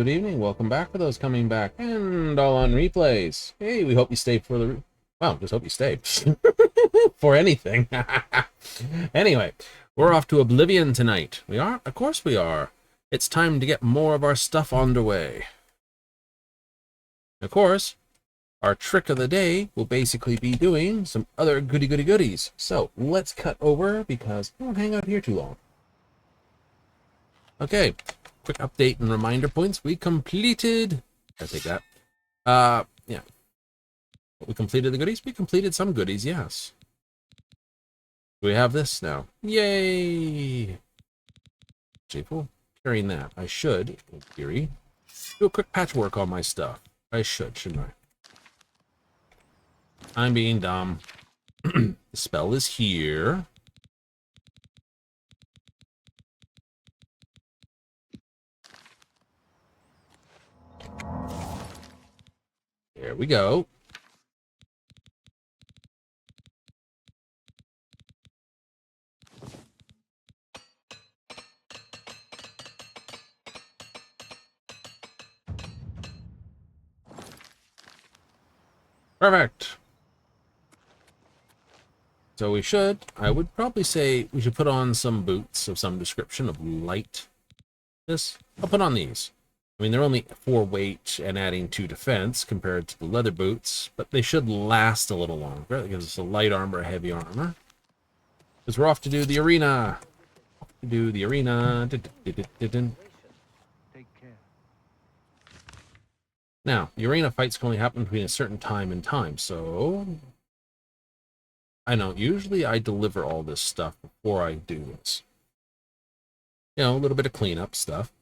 Good evening. Welcome back for those coming back and all on replays. Hey, we hope you stay for the... Well, just hope you stay. For anything. Anyway, we're off to Oblivion tonight. We are? Of course we are. It's time to get more of our stuff underway. Of course, our trick of the day will basically be doing some other goodies. So, let's cut over because I won't hang out here too long. Okay. Quick update and reminder points. We completed... I take that. Yeah. We completed the goodies? We completed some goodies, yes. We have this now. Yay! Actually, carrying that, I should, in theory, do a quick patchwork on my stuff. I should, shouldn't I? I'm being dumb. The spell is here. There we go. Perfect. So I would probably say we should put on some boots of some description of light. I'll put on these. I mean, they're only 4 weight and adding 2 defense compared to the leather boots, but they should last a little longer because it's a light armor, heavy armor. Because we're off to do the arena. Now, the arena fights can only happen between a certain time and time, so... I know, usually I deliver all this stuff before I do this. You know, a little bit of cleanup stuff.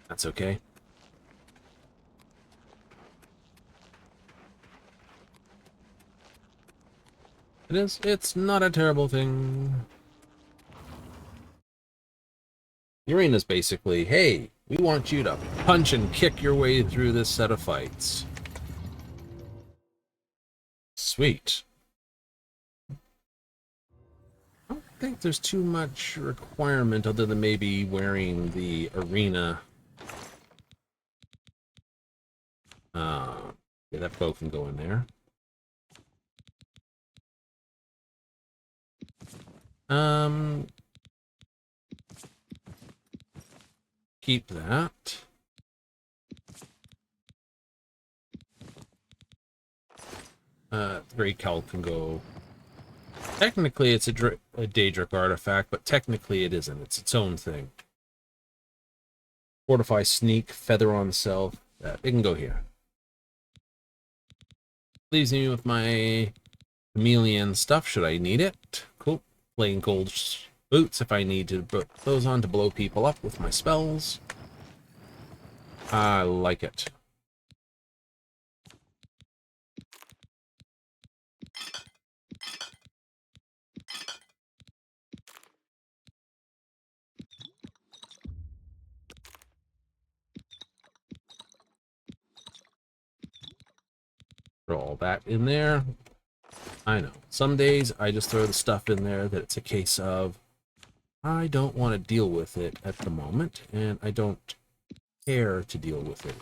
That's okay. It's not a terrible thing. The arena's basically, hey, we want you to punch and kick your way through this set of fights. Sweet. I don't think there's too much requirement other than maybe wearing the arena. Yeah, that bow can go in there. Keep that. Gray Cowl can go. Technically, it's a Daedric artifact, but technically it isn't. It's its own thing. Fortify, Sneak, Feather on Self. It can go here. Leaves me with my chameleon stuff, should I need it. Cool. Plain gold boots if I need to put those on to blow people up with my spells. I like it. Throw all that in there. I know. Some days I just throw the stuff in there that it's a case of I don't want to deal with it at the moment, and I don't care to deal with it.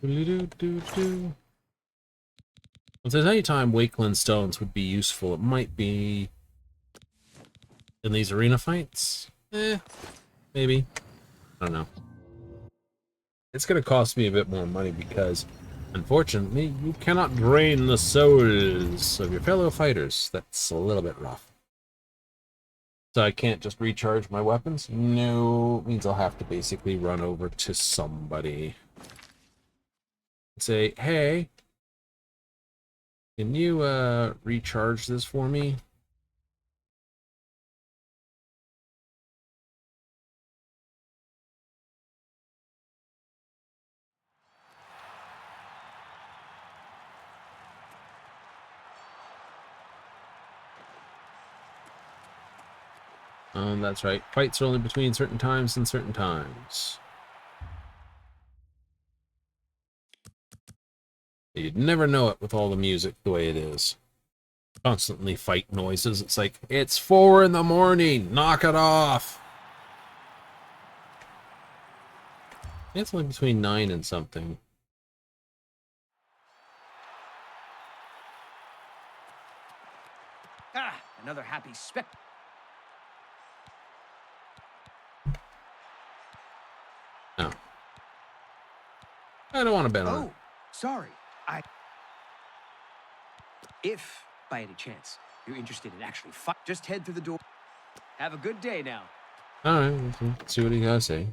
If there's any time Wakeland stones would be useful, it might be in these arena fights. Maybe. I don't know. It's going to cost me a bit more money because, unfortunately, you cannot drain the souls of your fellow fighters. That's a little bit rough. So I can't just recharge my weapons? No, means I'll have to basically run over to somebody. Say, hey, can you recharge this for me? That's right. Fights are only between certain times and certain times. You'd never know it with all the music the way it is. Constantly fight noises. It's like, it's 4 in the morning. Knock it off. It's only between 9 and something. Ah, another happy spec. No. I don't want to bet on it. Oh, sorry. If, by any chance, you're interested in actually just head through the door. Have a good day now. All right, let's see what he gotta say.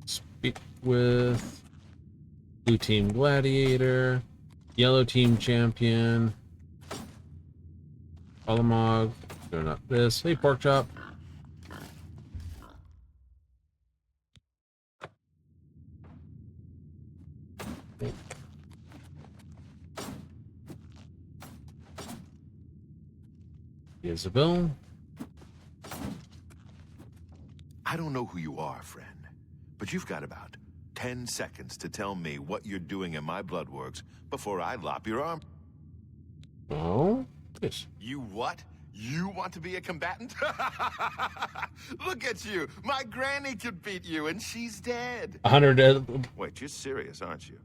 Speak with blue team gladiator, yellow team champion, Alamog, doing up this. Hey, pork chop. Isabel. I don't know who you are, friend, but you've got about 10 seconds to tell me what you're doing in my bloodworks before I lop your arm. Oh, yes. You what? You want to be a combatant? Look at you! My granny could beat you, and she's dead. 100. Wait, you're serious, aren't you?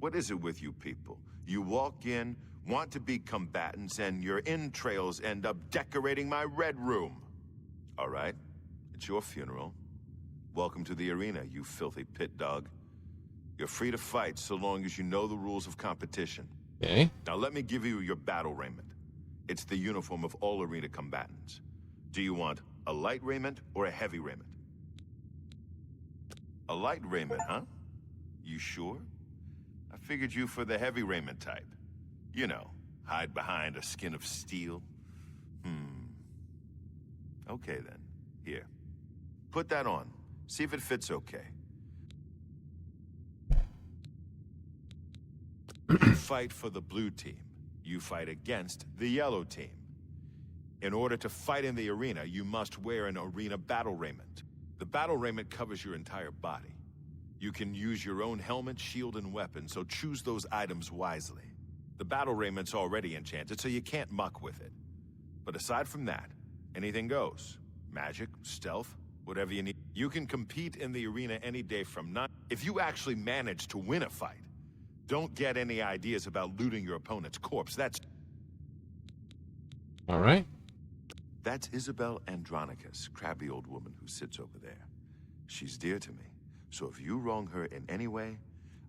What is it with you people? You walk in, want to be combatants, and your entrails end up decorating my red room. All right, it's your funeral. Welcome to the arena, you filthy pit dog. You're free to fight so long as you know the rules of competition. Okay. Now let me give you your battle raiment. It's the uniform of all arena combatants. Do you want a light raiment or a heavy raiment? A light raiment, huh? You sure? I figured you for the heavy raiment type. You know, hide behind a skin of steel. Okay then, here. Put that on. See if it fits okay. You fight for the blue team. You fight against the yellow team. In order to fight in the arena, you must wear an arena battle raiment. The battle raiment covers your entire body. You can use your own helmet, shield, and weapon, so choose those items wisely. The battle raiment's already enchanted, so you can't muck with it. But aside from that, anything goes. Magic, stealth, whatever you need. You can compete in the arena any day from 9. If you actually manage to win a fight, don't get any ideas about looting your opponent's corpse. That's All right. That's Isabel Andronicus, crabby old woman who sits over there. She's dear to me, so if you wrong her in any way,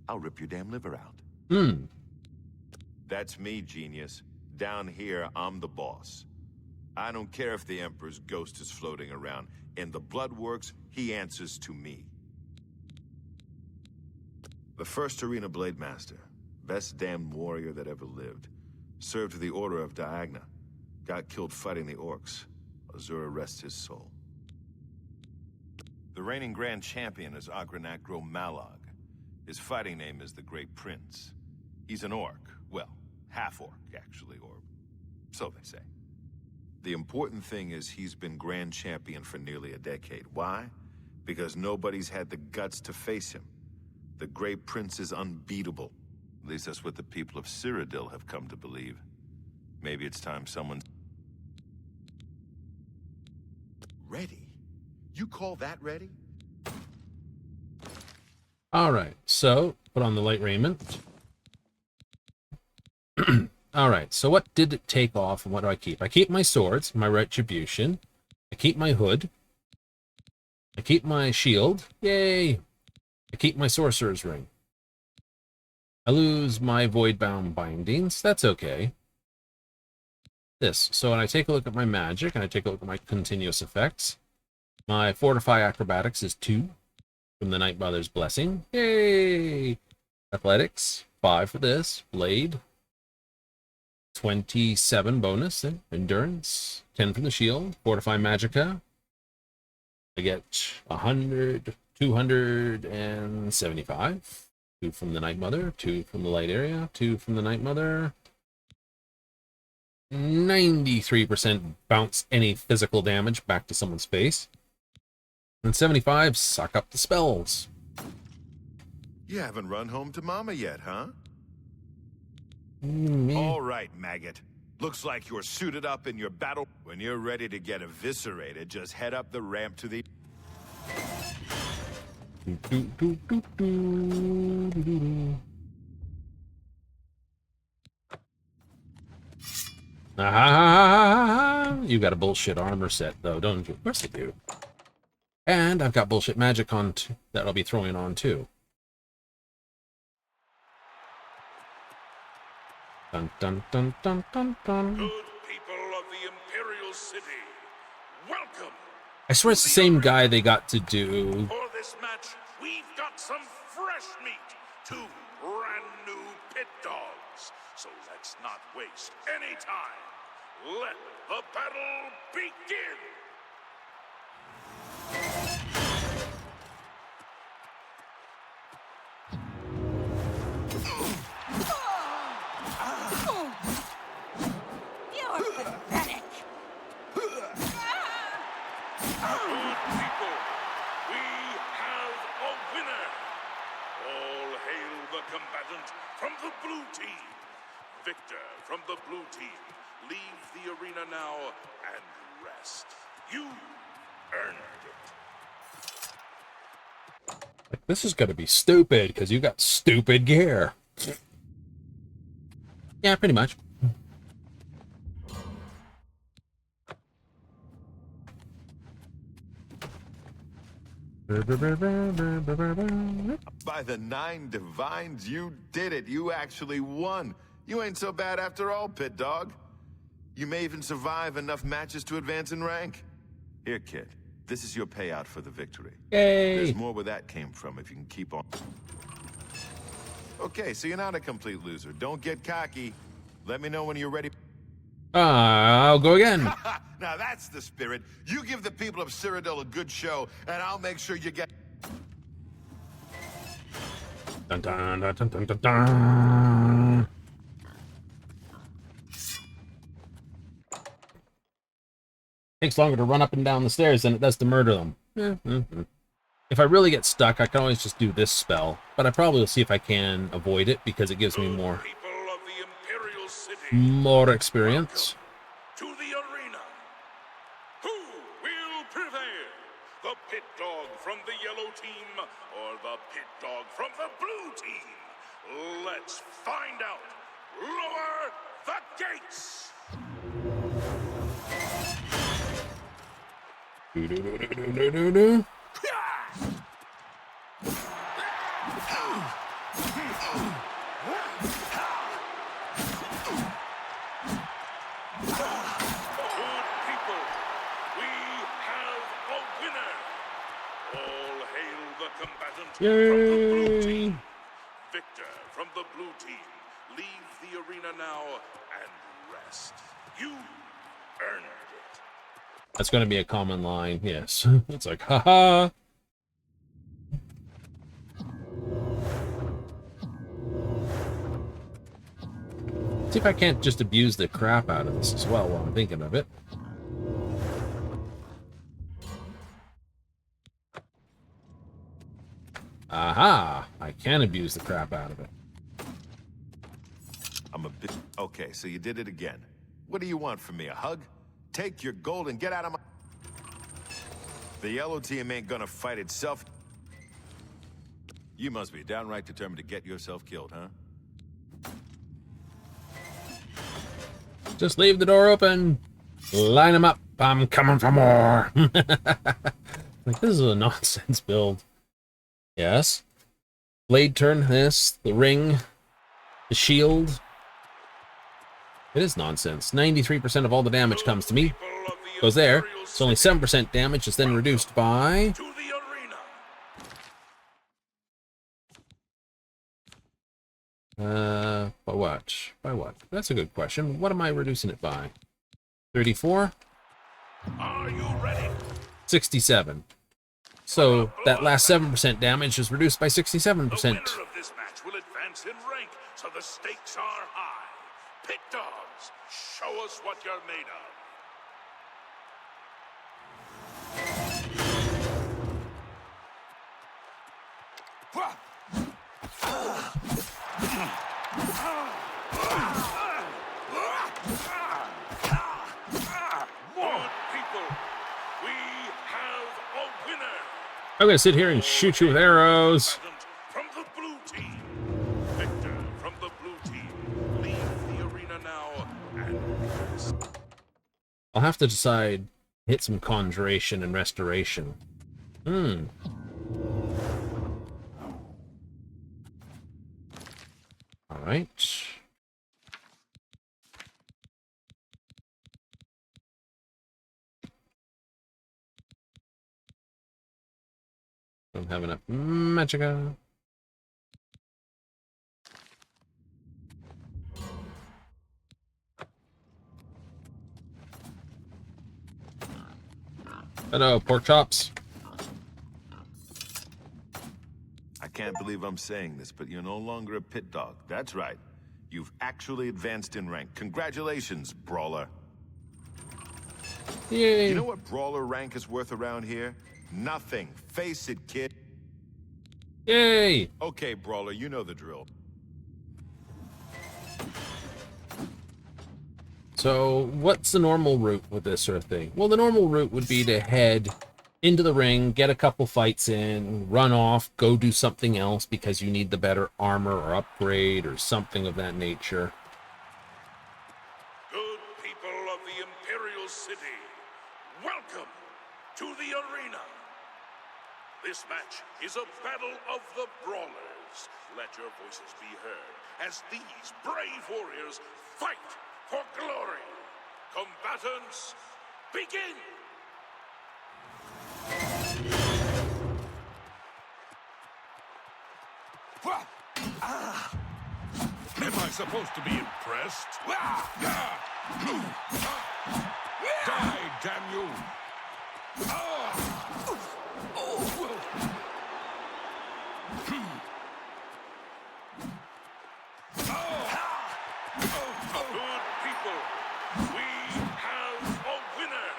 I'll rip your damn liver out. That's me, genius. Down here, I'm the boss. I don't care if the Emperor's ghost is floating around. In the Bloodworks, he answers to me. The first Arena Blade Master, best damned warrior that ever lived. Served the Order of Diagna. Got killed fighting the Orcs. Azura rests his soul. The reigning Grand Champion is Agranacro Malog. His fighting name is the Great Prince. He's an orc. Well, half-orc, actually, or so they say. The important thing is he's been Grand Champion for nearly a decade. Why? Because nobody's had the guts to face him. The Great Prince is unbeatable. At least that's what the people of Cyrodiil have come to believe. Maybe it's time someone... Ready? You call that ready? All right. So put on the light raiment. All right. So what did it take off, and what do I keep? I keep my swords, my retribution. I keep my hood. I keep my shield. Yay! I keep my Sorcerer's Ring. I lose my Voidbound bindings. That's okay. This. So when I take a look at my magic, and I take a look at my continuous effects, my Fortify Acrobatics is 2 from the Night Mother's Blessing. Yay! Athletics, 5 for this. Blade, 27 bonus. Endurance, 10 from the shield. Fortify Magicka. I get 100, 275. 2 from the Night Mother, 2 from the Light Area, 2 from the Night Mother. 93% bounce any physical damage back to someone's face. And 75, suck up the spells. You haven't run home to Mama yet, huh? Me. All right, maggot. Looks like you're suited up in your battle. When you're ready to get eviscerated, just head up the ramp to the... You got a bullshit armor set, though, don't you? Of course I do. And I've got bullshit magic on that I'll be throwing on, too. Dun dun dun dun dun dun. Good people of the Imperial City, welcome. I swear it's the same guy they got to do. For this match, we've got some fresh meat, 2 brand new pit dogs. So let's not waste any time. Let the battle begin. You're pathetic. Good people, we have a winner. All hail the combatant from the blue team. Victor from the blue team, leave the arena now and rest. You earned it. Like, this is gonna be stupid because you got stupid gear. Yeah, pretty much. By the 9 divines, you did it. You actually won. You ain't so bad after all, pit dog. You may even survive enough matches to advance in rank. Here, kid. This is your payout for the victory. Yay! There's more where that came from if you can keep on. Okay, so you're not a complete loser. Don't get cocky. Let me know when you're ready. I'll go again. Now that's the spirit. You give the people of Cyrodiil a good show, and I'll make sure you get... Dun, dun, dun, dun, dun, dun, dun. Takes longer to run up and down the stairs than it does to murder them. If I really get stuck, I can always just do this spell, but I probably will see if I can avoid it because it gives me more People of the Imperial City, experience. to the arena. Who will prevail? The pit dog from the yellow team or the pit dog from the blue team? Let's find out. Lower the gates. Do-do-do-do-do-do-do. Good people, we have a winner. All hail the combatant from the blue Yay! team. Victor from the blue team, leave the arena now and rest. You earned it. That's going to be a common line, yes. It's like, haha. See if I can't just abuse the crap out of this as well while I'm thinking of it. Aha! I can abuse the crap out of it. I'm a bit... Okay, so you did it again. What do you want from me, a hug? Take your gold and get out of my... The yellow team ain't gonna fight itself. You must be downright determined to get yourself killed, huh? Just leave the door open. Line them up. I'm coming for more. Like, this is a nonsense build. Yes. Blade turn, this, the ring, the shield. It is nonsense. 93% of all the damage comes to me. Goes there. It's only 7% damage. It's then reduced by... To the arena. By what? By what? That's a good question. What am I reducing it by? 34? Are you ready? 67. So that last 7% damage is reduced by 67%. The winner of this match will advance in rank, so the stakes are high. Pit dogs, show us what you're made of. Good people, we have a winner. I'm gonna sit here and shoot you with arrows. From the blue team, Victor from the blue team. Leave the arena now and I'll have to decide, hit some conjuration and restoration. Alright. Don't have enough magicka. Hello, pork chops. I can't believe I'm saying this, but you're no longer a pit dog. That's right. You've actually advanced in rank. Congratulations, Brawler. Yay. You know what Brawler rank is worth around here? Nothing. Face it, kid. Yay! Okay, Brawler, you know the drill. So, what's the normal route with this sort of thing? Well, the normal route would be to head into the ring, get a couple fights in, run off, go do something else because you need the better armor or upgrade or something of that nature. good people of the Imperial City, welcome to the arena. This match is a battle of the brawlers. Let your voices be heard as these brave warriors fight for glory. Combatants, begin! Am I supposed to be impressed? Die, damn you! Good people, we have a winner.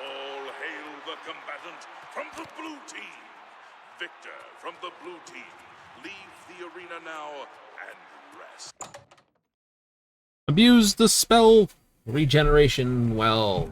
All hail the combatant from the blue team. Victor from the blue team. Leave the arena now and rest. Abuse the spell regeneration well.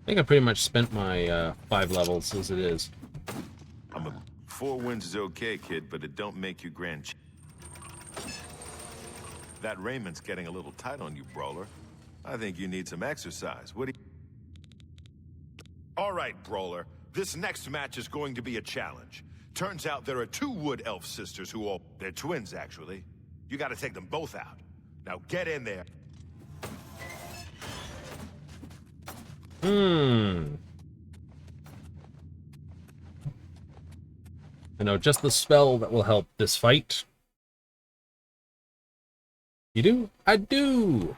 I think I pretty much spent my 5 levels as it is. 4 wins is okay, kid, but it don't make you grand. That raiment's getting a little tight on you, Brawler. I think you need some exercise. What do you... All right, Brawler. This next match is going to be a challenge. Turns out there are 2 wood elf sisters who all... They're twins, actually. You gotta take them both out. Now get in there. I know just the spell that will help this fight. You do? I do!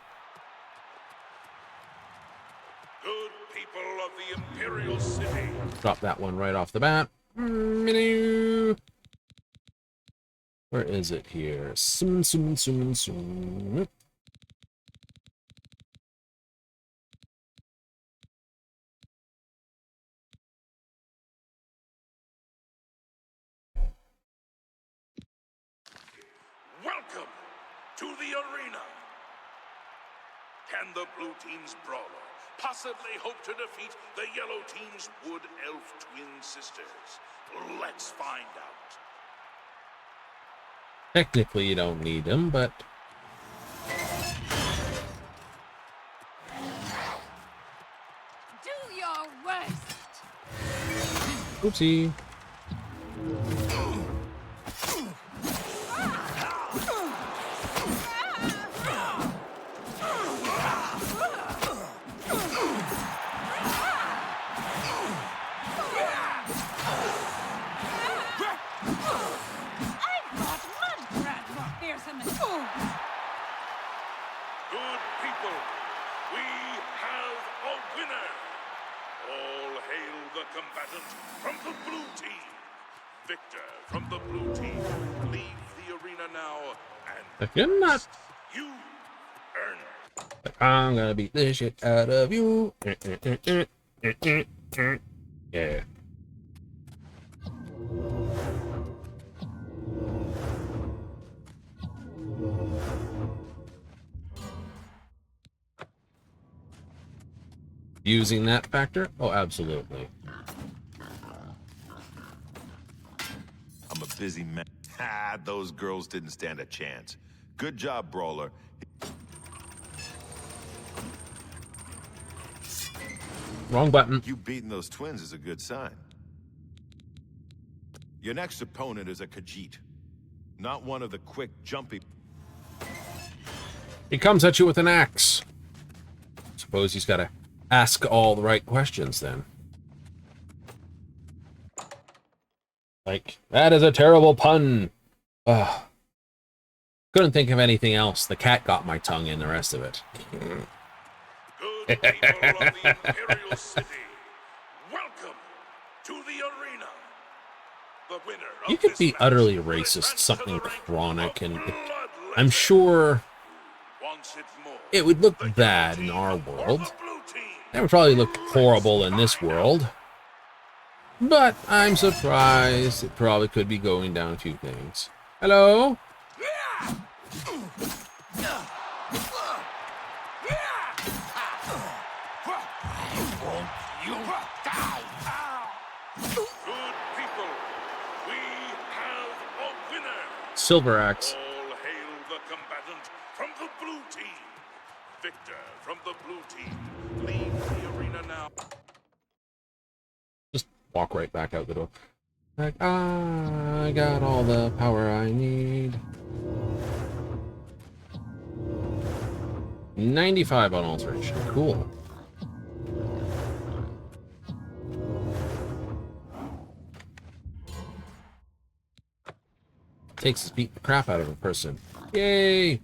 Good people of the Imperial City. Drop that one right off the bat. Where is it here? Welcome to the arena. Can the blue team's brawler possibly hope to defeat the yellow team's wood elf twin sisters? Let's find out. Technically, you don't need them, but Do your worst. oopsie. I've got mud crab more fearsome than Good people, we have a winner. All hail the combatant from the blue team. Victor from the blue team. Leave the arena now and If you're not, you earn it. I'm gonna beat the shit out of you. Yeah. Using that factor? Oh, absolutely. I'm a busy man. Ah, those girls didn't stand a chance. Good job, Brawler. Wrong button. You beating those twins is a good sign. Your next opponent is a Khajiit. Not one of the quick, jumpy... He comes at you with an axe. Suppose he's got to ask all the right questions then. Like, that is a terrible pun. Ugh. Couldn't think of anything else. The cat got my tongue in the rest of it. Good people of the Imperial City, welcome to the arena. The winner of You could this be match utterly will racist, advance to something the rank chronic, of and Bloodletting. I'm sure Once it more, it would look the bad yellow in our team or world. the blue team. It would probably look horrible in this world. But I'm surprised it probably could be going down a few things. Hello? Good people, we have a winner. Silver Axe. All hail the combatant from the blue team. Victor from the blue team. Leave the arena now. Just walk right back out the door. Like, I got all the power I need. 95 on alteration. Cool. Takes us beat the crap out of a person. Yay!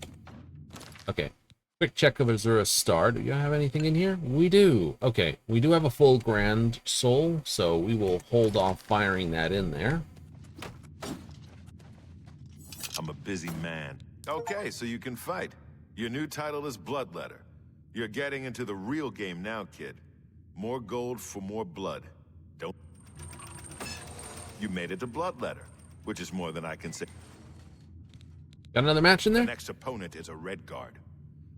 Okay. Quick check of Azura's Star. Do you have anything in here? We do. Okay. We do have a full Grand Soul, so we will hold off firing that in there. I'm a busy man. Okay, so you can fight. Your new title is Bloodletter. You're getting into the real game now, kid. More gold for more blood. Don't... You made it to Bloodletter, which is more than I can say. Got another match in The there? next opponent is a Red Guard.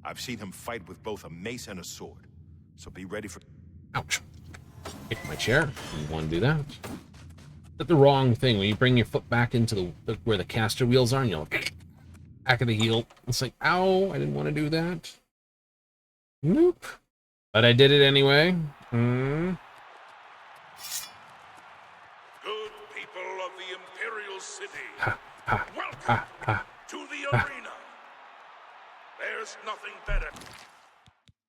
I've seen him fight with both a mace and a sword. So be ready for... Ouch. Hit my chair. Didn't want to do that. That's the wrong thing. When you bring your foot back into the where the caster wheels are, and you're like, back of the heel. It's like, ow, I didn't want to do that. Nope. But I did it anyway. Good people of the Imperial City, welcome to the arena. There's nothing better.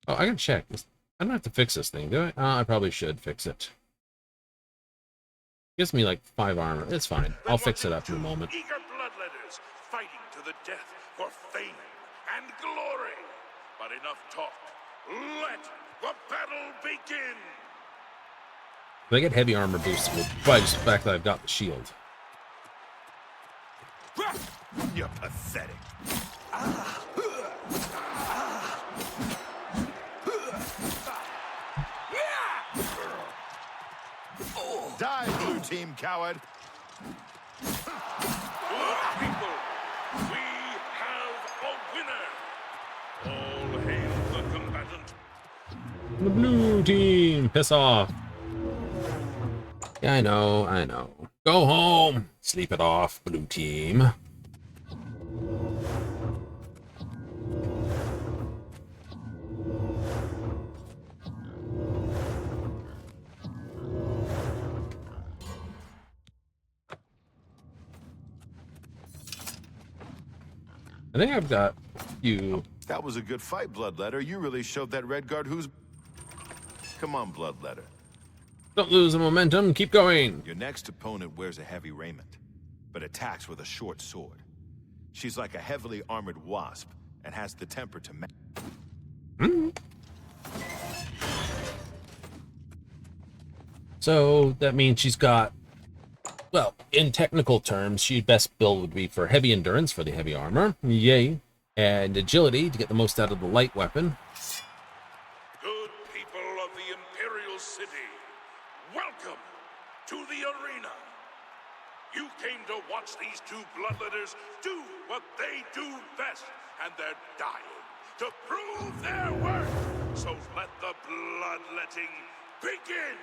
Oh, I gotta check. I don't have to fix this thing, do I? I probably should fix it. Gives me like 5 armor. It's fine. I'll fix it up in a moment. Eager bloodletters fighting to the death for fame and glory. But enough talk. Let the battle begin. If I get heavy armor boosted, well, by just the fact that I've got the shield. You're pathetic. Die, blue team coward. Good people, we have a winner. All hail the combatant. The blue team, piss off. Yeah, I know, I know. Go home. Sleep it off, blue team. I think I've got you. That was a good fight, Bloodletter. You really showed that red guard who's... Come on, Bloodletter. Don't lose the momentum. Keep going. Your next opponent wears a heavy raiment, but attacks with a short sword. She's like a heavily armored wasp and has the temper to So that means she's got, well, in technical terms, she'd best build would be for heavy endurance for the heavy armor. Yay. And agility to get the most out of the light weapon. Good people of the Imperial City, welcome to the arena. You came to watch these two bloodletters do what they do best, and they're dying to prove their worth. So let the bloodletting begin.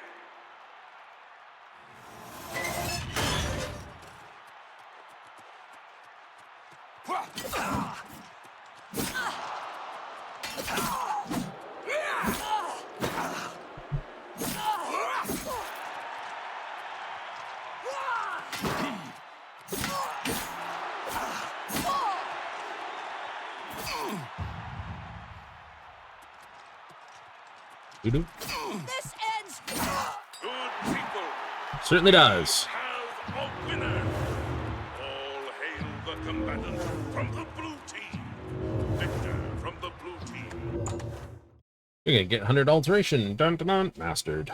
Doo-doo. This ends. Good people, Certainly does. have a winner. All hail the combatant from the blue team. Victor from the blue team. You're gonna get 100 alteration. Dun dun dun. Mastered.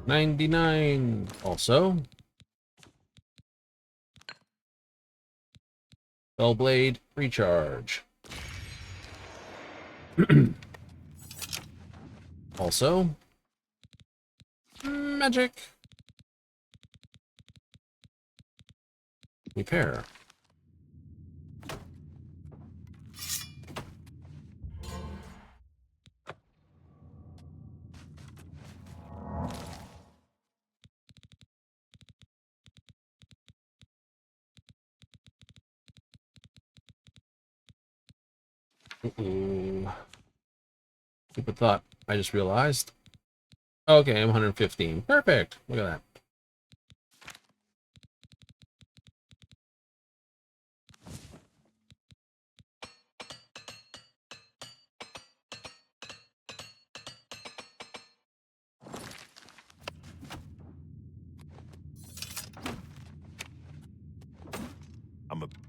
$99 also. Bellblade recharge. Also, magic. Repair. Ooh. Stupid thought. I just realized. Okay, I'm 115. Perfect. Look at that.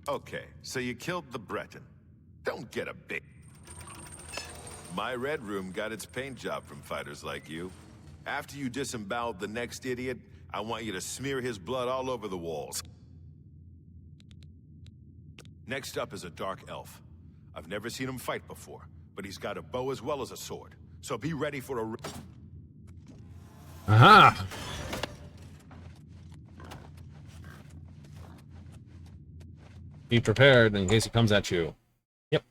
Okay, so you killed the Breton. Don't get a big... My Red Room got its paint job from fighters like you. After you disemboweled the next idiot, I want you to smear his blood all over the walls. Next up is a Dark Elf. I've never seen him fight before, but he's got a bow as well as a sword. So be ready for a... Aha! Be prepared in case he comes at you. Yep.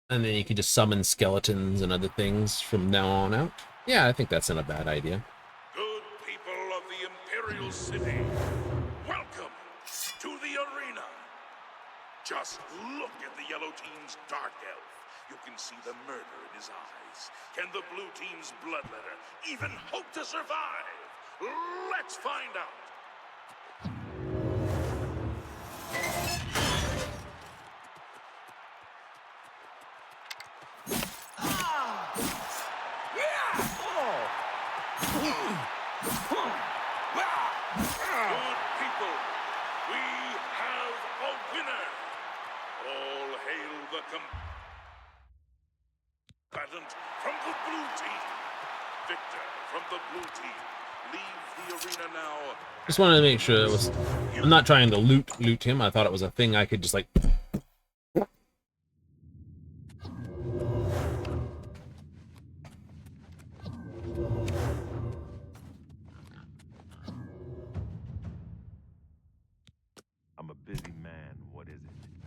And then you can just summon skeletons and other things from now on out. Yeah, I think that's not a bad idea. Good people of the Imperial City, welcome to the arena. Just look at the yellow team's Dark Elf. You can see the murder in his eyes. Can the blue team's bloodletter even hope to survive? Let's find out. Good people, we have a winner. All hail the combatant from the blue team. Victor from the blue team. Leave the arena now. Just wanted to make sure it was... I'm not trying to loot him. I thought it was a thing I could just like...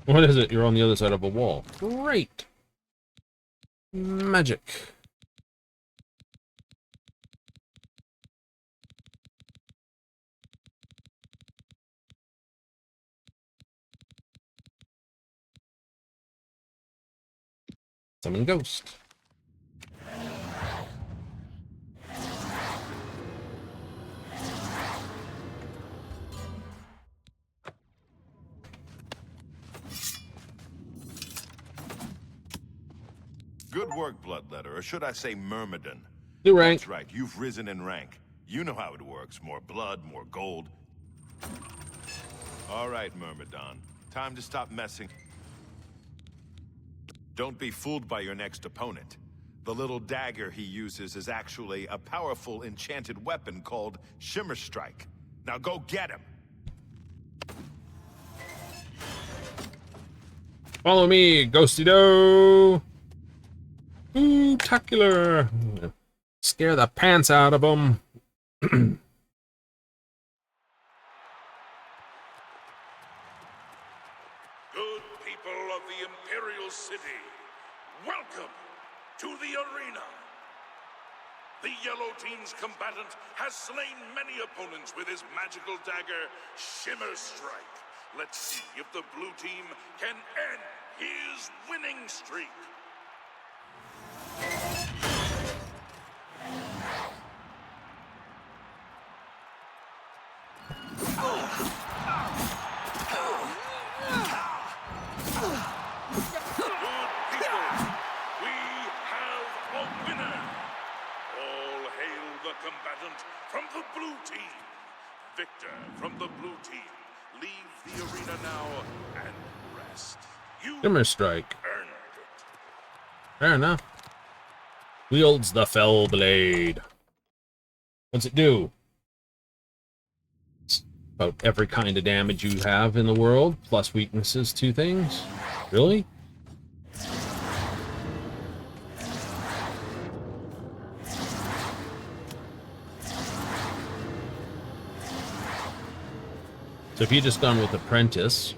What is it? You're on the other side of a wall. Great. Magic. Summon ghost. Good work, Bloodletter, or should I say Myrmidon? New rank. That's right, you've risen in rank. You know how it works. More blood, more gold. All right, Myrmidon. Time to stop messing. Don't be fooled by your next opponent. The little dagger he uses is actually a powerful enchanted weapon called Shimmer Strike. Now go get him! Follow me, Ghosty Do. Spectacular. Scare the pants out of them. Good people of the Imperial City, welcome to the arena. The Yellow Team's combatant has slain many opponents with his magical dagger, Shimmer Strike. Let's see if the Blue Team can end his winning streak. Combatant from the blue team. Victor from the blue team. Leave the arena now and rest. You Shimmer Strike. earned it. Fair enough. Wields the Fell Blade. What's it do? It's about every kind of damage you have in the world, plus weaknesses, 2 things. Really? So if you just gone with Apprentice,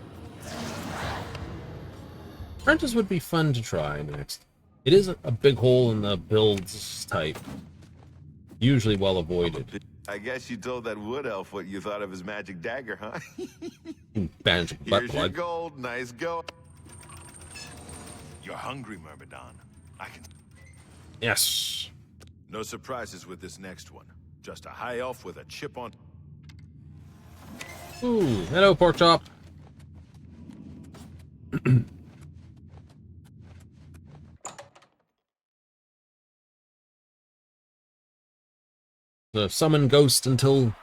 Apprentice would be fun to try next. It is a big hole in the builds type. Usually well avoided. I guess you told that wood elf what you thought of his magic dagger, huh? Magic butt Here's your plug. gold. Nice go. You're hungry, Myrmidon. I can... Yes. No surprises with this next one. Just a high elf with a chip on... Ooh, hello, pork chop. So summon ghost until...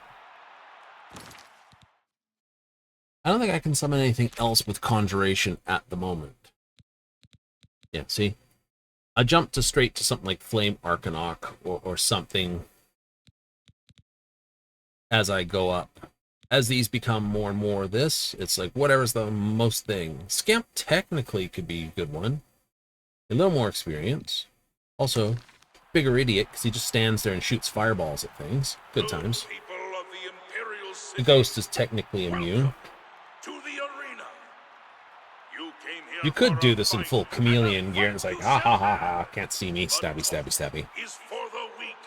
I don't think I can summon anything else with conjuration at the moment. Yeah, see? I jumped to straight to something like Flame Arcanok or something as I go up. As these become more and more this, it's like whatever's the most thing. Scamp technically could be a good one. A little more experience. Also, bigger idiot because he just stands there and shoots fireballs at things. Good times. People of the Imperial City, The ghost is technically immune. to the arena. You came here You could for do a this in fight, full chameleon and a gear and it's fight like, to ha ha settle. ha ha, can't see me, stabby, stabby, stabby. Is for the weak.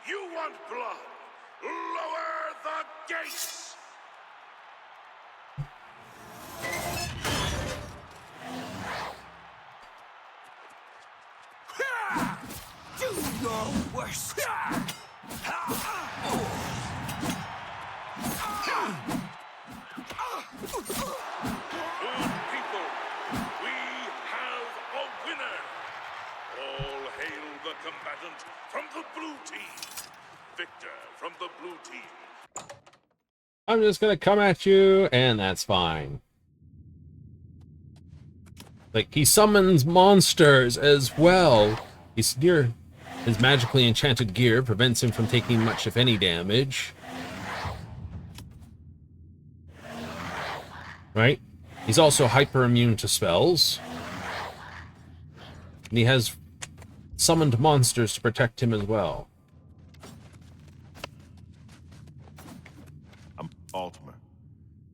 You want blood. Lower the gates. Do your worst. Good people, we have a winner. All hail the combatant from the blue team. Victor from the blue team. I'm just gonna come at you, and that's fine. Like, he summons monsters as well. His gear, his magically enchanted gear prevents him from taking much, if any, damage. Right? He's also hyper immune to spells. And he has summoned monsters to protect him as well. Altimer.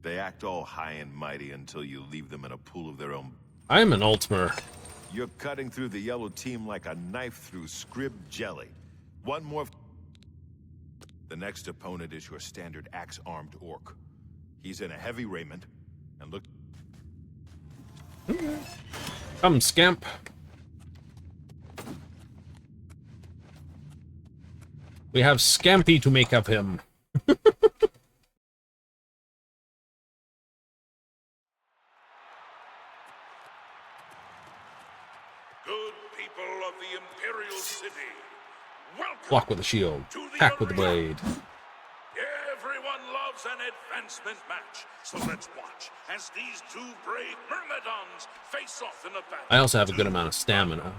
They act all high and mighty until you leave them in a pool of their own. I'm an Ultmer. You're cutting through the yellow team like a knife through scrib jelly. One more. The next opponent is your standard axe-armed orc. He's in a heavy raiment, and look. Come, scamp. We have Scampy to make of him. Good people of the Imperial City, welcome. Block with the shield. To the Hack with the arena. blade. Everyone loves an advancement match, so let's watch as these two brave Myrmidons face off in a battle. I also have a good amount of stamina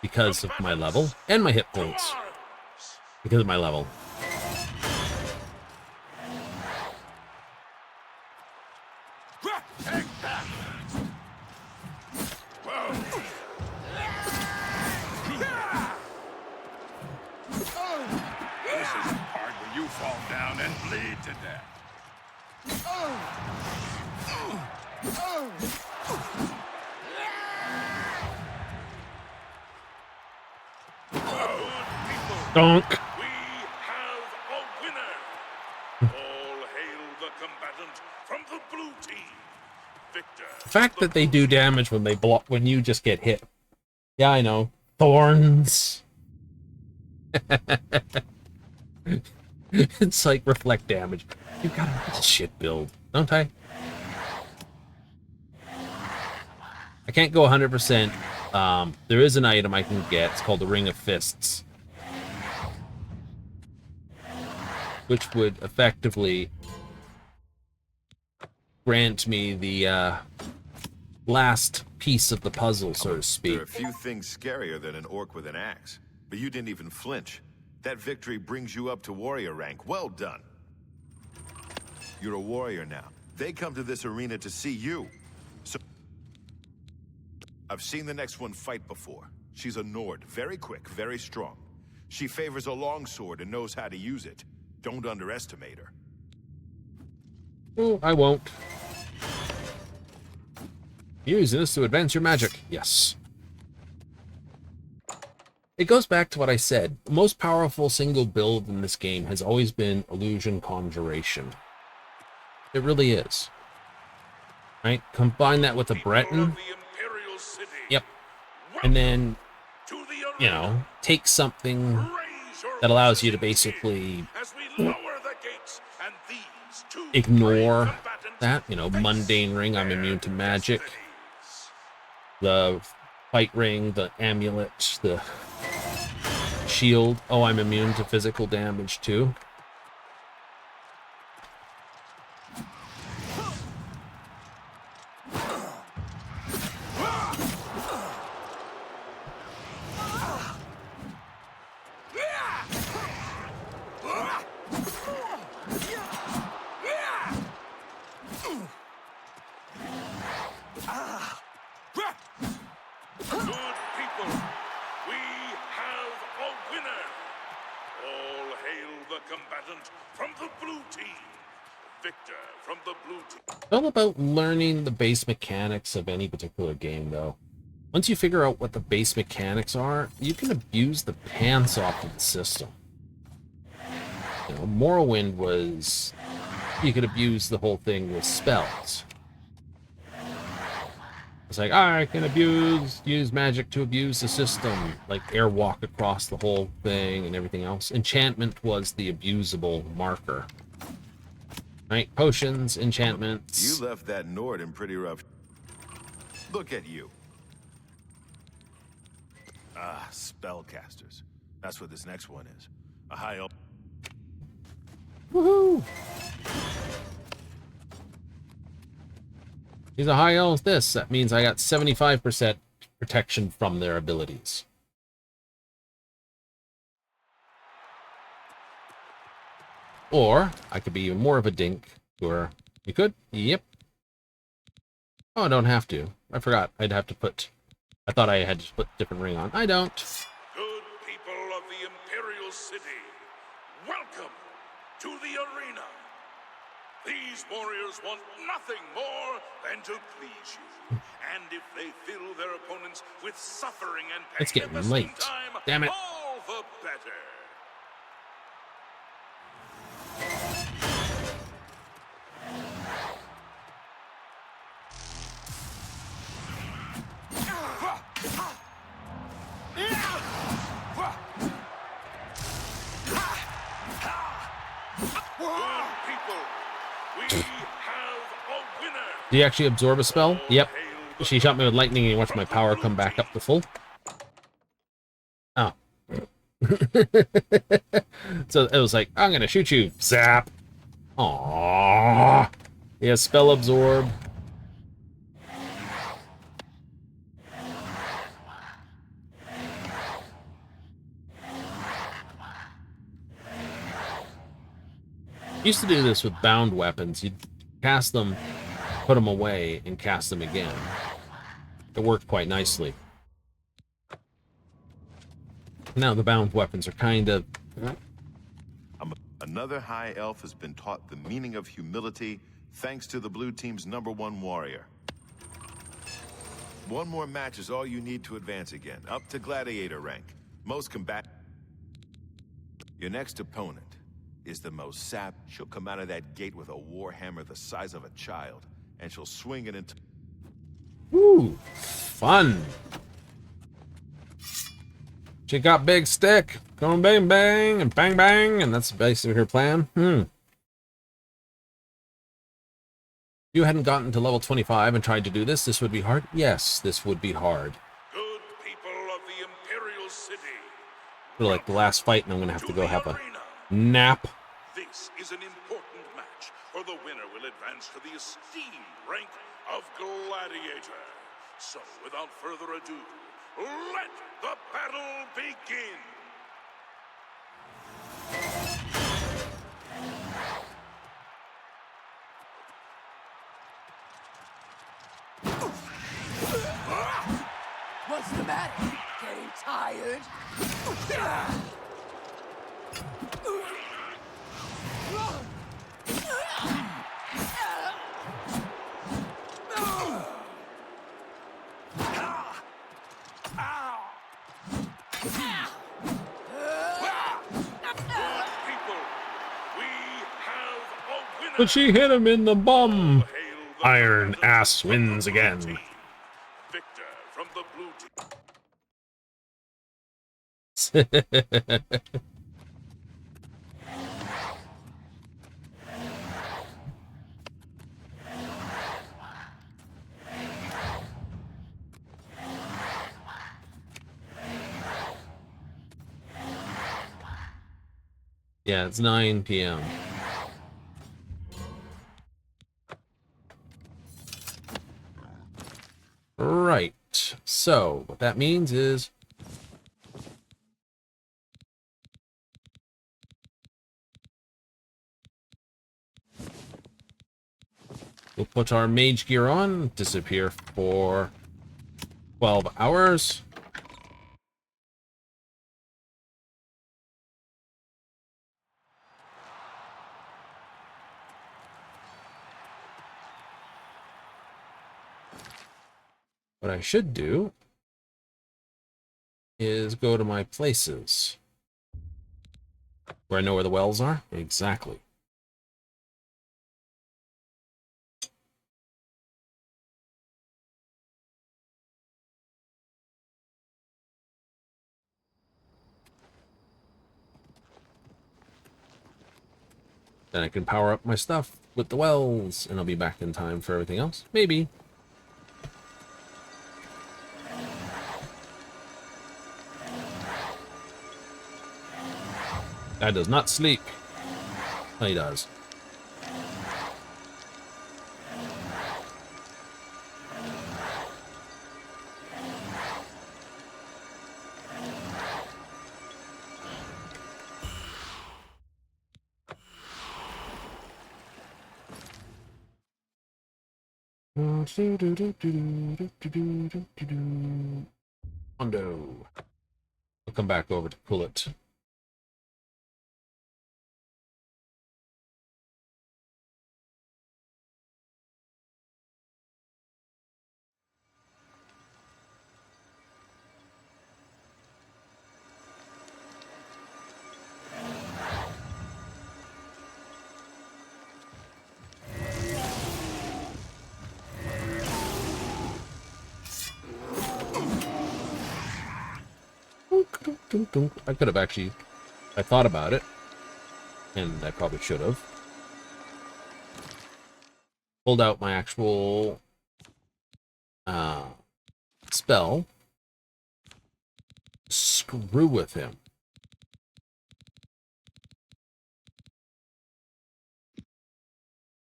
because of my level and my hit points. Because of my level. Take that! Whoa! This is the part where you fall down and bleed to death. Donk. We have a winner. All hail the combatant from the blue team. Victor. The fact that they do damage when they block when you just get hit. Yeah, I know. Thorns. It's like reflect damage. You got a shit build, don't I? I can't go 100%. There is an item I can get. It's called the Ring of Fists, which would effectively grant me the last piece of the puzzle, so to There speak. are a few things scarier than an orc with an axe, but you didn't even flinch. That victory brings you up to warrior rank. Well done. You're a warrior now. They come to this arena to see you. So I've seen the next one fight before. She's a Nord, very quick, very strong. She favors a longsword and knows how to use it. Don't underestimate her. Oh, I won't. Use this to advance your magic. Yes. It goes back to what I said. The most powerful single build in this game has always been Illusion Conjuration. It really is. Right? Combine that with a Breton. Yep. And then, you know, take something that allows you to basically ignore that. You know, mundane ring, I'm immune to magic. The fight ring, the amulet, the shield. Oh, I'm immune to physical damage too. Good people, we have a winner. All hail the combatant from the blue team. Victor from the blue team. It's all about learning the base mechanics of any particular game, though. Once you figure out what the base mechanics are, you can abuse the pants off of the system. You know, Morrowind was... you could abuse the whole thing with spells. It's like, I can use magic to abuse the system, like airwalk across the whole thing and everything else. Enchantment was the abusable marker. Right? Potions, enchantments. You left that Nord in pretty rough. Look at you. Ah, spellcasters. That's what this next one is. A high elf. Woohoo! He's a high elf this. That means I got 75% protection from their abilities. Or I could be even more of a dink. Or you could? Yep. Oh, I don't have to. I forgot. I'd have to put... I thought I had to put a different ring on. I don't. Good people of the Imperial City, welcome to the arena. These warriors want nothing more than to please you. And if they fill their opponents with suffering and pain It's getting at the same late. time, Damn it. all the better. Good people, we have a winner. Do you actually absorb a spell? Yep. Hail the She shot me with lightning and you watch my power come back up to full. Oh. So it was like, I'm gonna shoot you. Zap. Aww. Yeah, spell absorb. Used to do this with bound weapons. You'd cast them, put them away, and cast them again. It worked quite nicely. Now the bound weapons are kind of... Another high elf has been taught the meaning of humility thanks to the blue team's #1 warrior. One more match is all you need to advance again, up to gladiator rank. Most combat. Your next opponent is the most sap. She'll come out of that gate with a warhammer the size of a child, and she'll swing it into... Woo! Fun! She got big stick, going bang bang and bang bang, and that's basically her plan. You hadn't gotten to level 25 and tried to do this, this would be hard? Yes, this would be hard. good people of the Imperial City. For like the last fight, and I'm gonna have to To go the have a arena. nap. This is an important match, for the winner will advance to the esteemed rank of gladiator. So, without further ado, let the battle begin! What's the matter? Getting tired? People, we have a winner! But she hit him in the bum. Hail the Iron commander ass of the wins blue again. team. Victor from the blue team. Yeah, it's 9 p.m. Right. So, what that means is... we'll put our mage gear on, disappear for 12 hours. What I should do is go to my places. Where I know where the wells are? Exactly. Then I can power up my stuff with the wells, and I'll be back in time for everything else. Maybe. Guy does not sleep. No, he does. Hondo. I'll come back over to pull it. dunk, dunk. I could have actually... I thought about it. And I probably should have. Pulled out my actual... spell. Screw with him.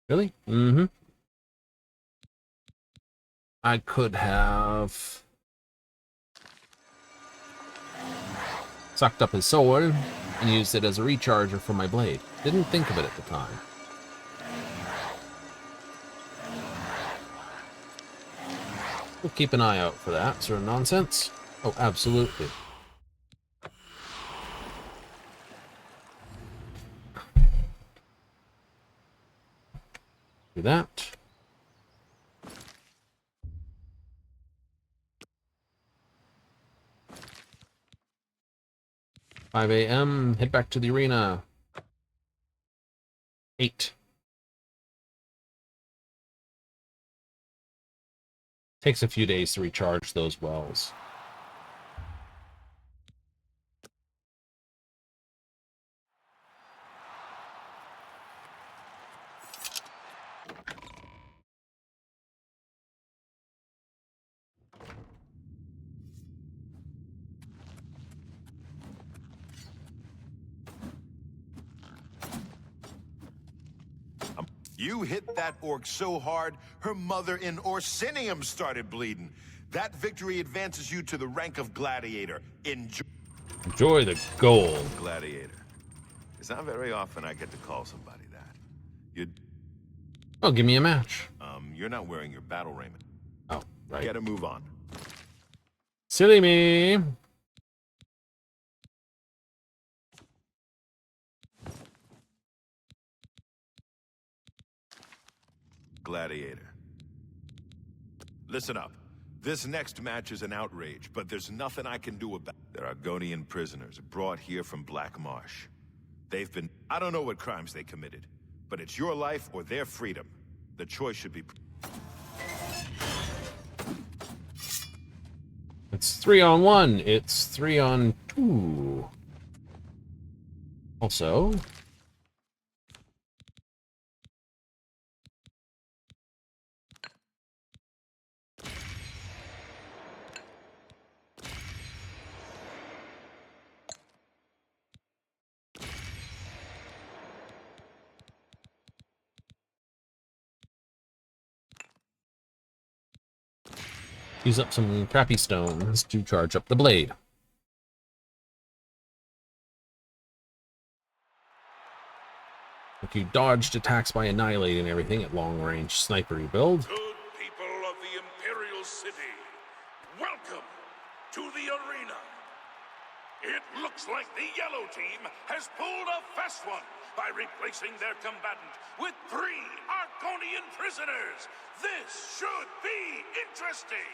Really? Mm-hmm. I could have sucked up his sword and used it as a recharger for my blade. Didn't think of it at the time. We'll keep an eye out for that sort of nonsense. Oh, absolutely. Do that. "5 a.m. Head back to the arena. 8. Takes a few days to recharge those wells. You hit that orc so hard, her mother in Orsinium started bleeding. That victory advances you to the rank of gladiator. Enjoy the gold. Gladiator. It's not very often I get to call somebody that. Oh, give me a match. You're not wearing your battle raiment. Oh, right. Get a move on. Silly me. Gladiator. Listen up. This next match is an outrage, but there's nothing I can do about it. They're Argonian prisoners brought here from Black Marsh. They've been... I don't know what crimes they committed, but it's your life or their freedom. The choice should be... It's 3-on-1. It's 3-on-2. Also... use up some crappy stones to charge up the blade. If you dodged attacks by annihilating everything at long range snipery build. Good people of the Imperial City, welcome to the arena. It looks like the yellow team has pulled a fast one by replacing their combatant with 3 Argonian prisoners. This should be interesting.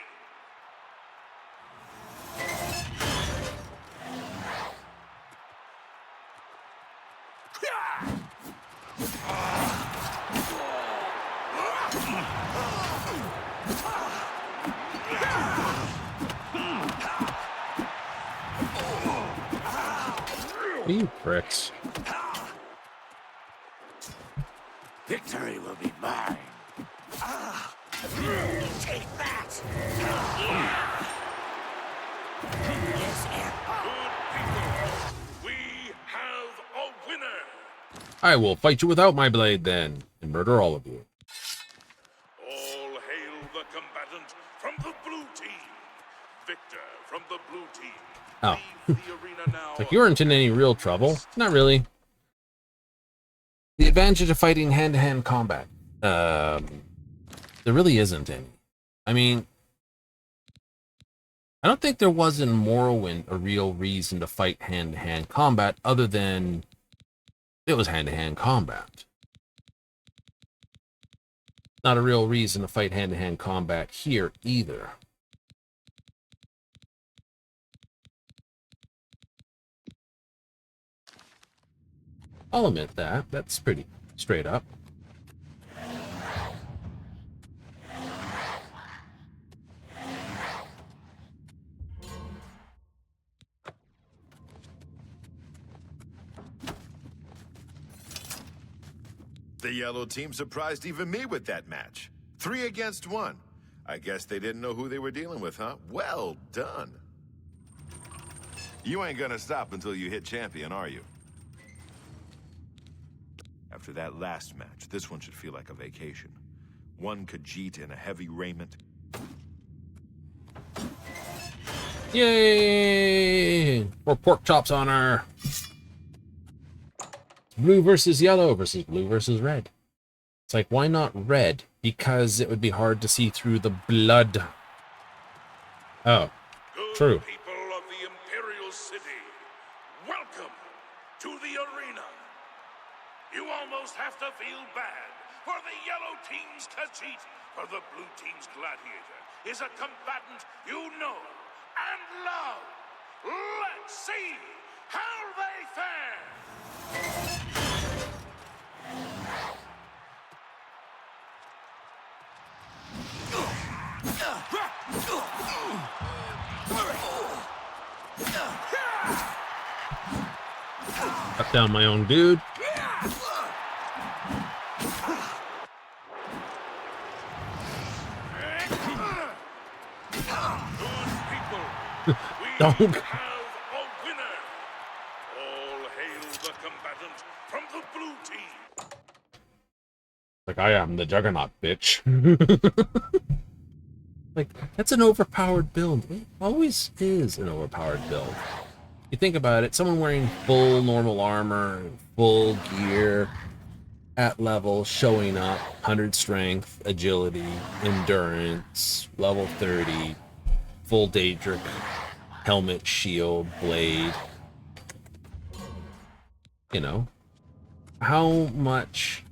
You pricks. Victory will be mine. Take that! We have a winner. I will fight you without my blade then, and murder all of you. All hail the combatant from the blue team. Victor from the blue team. Oh. Leave the arena now. Like you weren't in any real trouble. Not really. The advantage of fighting hand-to-hand combat. There really isn't any. I mean, I don't think there was in Morrowind a real reason to fight hand-to-hand combat other than it was hand-to-hand combat. Not a real reason to fight hand-to-hand combat here either. I'll admit that. That's pretty straight up. The yellow team surprised even me with that match. 3 against 1. I guess they didn't know who they were dealing with, huh? Well done. You ain't gonna stop until you hit champion, are you? After that last match, this one should feel like a vacation. One Khajiit in a heavy raiment. Yay! More pork chops on her. Blue versus yellow versus blue versus red. It's like, why not red? Because it would be hard to see through the blood. Oh, Good true. people of the Imperial City, welcome to the arena. You almost have to feel bad for the yellow team's Khajiit, for the blue team's gladiator is a combatant you know and love. Let's see how they fare. Cut down my own dude. Good people, we Don't. have a winner. All hail the combatant from the blue team. Like, I am the juggernaut, bitch. Like, that's an overpowered build. It always is an overpowered build. You think about it, someone wearing full normal armor, full gear, at level, showing up, 100 strength, agility, endurance, level 30, full Daedric, helmet, shield, blade. You know, how much,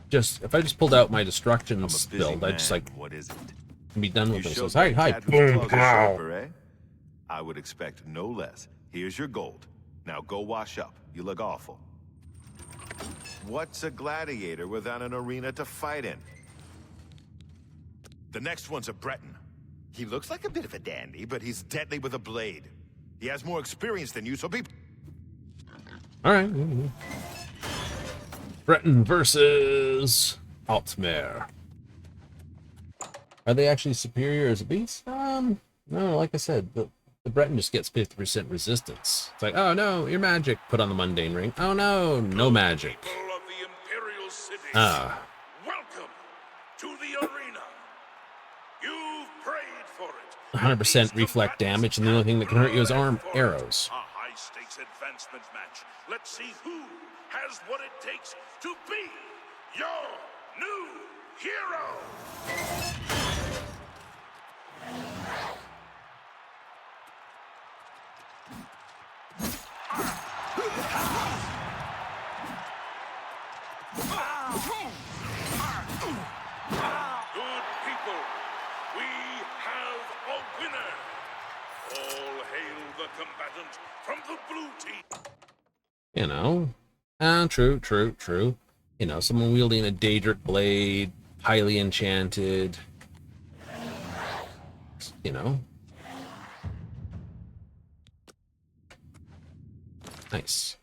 just, if I just pulled out my destruction I'm a busy build, I'd just man. like, What is it? be done You with this. showed So, hi, that cat whose boom, claws are pow. sharper, eh? I would expect no less. Here's your gold. Now go wash up. You look awful. What's a gladiator without an arena to fight in? The next one's a Breton. He looks like a bit of a dandy, but he's deadly with a blade. He has more experience than you, so be... All right. Breton versus Altmare. Are they actually superior as a beast? No, like I said, the Breton just gets 50% resistance. It's like, oh no, you're magic. Put on the mundane ring. Oh no, no magic. People of the Imperial City, Ah, welcome to the arena. You've prayed for it. 100% reflect damage, and the only thing that can hurt you is arrows. A high-stakes advancement match. Let's see who has what it takes to be your new hero. Good people, we have a winner. All hail the combatant from the blue team. You know, true. You know, someone wielding a Daedric blade, highly enchanted. You know. Nice.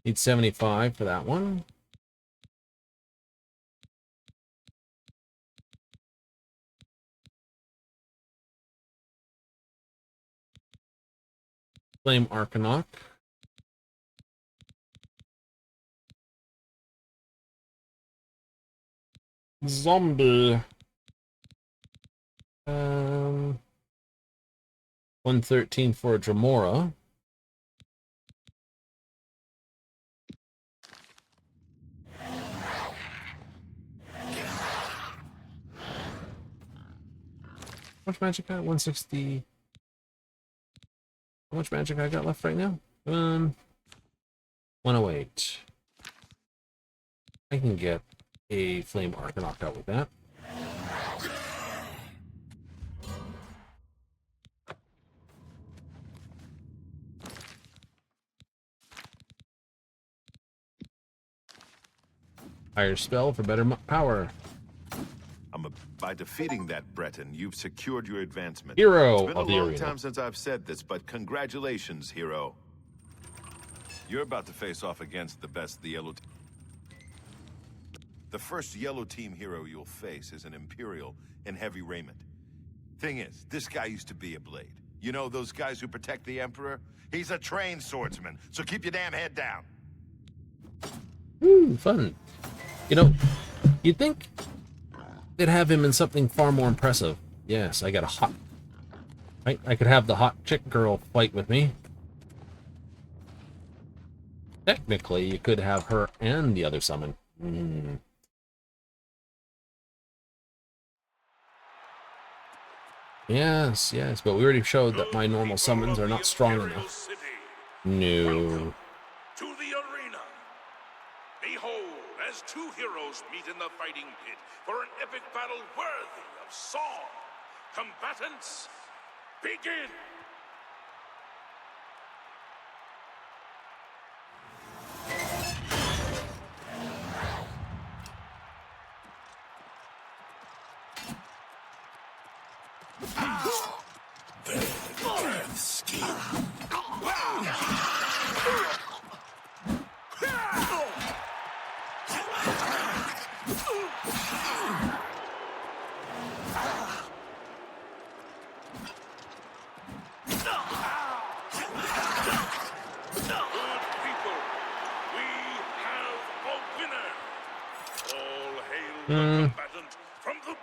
Need 75 for that one. Flame Arcanok. Zombie. 113 for Dramora. How much magic I got? 160. How much magic I got left right now? 108. I can get a Flame Arcanok out with that. Higher spell for better power. By defeating that Breton, you've secured your advancement. Hero It's been of a the long arena. time since I've said this, but congratulations, hero. You're about to face off against the best the yellow team. The first yellow team hero you'll face is an Imperial in heavy raiment. Thing is, this guy used to be a blade. You know those guys who protect the Emperor? He's a trained swordsman, so keep your damn head down. Ooh, fun. You know, you'd think they'd have him in something far more impressive. Yes, I got a hot... Right? I could have the hot chick girl fight with me. Technically, you could have her and the other summon. Yes, yes, but we already showed that my normal summons are not strong enough. No. To the arena. Behold, as two heroes meet in the fighting pit for an epic battle worthy of song. Combatants, begin!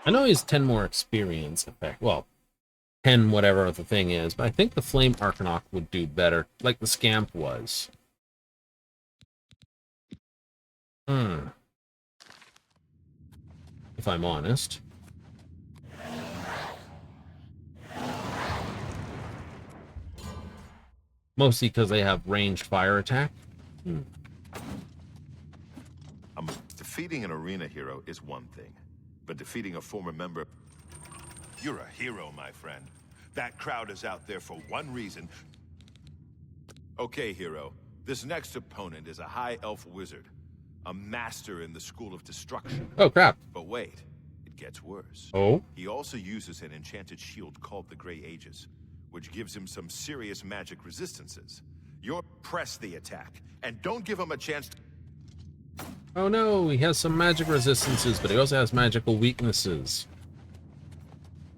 I know he's 10 more experience effect. Well, 10 whatever the thing is, but I think the Flame Arcanok would do better, like the Scamp was. If I'm honest. Mostly because they have ranged fire attack. Defeating an arena hero is one thing, but defeating a former member... You're a hero, my friend. That crowd is out there for one reason. Okay, hero. This next opponent is a high elf wizard, a master in the School of Destruction. Oh, crap. But wait, it gets worse. Oh? He also uses an enchanted shield called the Grey Aegis, which gives him some serious magic resistances. You're press the attack, and don't give him a chance to... Oh no, he has some magic resistances, but he also has magical weaknesses.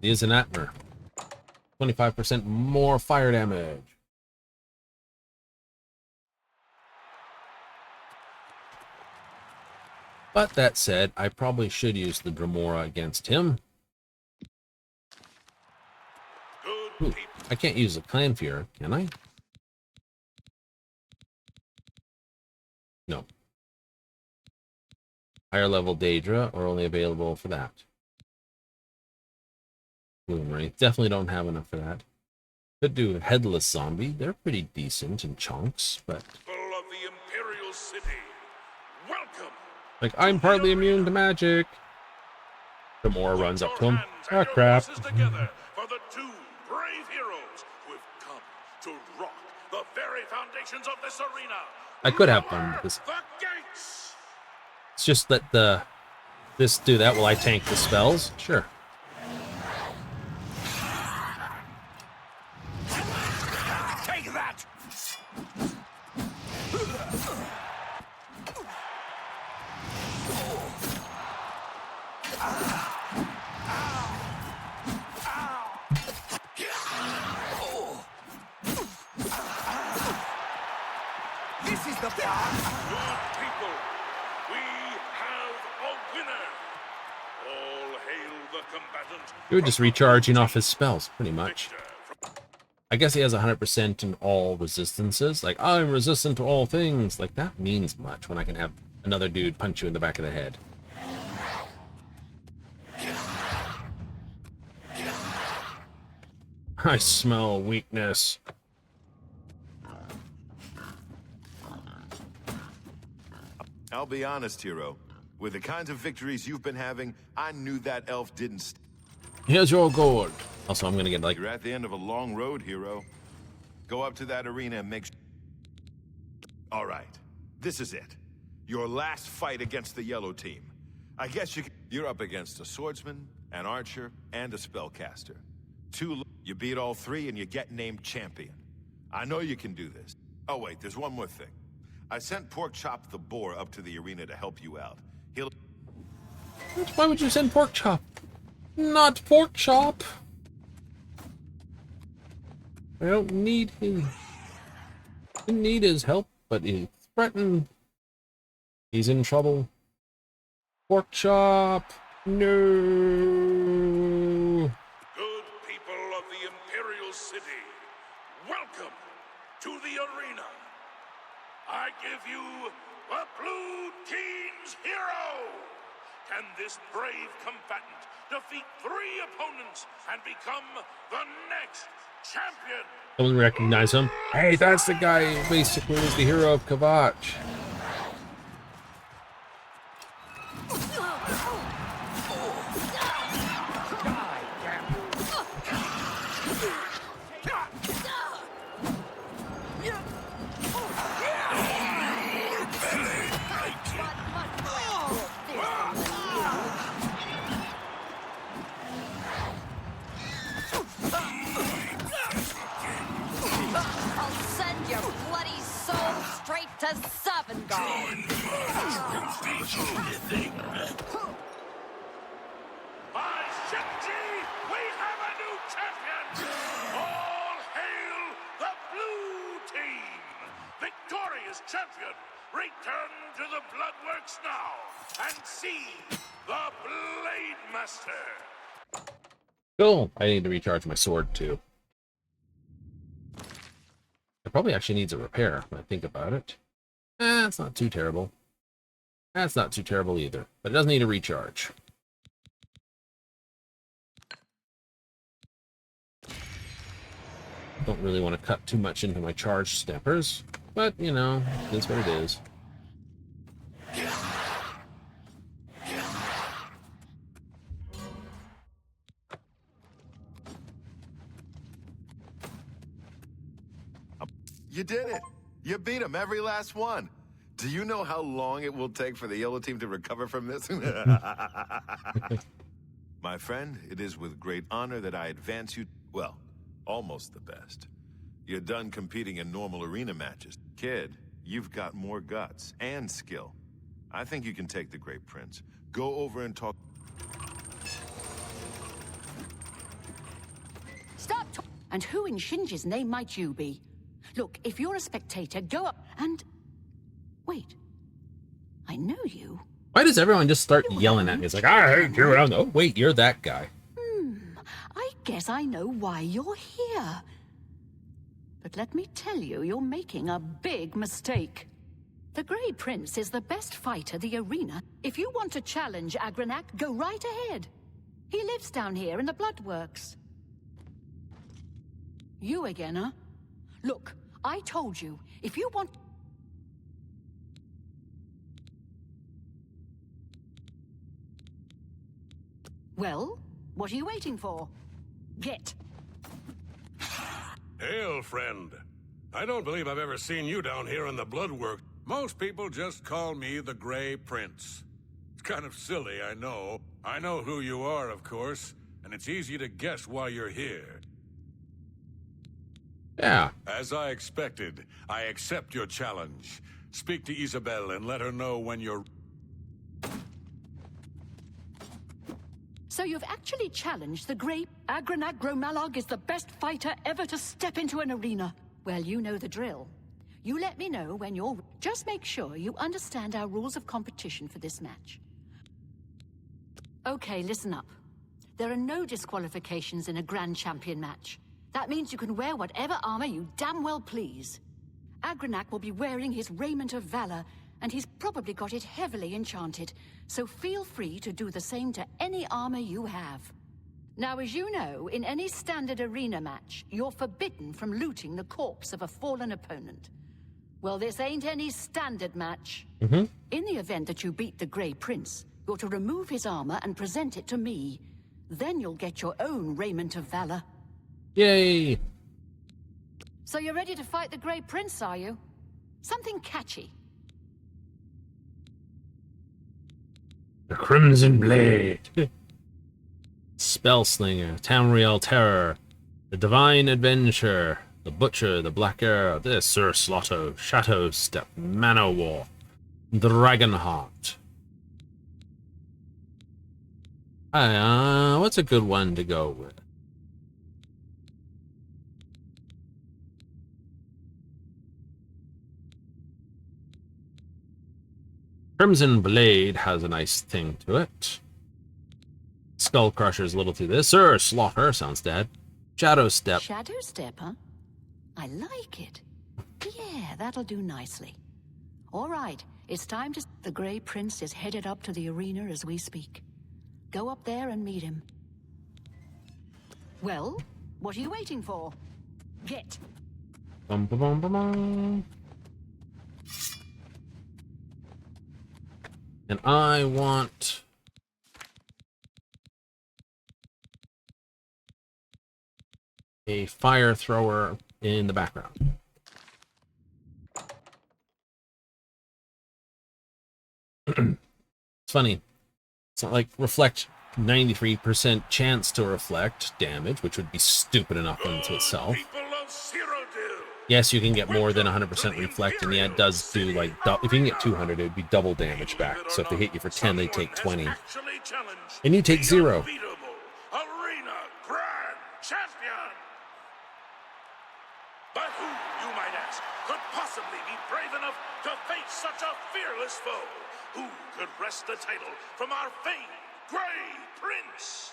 He is an Atmer. 25% more fire damage. But that said, I probably should use the Dremora against him. Ooh, I can't use a Clanfear, can I? No. Higher level Daedra are only available for that. Bloomery. Definitely don't have enough for that. Could do a Headless Zombie. They're pretty decent in chunks, but... People of the Imperial City, welcome! Like, I'm partly immune to magic. Dremora runs up to him. Ah, crap. Together for the two brave heroes who have come to rock the very foundations of this arena. I could have fun with this. The gates! It's just that this do that while I tank the spells. Sure. Take that! This is the Good people, we have a winner. All hail the combatant. You're just recharging off his spells, pretty much. Victor from I guess he has 100% in all resistances. Like, I'm resistant to all things. Like, that means much when I can have another dude punch you in the back of the head. I smell weakness. I'll be honest, hero. With the kinds of victories you've been having, I knew that elf didn't... Here's your gold. Also, I'm gonna get like... You're at the end of a long road, hero. Go up to that arena and make... All right, this is it. Your last fight against the yellow team. I guess you're up against a swordsman, an archer, and a spellcaster. You beat all three and you get named champion. I know you can do this. Oh wait, there's one more thing. I sent Pork Chop the Boar up to the arena to help you out. He'll... Why would you send Pork Chop? Not Pork Chop. I don't need him. I didn't need his help, but he threatened. He's in trouble. Pork Chop. No. Good people of the Imperial City, welcome to the arena. I give you the Blue Team's hero. Can this brave combatant defeat 3 opponents and become the next champion? Someone recognize him. Hey, that's the guy who basically was the hero of Kavach. To Savangard. By Shipji, we have a new champion! All hail the Blue Team! Victorious champion, return to the Bloodworks now and see the Blade Master! Cool. I need to recharge my sword too. It probably actually needs a repair when I think about it. It's not too terrible. That's not too terrible either, but it does need a recharge. Don't really want to cut too much into my charge steppers, but you know, it is what it is. You did it! You beat him, every last one! Do you know how long it will take for the yellow team to recover from this? My friend, it is with great honor that I advance you, well, almost the best. You're done competing in normal arena matches. Kid, you've got more guts and skill. I think you can take the Great Prince. Go over and talk... Stop! And who in Shinji's name might you be? Look, if you're a spectator, go up and... Wait. I know you. Why does everyone just start yelling at me? It's like, I hate you. Oh, wait, you're that guy. I guess I know why you're here. But let me tell you, you're making a big mistake. The Grey Prince is the best fighter the arena. If you want to challenge Agranak, go right ahead. He lives down here in the Bloodworks. You again, huh? Look, I told you, if you want... Well, what are you waiting for? Get. Hail, friend. I don't believe I've ever seen you down here in the Bloodwork. Most people just call me the Grey Prince. It's kind of silly, I know. I know who you are, of course, and it's easy to guess why you're here. Yeah. As I expected, I accept your challenge. Speak to Isabel and let her know when you're... So you've actually challenged the Grey... Agranak Gromalog is the best fighter ever to step into an arena. Well, you know the drill. You let me know when you're... Just make sure you understand our rules of competition for this match. Okay, listen up. There are no disqualifications in a Grand Champion match. That means you can wear whatever armor you damn well please. Agranak will be wearing his raiment of valor, and he's probably got it heavily enchanted, so feel free to do the same to any armor you have. Now, as you know, in any standard arena match, you're forbidden from looting the corpse of a fallen opponent. Well, this ain't any standard match. In the event that you beat the Grey Prince, you're to remove his armor and present it to me. Then you'll get your own raiment of valor. Yay! So you're ready to fight the Grey Prince, are you? Something catchy. The Crimson Blade. Spellslinger, Tamriel Terror, The Divine Adventure, the Butcher, the Black Arrow, the Sir Slotto, Shadow Step, Manowar, Dragonheart. What's a good one to go with? Crimson Blade has a nice thing to it. Skull Crusher's a little too this. Sir Slaughter sounds dead. Shadow Step. Shadow Step, huh? I like it. Yeah, that'll do nicely. All right, it's time to... The Grey Prince is headed up to the arena as we speak. Go up there and meet him. Well, what are you waiting for? Get. Bum, bum, bum, bum, bum. And I want... a fire thrower in the background. It's funny. It's not like reflect 93% chance to reflect damage, which would be stupid enough unto itself. People of Cyrodiil, Yes, you can get more than 100% reflect, and yeah, it does do like if you can get 200, it would be double damage back. So if they hit you for 10, they take 20, and you take 0. Arena Grand Champion. But who, you might ask, could possibly be brave enough to face such a fearless foe? Who could wrest the title from our famed Grey Prince?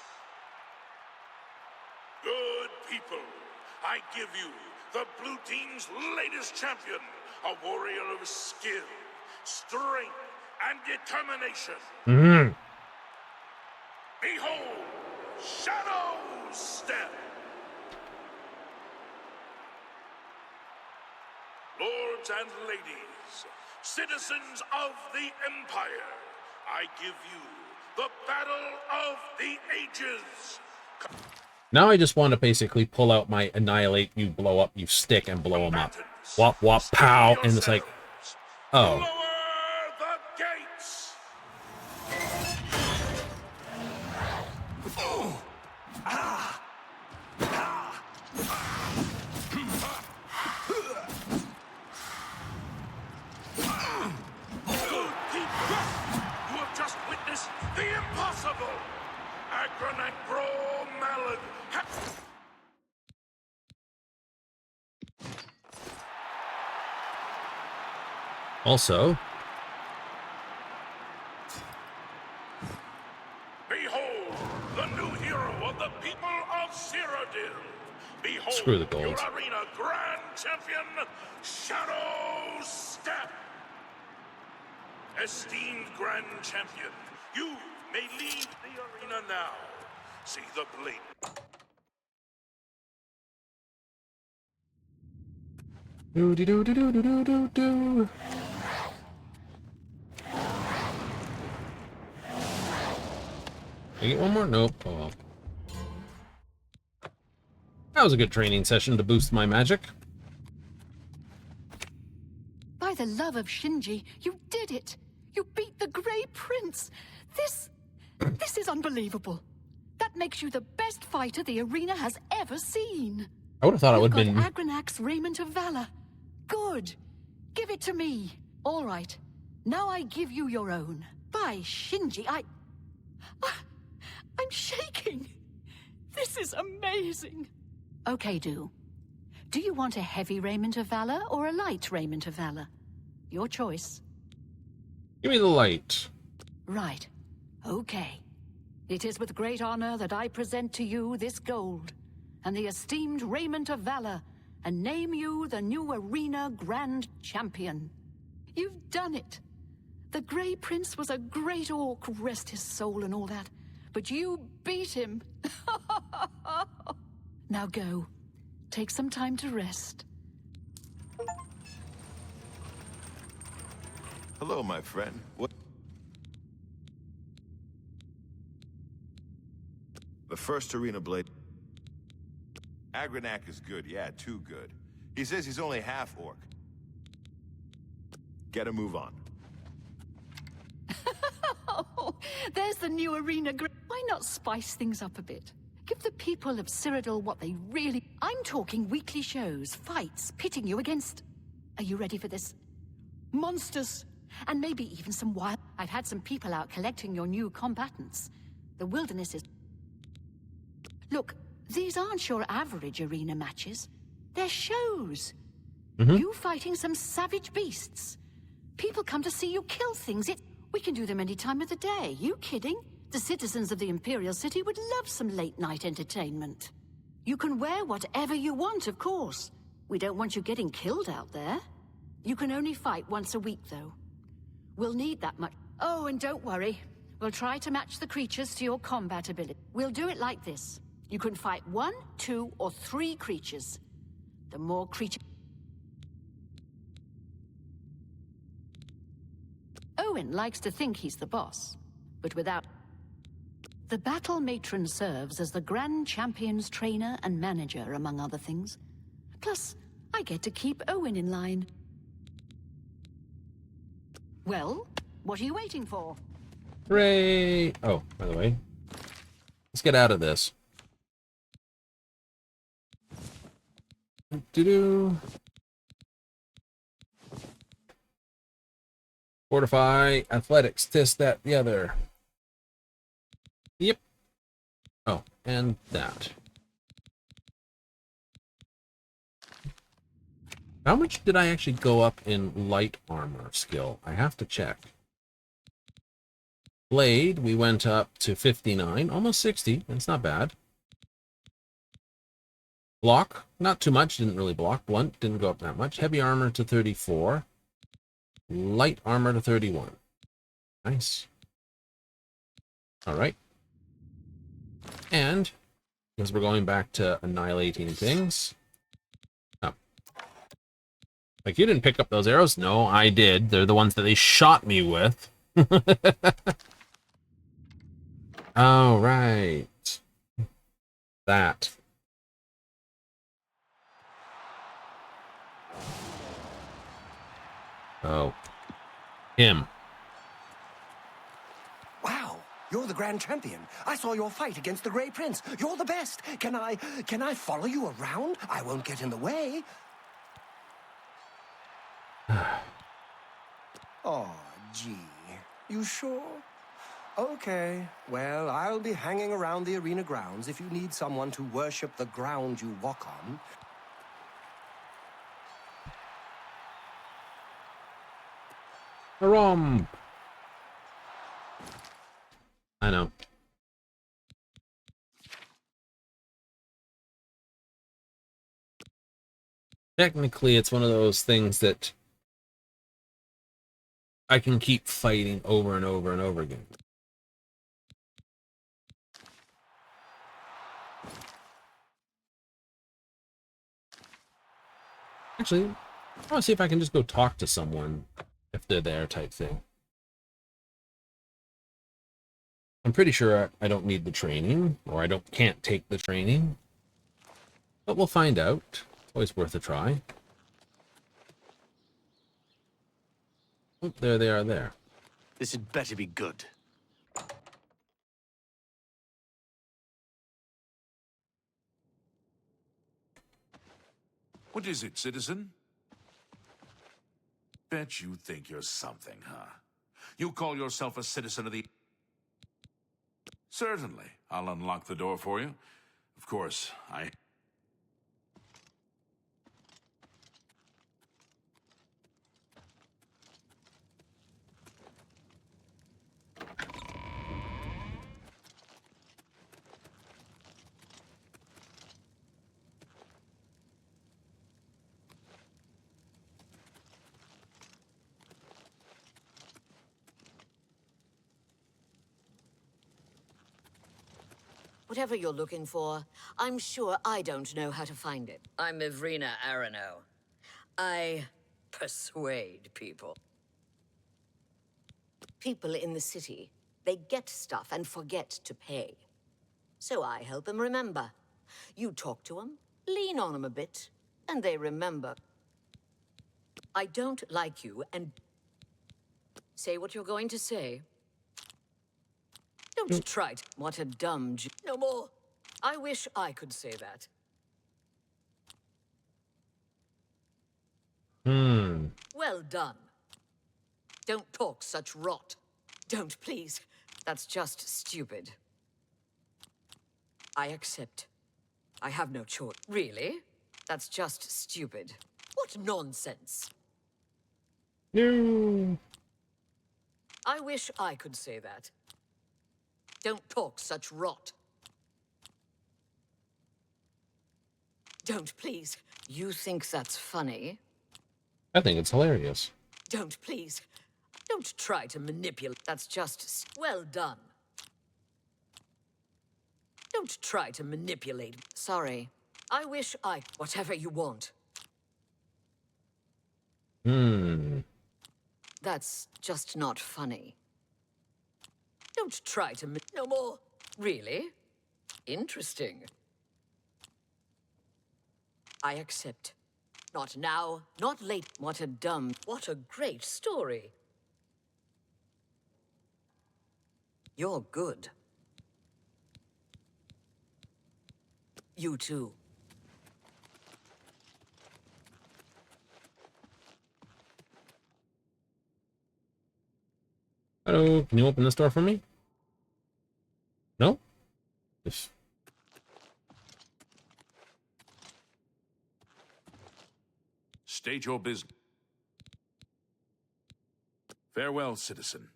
Good people, I give you the blue team's latest champion, a warrior of skill, strength, and determination. Behold, Shadow Step. Lords and ladies, citizens of the Empire, I give you the battle of the ages. Now I just want to basically pull out my annihilate, you blow up, you stick, and blow them up. Wop, wop, pow, and it's like, oh. Lower the gates. Good people, you have just witnessed the impossible. Agronac Bro Malad. Also, Behold, the new hero of the people of Cyrodiil. Behold, Screw the gold. your arena grand champion, Shadow Step. Esteemed grand champion, you may leave the arena now. See the blade. do do do do do do do do. Can I get one more? Nope. Oh well. That was a good training session to boost my magic. By the love of Shinji, you did it! You beat the Grey Prince! This is unbelievable. That makes you the best fighter the arena has ever seen. I would have thought it would have You've been... got Agronac's Raiment of Valor. Good. Give it to me. All right. Now I give you your own. By Shinji, I'm shaking. This is amazing. Okay, Do you want a heavy Raiment of Valor or a light Raiment of Valor? Your choice. Give me the light. Right. Okay. It is with great honor that I present to you this gold and the esteemed Raiment of Valor and name you the new Arena Grand Champion. You've done it. The Grey Prince was a great orc, rest his soul and all that, but you beat him. Now go. Take some time to rest. Hello, my friend. What? The first arena blade. Agronac is good, yeah, too good. He says he's only half orc. Get a move on. Oh, there's the new arena. Why not spice things up a bit? Give the people of Cyrodiil what they really... I'm talking weekly shows, fights, pitting you against... Are you ready for this? Monsters! And maybe even some wild... I've had some people out collecting your new combatants. The wilderness is... Look, these aren't your average arena matches. They're shows. You fighting some savage beasts. People come to see you kill things. We can do them any time of the day. You kidding? The citizens of the Imperial City would love some late-night entertainment. You can wear whatever you want, of course. We don't want you getting killed out there. You can only fight once a week, though. We'll need that much. Oh, and don't worry. We'll try to match the creatures to your combat ability. We'll do it like this. You can fight 1, 2, or 3 creatures. The more creatures... Owen likes to think he's the boss, but without... The Battle Matron serves as the Grand Champion's trainer and manager, among other things. Plus, I get to keep Owen in line. Well, what are you waiting for? Hooray! Oh, by the way, let's get out of this. Do-do. Fortify, athletics, this, that, the other. Yep. Oh, and that. How much did I actually go up in light armor skill? I have to check. Blade, we went up to 59, almost 60. That's not bad. Block, not too much, didn't really block. Blunt, didn't go up that much. Heavy armor to 34. Light armor to 31. Nice. All right. And, because we're going back to annihilating things. Oh. Like, you didn't pick up those arrows? No, I did. They're the ones that they shot me with. All right. That. Oh. Him. Wow, you're the Grand Champion. I saw your fight against the Grey Prince. You're the best. Can I follow you around? I won't get in the way. Oh, gee. You sure? Okay, well, I'll be hanging around the arena grounds if you need someone to worship the ground you walk on. Haram. I know. Technically, it's one of those things that I can keep fighting over and over and over again. Actually, I want to see if I can just go talk to someone if they're there type thing. I'm pretty sure I don't need the training, or can't take the training. But we'll find out. It's always worth a try. Oh, there they are there. This had better be good. What is it, citizen? Bet you think you're something, huh? You call yourself a citizen of the... Certainly. I'll unlock the door for you. Of course, Whatever you're looking for, I'm sure I don't know how to find it. I'm Ivrina Arano. I persuade people. People in the city, they get stuff and forget to pay. So I help them remember. You talk to them, lean on them a bit, and they remember. I don't like you, and say what you're going to say. Don't try to... What a dumb... No more. I wish I could say that. Well done. Don't talk such rot. Don't, please. That's just stupid. I accept. I have no choice. Really? That's just stupid. What nonsense. No. I wish I could say that. Don't talk such rot. Don't, please. You think that's funny? I think it's hilarious. Don't, please. Don't try to manipulate. That's just well done. Don't try to manipulate. Sorry. I wish I... Whatever you want. That's just not funny. Don't try to... No more. Really? Interesting. I accept. Not now, not late. What a great story. You're good. You too. Hello, can you open this door for me? No? If... State your business. Farewell, citizen.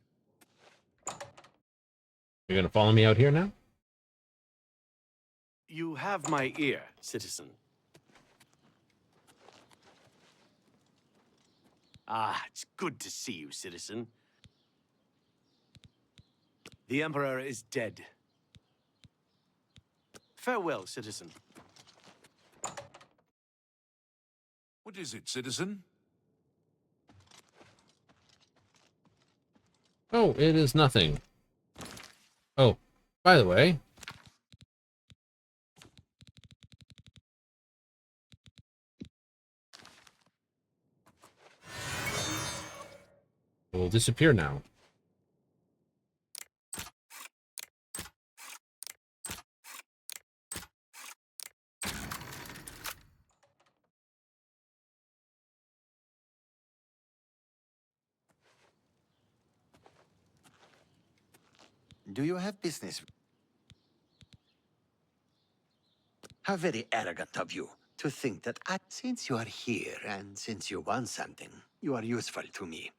You're gonna follow me out here now? You have my ear, citizen. Ah, it's good to see you, citizen. The Emperor is dead. Farewell, citizen. What is it, citizen? Oh, it is nothing. Oh, by the way... it will disappear now. Do you have business? How very arrogant of you to think that since you are here and since you want something, you are useful to me.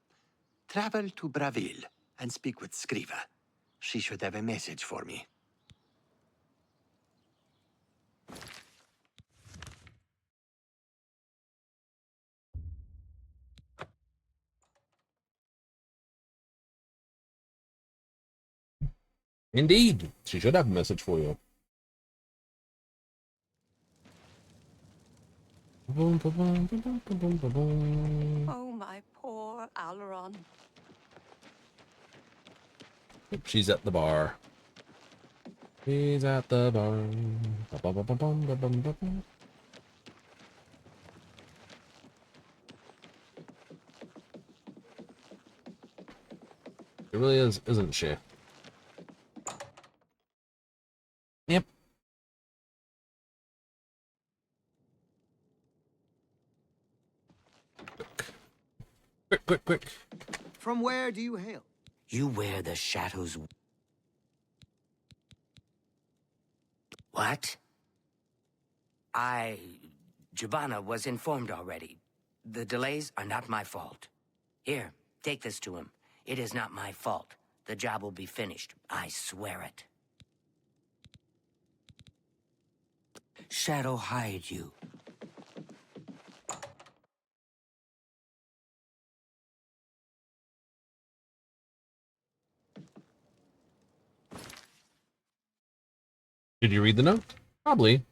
Travel to Bravil and speak with Scriva. She should have a message for me. Indeed, she should have a message for you. Oh, my poor Aileron. She's at the bar. She's at the bar. It really is, isn't she? Yep. Quick. From where do you hail? You wear the shadows. What? Jabana was informed already. The delays are not my fault. Here, take this to him. It is not my fault. The job will be finished. I swear it. Shadow hide you. Did you read the note? Probably.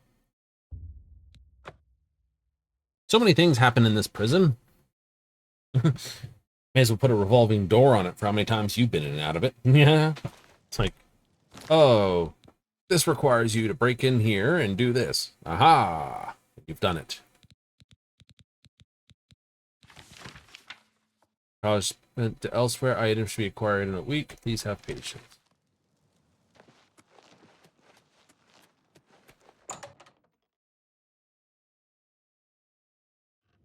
So many things happen in this prison. May as well put a revolving door on it for how many times you've been in and out of it. Yeah. It's like, oh, this requires you to break in here and do this. Aha! You've done it. College spent to elsewhere. Items should be acquired in a week. Please have patience.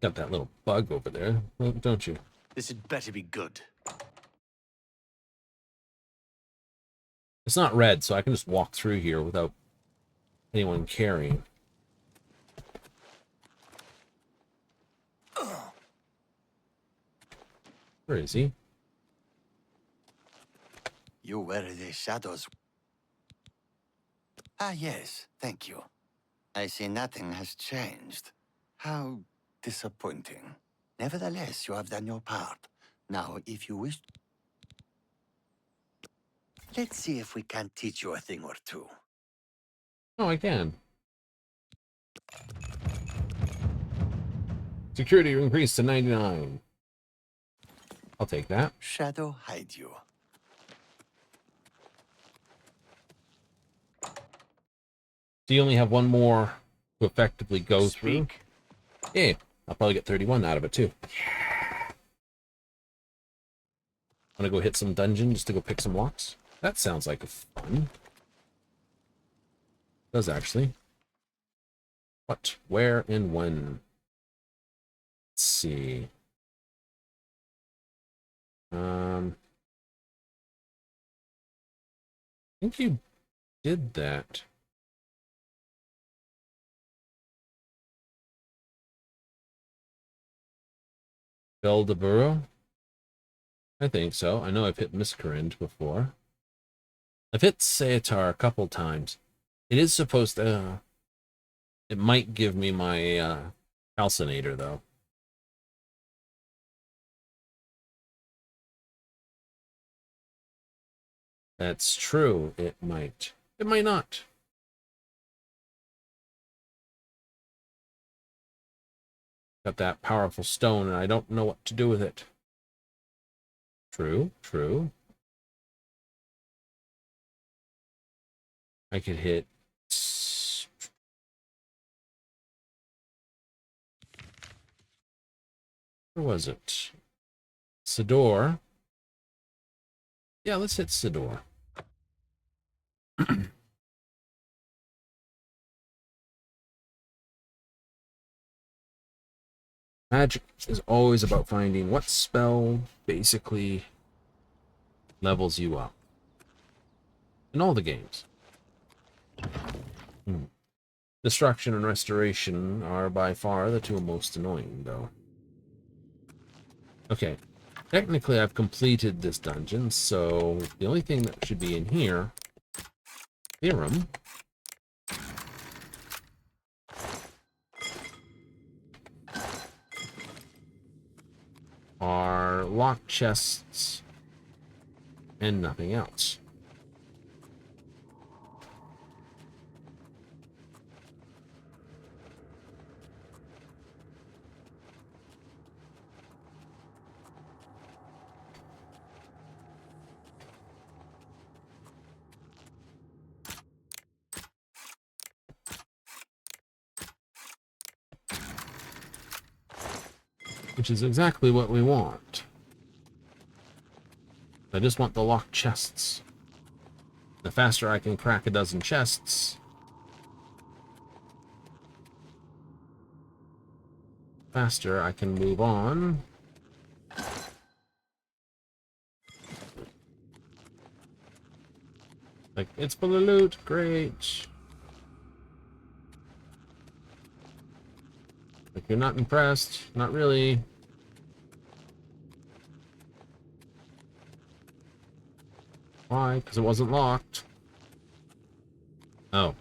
Got that little bug over there, don't you? This had better be good. It's not red, so I can just walk through here without anyone caring. Where is he? You were the shadows. Ah, yes, thank you. I see nothing has changed. How disappointing. Nevertheless, you have done your part. Now, if you wish... Let's see if we can teach you a thing or two. Oh, I can. Security increased to 99. I'll take that. Shadow hide you. Do you only have one more to effectively go through? Speak. Yeah, I'll probably get 31 out of it too. Want to go hit some dungeon just to go pick some locks? That sounds like a fun. Does actually. What, where, and when? Let's see. I think you did that. Beldeburo? I think so. I know I've hit Miscurind before. I've hit Saetar a couple times. It is supposed to... it might give me my calcinator, though. That's true. It might. It might not. Got that powerful stone, and I don't know what to do with it. True, true. I could hit... where was it? Sidor. Yeah, let's hit Sidor. Magic is always about finding what spell basically levels you up. In all the games. Destruction and restoration are by far the two most annoying, though. Okay. Technically, I've completed this dungeon, so the only thing that should be in here... Theorem. Are locked chests and nothing else. Which is exactly what we want. I just want the locked chests. The faster I can crack a dozen chests, faster I can move on. Like, it's full of loot, great. Like, you're not impressed, not really. Why? Because it wasn't locked. Oh.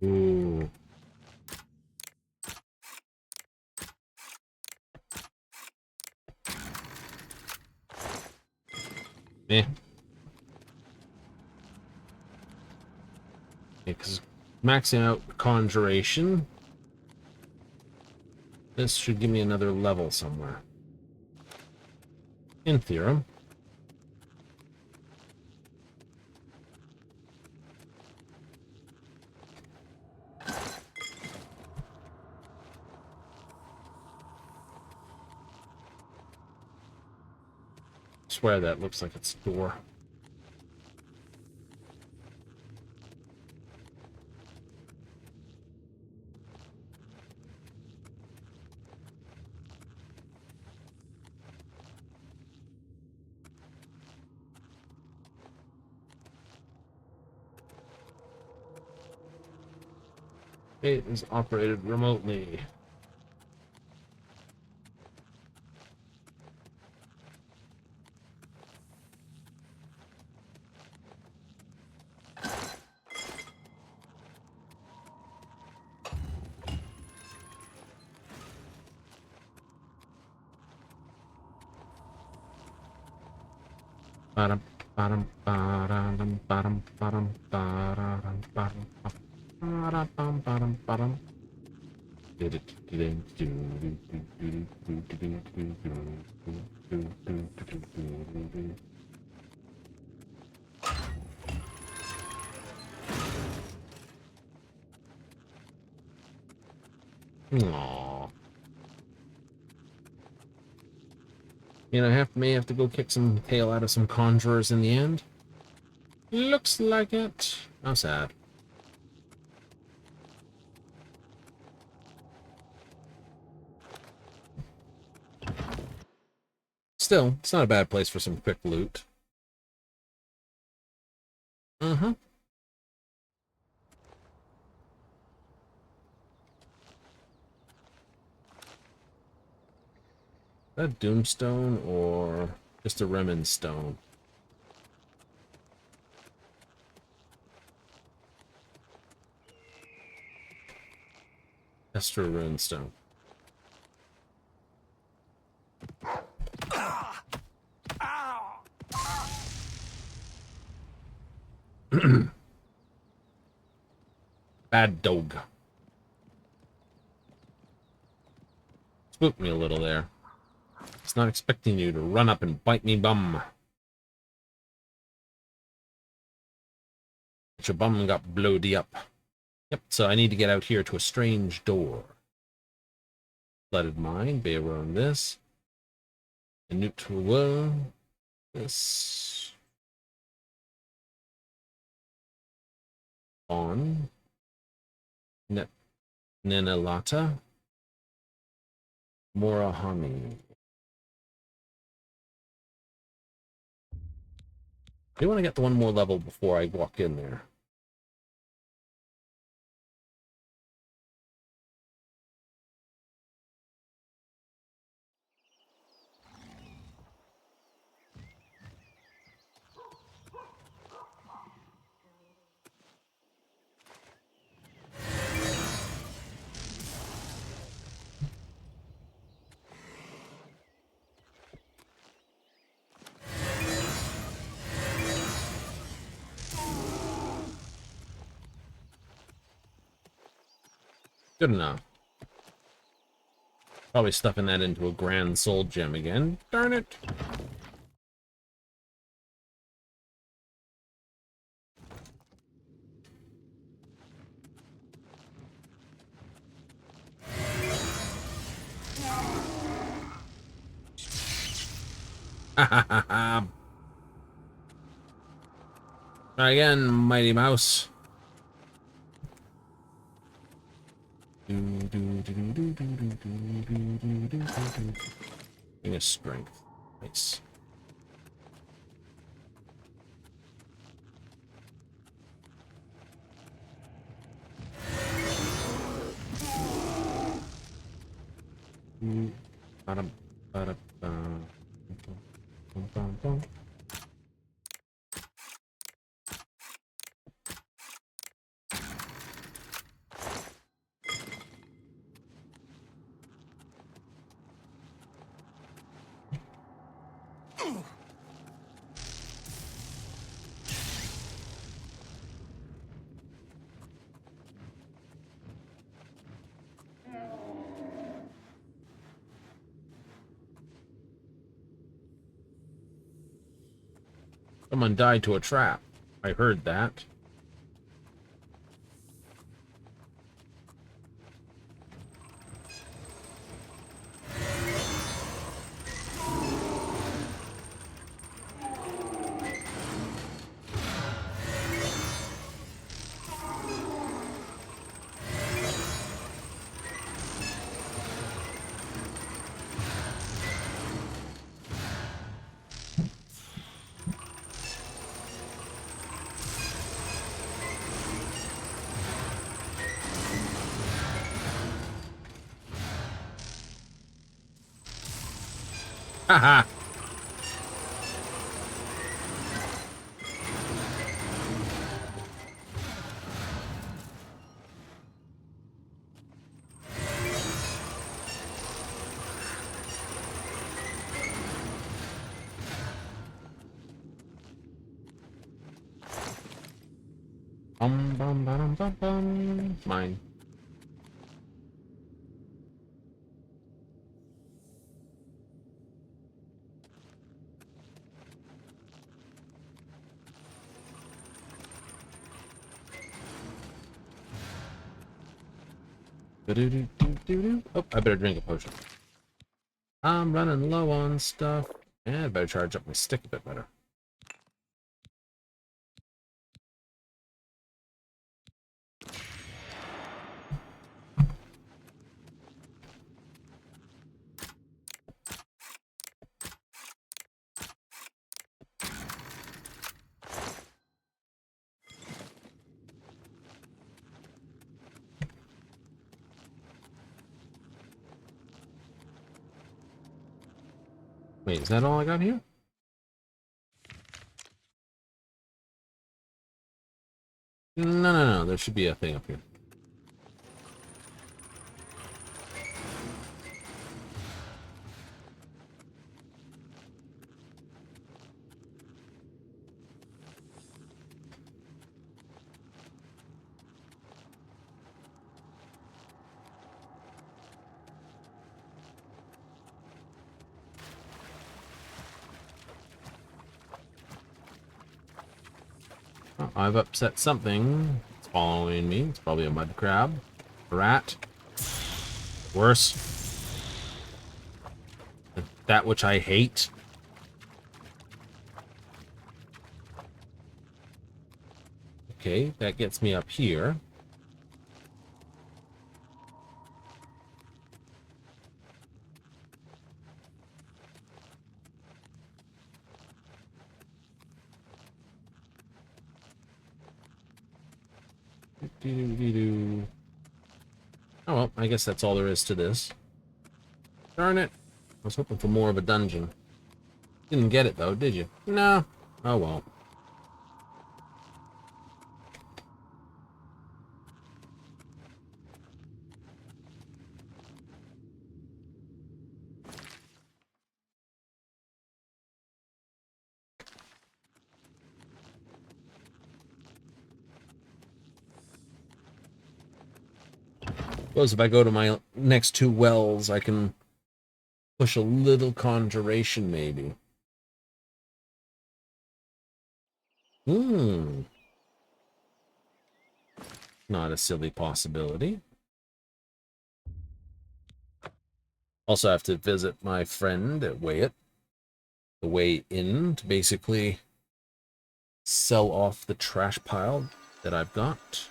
Ooh. Eh. Because maxing out Conjuration, this should give me another level somewhere. In theorem. Swear that looks like it's a door. It is operated remotely. Bottom, bottom, bottom, bottom, bottom, bottom, bottom, bottom, bottom, bottom. Aww. And I may have to go kick some tail out of some conjurers in the end. Looks like it. How sad. Still, it's not a bad place for some quick loot. Mm-hmm. Is that Doomstone or just a Remen stone? Esther Runestone. Bad dog. Spooked me a little there. It's not expecting you to run up and bite me bum. But your bum got bloody up. Yep, so I need to get out here to a strange door. Flooded mine, be around this. A neutral this. On. Nenalata. Morahami. I want to get the one more level before I walk in there. Good enough. Probably stuffing that into a grand soul gem again. Darn it. Try again, Mighty Mouse. Bring a strength. Nice. Someone died to a trap. I heard that. Haha. Bum bum bum bum bum. Mine. Oh, I better drink a potion. I'm running low on stuff. And I better charge up my stick a bit better. Wait, is that all I got here? No. There should be a thing up here. Oh, I've upset something. It's following me. It's probably a mud crab. A rat. Worse. That which I hate. Okay, that gets me up here. Oh well, I guess that's all there is to this. Darn it. I was hoping for more of a dungeon. Didn't get it though, did you? No. Oh well. Suppose if I go to my next two wells, I can push a little conjuration, maybe. Not a silly possibility. Also, I have to visit my friend at Weigh-It, the Way Inn, to basically sell off the trash pile that I've got.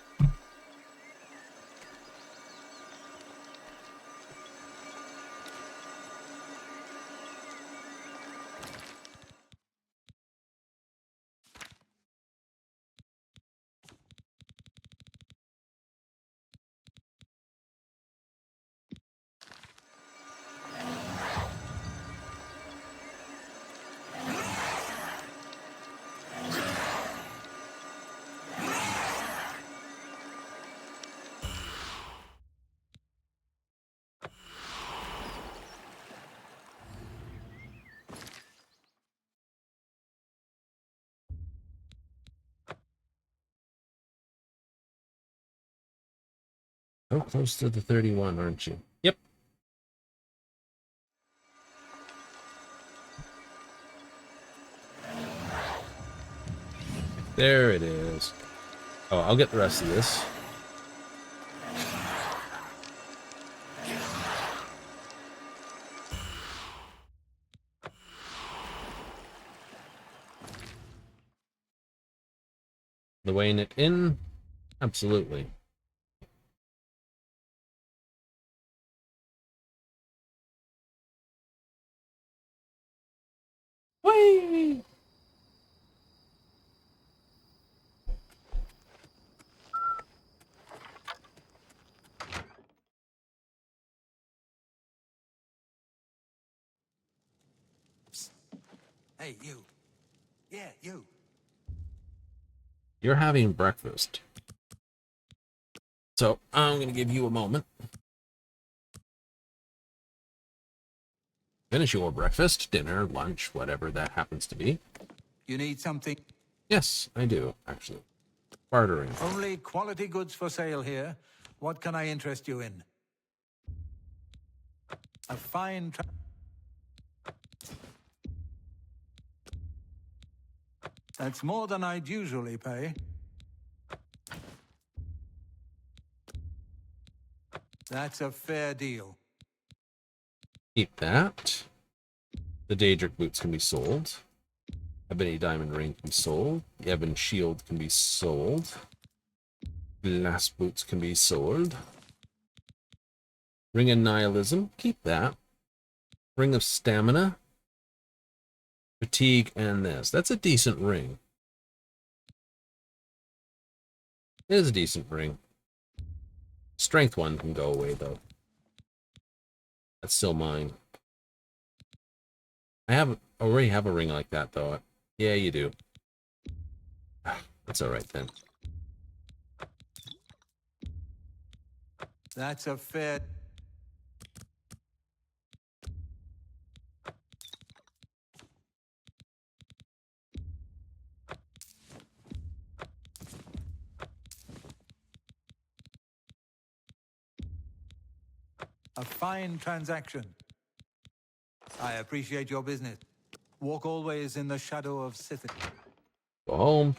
Oh, close to the 31, aren't you? Yep. There it is. Oh, I'll get the rest of this. The weighing it in? Absolutely. Whee! Hey, you. Yeah, you. You're having breakfast. So I'm going to give you a moment. Finish your breakfast, dinner, lunch, whatever that happens to be. You need something? Yes, I do, actually. Bartering. Only quality goods for sale here. What can I interest you in? A fine... That's more than I'd usually pay. That's a fair deal. Keep that. The Daedric boots can be sold. Ebony diamond ring can be sold. The Ebon shield can be sold. Glass boots can be sold. Ring of nihilism, keep that. Ring of stamina. Fatigue and this. That's a decent ring. It is a decent ring. Strength one can go away though. That's still mine. I already have a ring like that though. Yeah, you do. That's alright then. That's a fair... A fine transaction. I appreciate your business. Walk always in the shadow of Sith. Go home.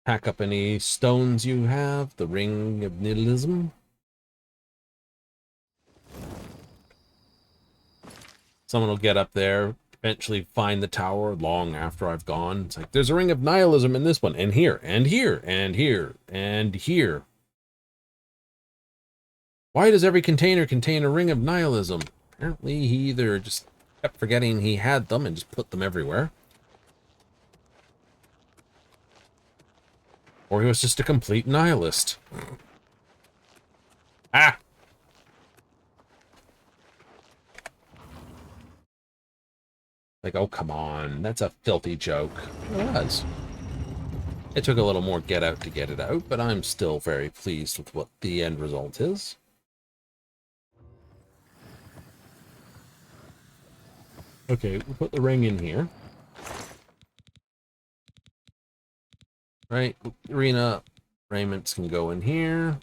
Pack up any stones you have. The ring of nihilism. Someone will get up there, eventually find the tower long after I've gone. It's like, there's a ring of nihilism in this one, and here, and here, and here, and here. Why does every container contain a ring of nihilism? Apparently he either just kept forgetting he had them and just put them everywhere. Or he was just a complete nihilist. Ah! Like, oh, come on. That's a filthy joke. It was. It took a little more get out to get it out, but I'm still very pleased with what the end result is. Okay, we'll put the ring in here. Right, arena raiments can go in here.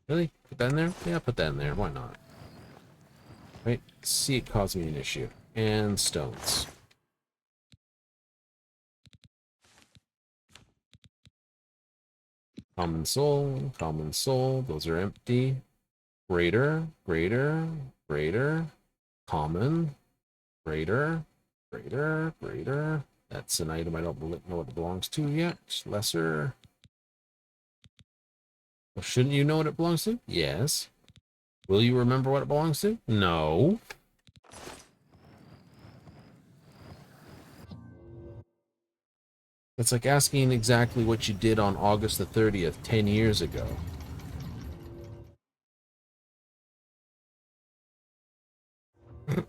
Really? Put that in there? Yeah, put that in there. Why not? Right, see it cause me an issue. And stones. Common soul, those are empty. Greater, greater, greater, common, greater, greater, greater. That's an item I don't know what it belongs to yet. Lesser. Well, shouldn't you know what it belongs to? Yes. Will you remember what it belongs to? No. It's like asking exactly what you did on August the 30th, 10 years ago. Someone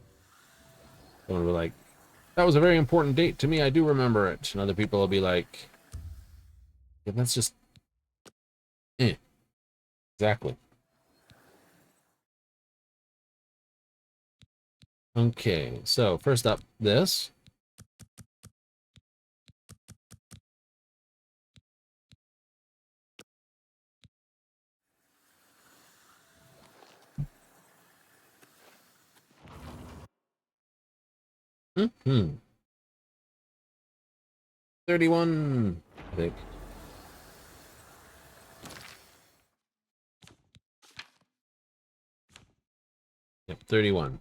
will be like, that was a very important date to me, I do remember it. And other people will be like, yeah, that's just... Exactly. Okay, so first up, this. Mm-hmm. 31, I think. Yep, 31.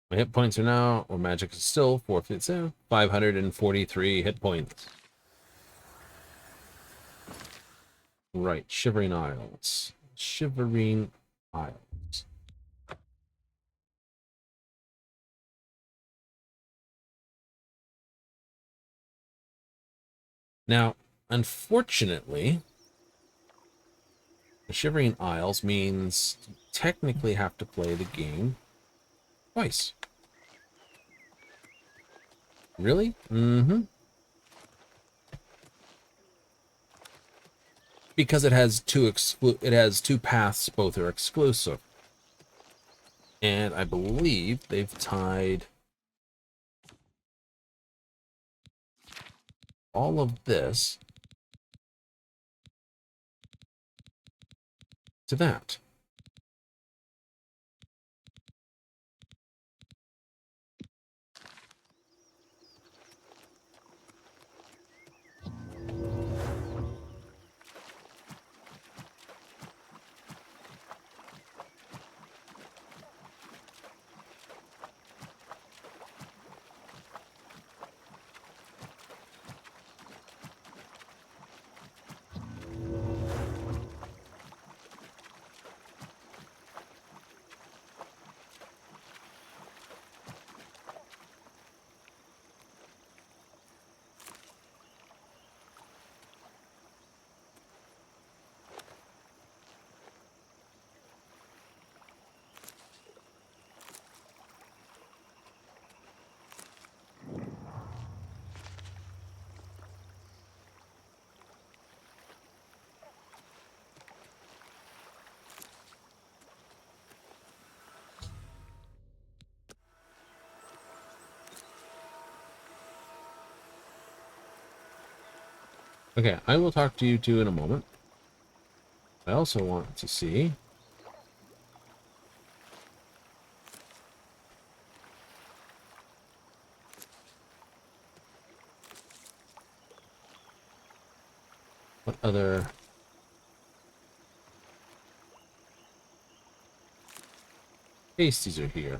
My hit points are now, or magic is still, 543 hit points. Right, Shivering Isles. Shivering Isles. Now, unfortunately, the Shivering Isles means you technically have to play the game twice. Really? Mm-hmm. Because it has two paths, both are exclusive. And I believe they've tied all of this to that. Okay, I will talk to you two in a moment. I also want to see what other pasties are here.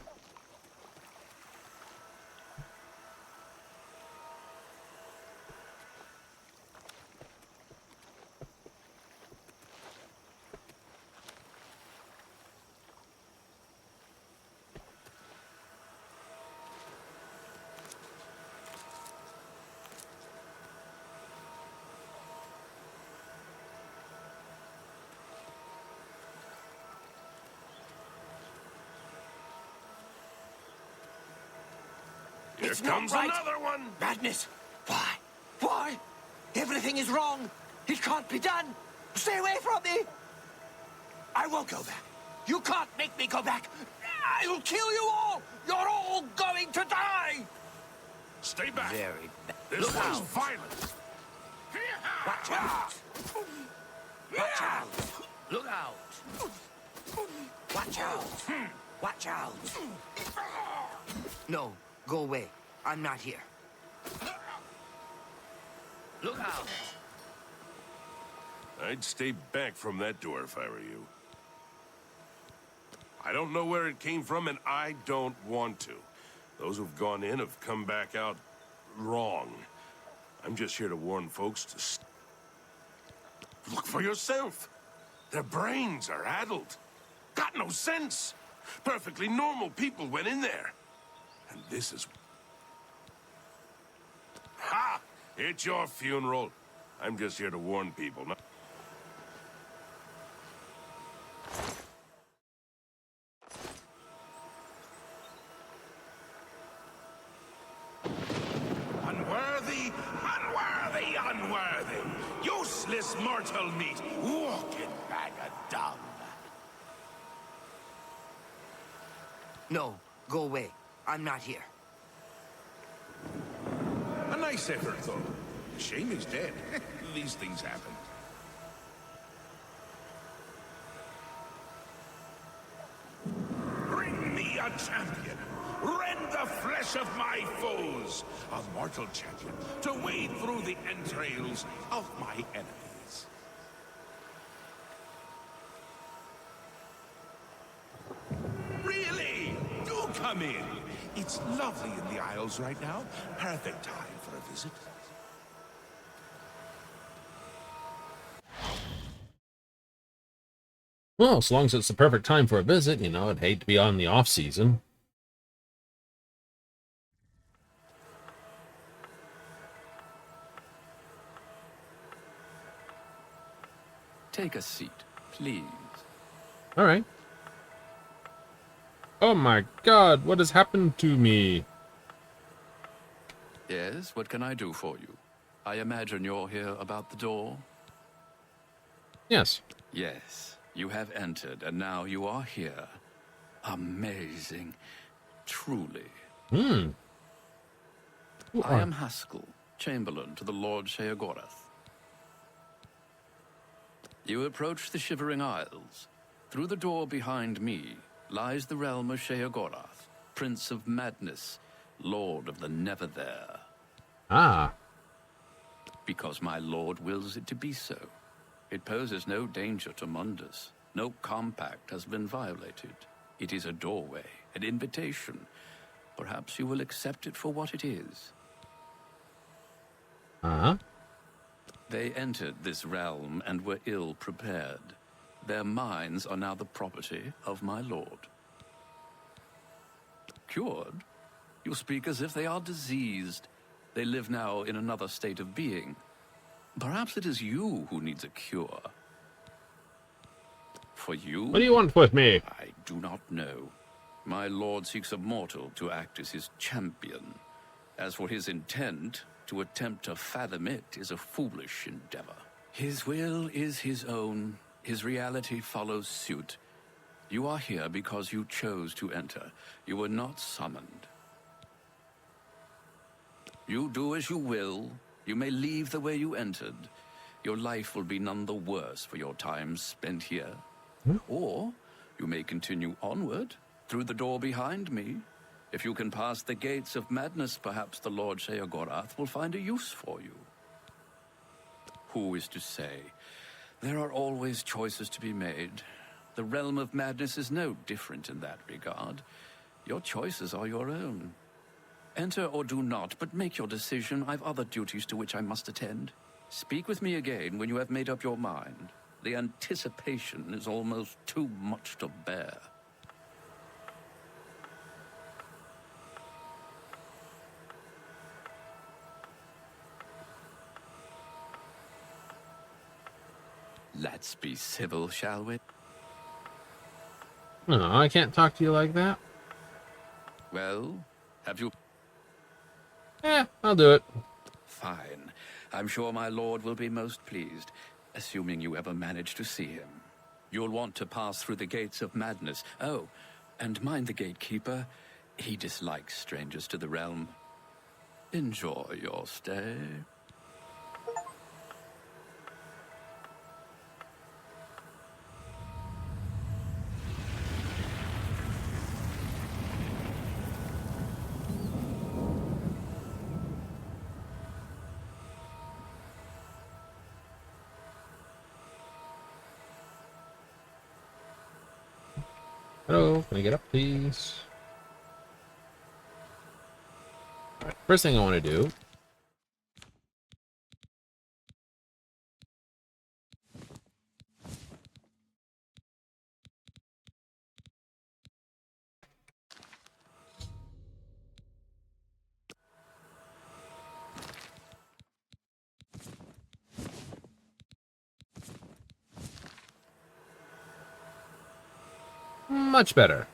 Here It's not comes right. another one! Madness! Why? Why? Everything is wrong! It can't be done! Stay away from me! I won't go back. You can't make me go back! I'll kill you all! You're all going to die! Stay back! Very bad. This one's violent! Watch out! Watch out! Look out! Watch out! Watch out! No, go away. I'm not here. Look out! I'd stay back from that door if I were you. I don't know where it came from, and I don't want to. Those who've gone in have come back out wrong. I'm just here to warn folks to look for yourself. Their brains are addled. Got no sense. Perfectly normal people went in there. And this is... Ha! It's your funeral. I'm just here to warn people. Unworthy, unworthy, unworthy. Useless mortal meat. Walking bag of dung. No, go away. I'm not here. A nice effort, though. Shame he's dead. These things happen. Bring me a champion. Rend the flesh of my foes, a mortal champion, to wade through the entrails of my enemies. Really? Do come in. It's lovely in the Isles right now. Perfect time for a visit. Well, as long as it's the perfect time for a visit, you know, I'd hate to be on the off season. Take a seat, please. All right. Oh my God, what has happened to me? Yes, what can I do for you? I imagine you're here about the door? Yes. Yes, you have entered, and now you are here. Amazing. Truly. Hmm. I am Haskell, Chamberlain to the Lord Sheogorath. You approach the Shivering Isles. Through the door behind me lies the realm of Sheogorath, Prince of Madness, Lord of the Never There. Ah. Because my lord wills it to be so. It poses no danger to Mundus. No compact has been violated. It is a doorway, an invitation. Perhaps you will accept it for what it is. Uh-huh. They entered this realm and were ill prepared. Their minds are now the property of my lord. Cured? You speak as if they are diseased. They live now in another state of being. Perhaps it is you who needs a cure. For you? What do you want with me? I do not know. My lord seeks a mortal to act as his champion. As for his intent, to attempt to fathom it is a foolish endeavor. His will is his own. His reality follows suit. You are here because you chose to enter. You were not summoned. You do as you will. You may leave the way you entered. Your life will be none the worse for your time spent here. Or you may continue onward, through the door behind me. If you can pass the gates of madness, perhaps the Lord Sheogorath will find a use for you. Who is to say? There are always choices to be made. The realm of madness is no different in that regard. Your choices are your own. Enter or do not, but make your decision. I've other duties to which I must attend. Speak with me again when you have made up your mind. The anticipation is almost too much to bear. Let's be civil, shall we? No, I can't talk to you like that. Well, have you... I'll do it. Fine. I'm sure my lord will be most pleased, assuming you ever manage to see him. You'll want to pass through the gates of madness. Oh, and mind the gatekeeper. He dislikes strangers to the realm. Enjoy your stay. Hello, can I get up, please? Alright, first thing I want to do... Much better.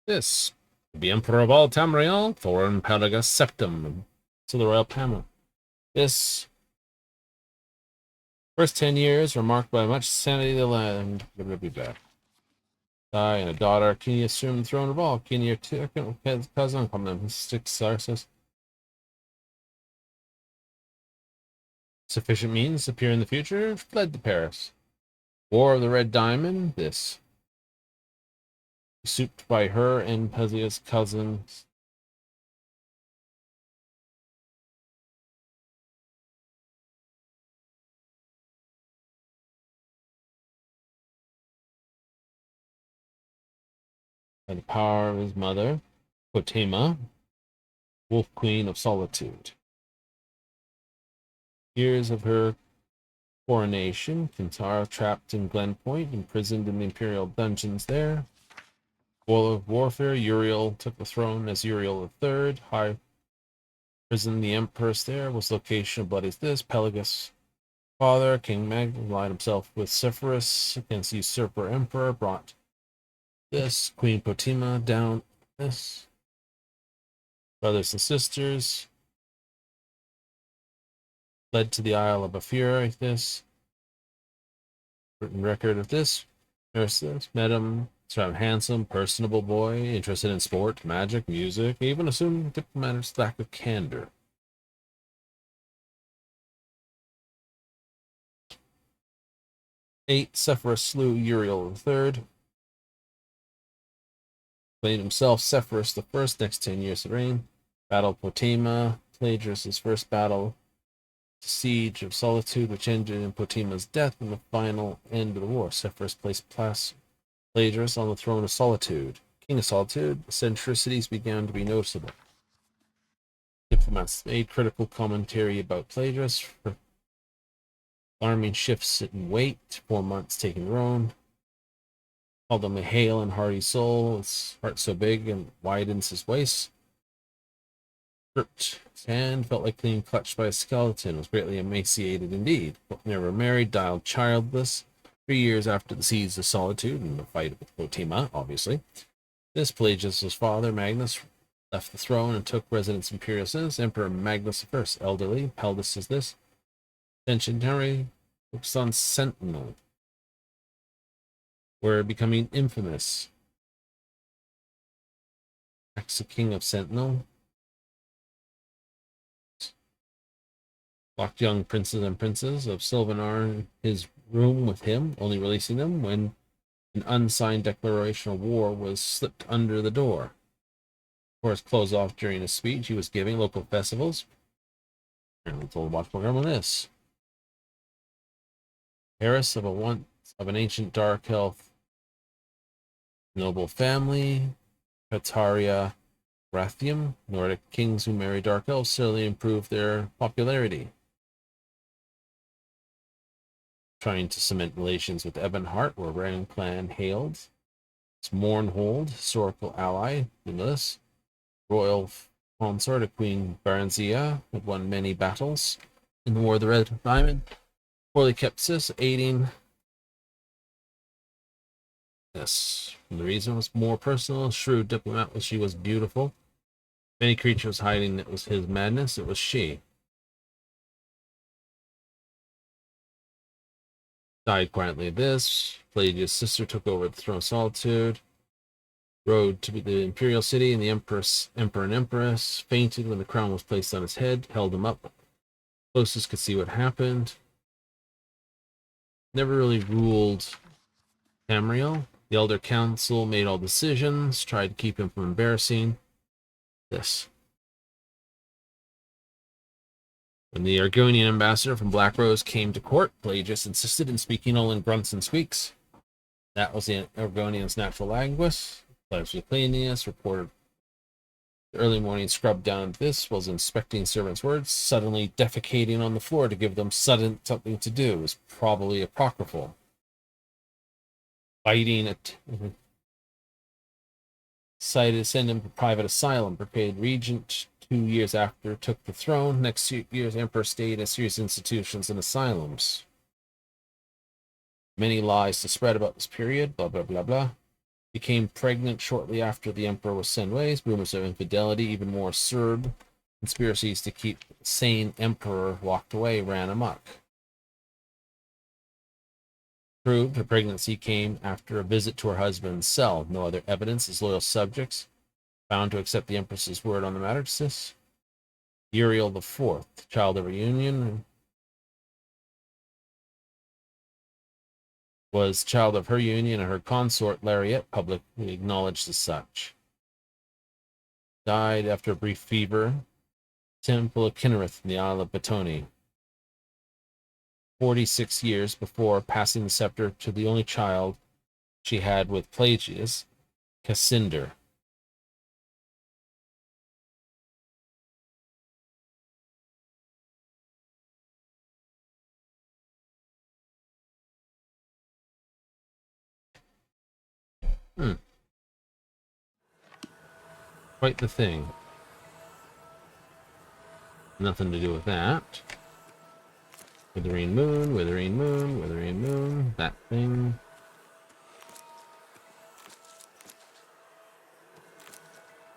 This. The Emperor of all Tamriel, Thorin Pelagus Septum. To the Royal Panel. This. First 10 years were marked by much sanity of the land. Die and a daughter. Kini assumed the throne of all. Kini, your cousin, called them Mystic Sarsis. Sufficient means appear in the future, fled to Paris. War of the Red Diamond, this. Usurped by her and Pezia's cousin. By the power of his mother, Potema, Wolf Queen of Solitude. Years of her coronation, Kintara trapped in Glenpoint, imprisoned in the Imperial dungeons there. War of Warfare, Uriel took the throne as Uriel III. High prison, the Empress there, was location of Bloody this. Pelagus, father, King Mag, allied himself with Sepphoris against the usurper emperor, brought this. Queen Potema down this. Brothers and sisters. Led to the Isle of Afira, this. Written record of this. Nurses met him. So handsome, personable boy, interested in sport, magic, music, even assumed diplomatic lack of candor. Eight, Sepphoris slew Uriel III. Played himself Sepphoris the First, next 10 years of reign. Battle Potema, Plagiaris' first battle. Siege of Solitude, which ended in Potema's death and the final end of the war. Sepphoris placed Plagiaris on the throne of Solitude. King of Solitude, eccentricities began to be noticeable. Diplomats made critical commentary about Plagiaris. Alarming shifts in weight, 4 months taking Rome. Called him a hale and hearty soul, his heart so big and widens his waist. His hand felt like being clutched by a skeleton, was greatly emaciated indeed. But never married, died childless. 3 years after the siege of Solitude and the fight with Potema, obviously. This Pelagius' father, Magnus, left the throne and took residence in Imperial Cities. Emperor Magnus I, elderly, Peldus is this. Centenary, focused on Sentinel. Were becoming infamous. Max, the king of Sentinel. Locked young princes and princesses of Sylvanar in his room with him, only releasing them when an unsigned declaration of war was slipped under the door. For his clothes off during a speech he was giving local festivals. And let's all watch program on this. Heiress of an ancient dark elf noble family, Kataria Rathium, Nordic kings who marry dark elves certainly improved their popularity. Trying to cement relations with Ebonheart, where Ren clan hailed. It's Mournhold, historical ally in this. Royal consort of Queen Baranzia had won many battles in the War of the Red Diamond. Poorly kept sis, aiding. Yes, and the reason was more personal. Shrewd diplomat was she was beautiful. Many creatures hiding it was his madness. It was she. Died quietly of this. Pelagia's sister took over the throne of Solitude. Rode to the imperial city, and the emperor and empress fainted when the crown was placed on his head. Held him up. Closest could see what happened. Never really ruled Tamriel. The Elder Council made all decisions, tried to keep him from embarrassing this. When the Argonian ambassador from Black Rose came to court, Pelagius insisted in speaking all in grunts and squeaks. That was the Argonian's natural language. Pelagius reported the early morning scrub down this, was inspecting servants' words, suddenly defecating on the floor to give them sudden something to do. It was probably apocryphal. Biting it. Decided to send him to private asylum. Prepared regent 2 years after took the throne. Next year's emperor stayed at serious institutions and asylums. Many lies to spread about this period. Blah, blah, blah, blah. Became pregnant shortly after the emperor was sent ways. Rumors of infidelity, even more absurd. Conspiracies to keep sane emperor locked away ran amok. Proved her pregnancy came after a visit to her husband's cell. No other evidence. As loyal subjects bound to accept the empress's word on the matter. Uriel IV, child of a union. was child of her union and her consort Lariat, publicly acknowledged as such. Died after a brief fever. Temple of Kinnereth in the Isle of Batoni. 46 years before passing the scepter to the only child she had with Pelagius, Cassinder. Quite the thing. Nothing to do with that. Withering Moon, Withering Moon, Withering Moon, that thing.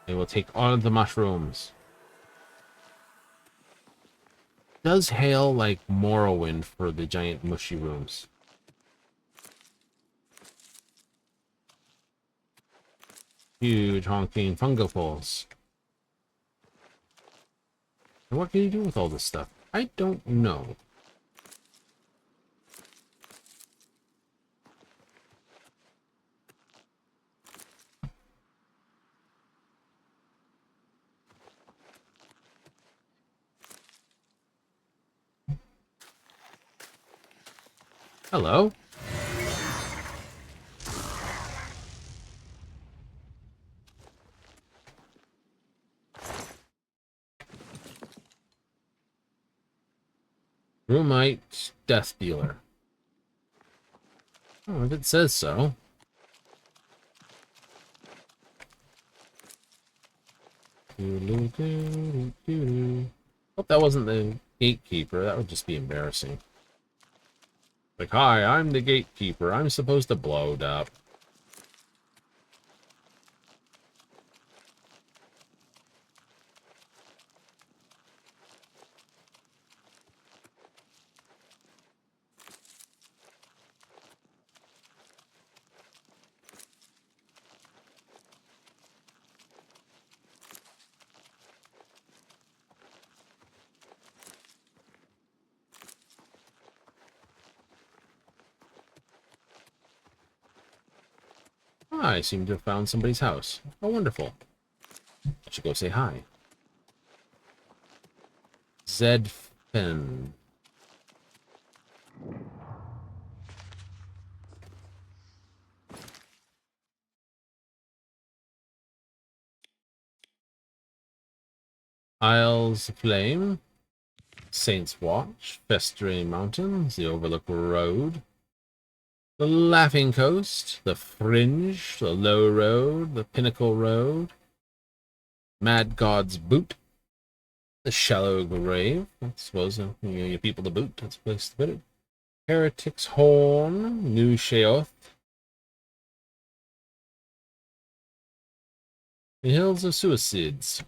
They will take all of the mushrooms. Does hail like Morrowind for the giant mushy rooms? Huge honking fungopoles. And what can you do with all this stuff? I don't know. Hello? Roomite Death Dealer. Oh, if it says so. Hope that wasn't the gatekeeper. That would just be embarrassing. Like, hi, I'm the gatekeeper. I'm supposed to blow it up. I seem to have found somebody's house. Oh, wonderful. I should go say hi. Zed Finn. Isles of Flame. Saints Watch. Festering Mountains. The Overlook Road. The Laughing Coast. The Fringe. The Low Road. The Pinnacle Road. Mad God's Boot. The Shallow Grave. I suppose your people to boot. That's a place to put it. Heretic's Horn. New Sheoth. The Hills of Suicides.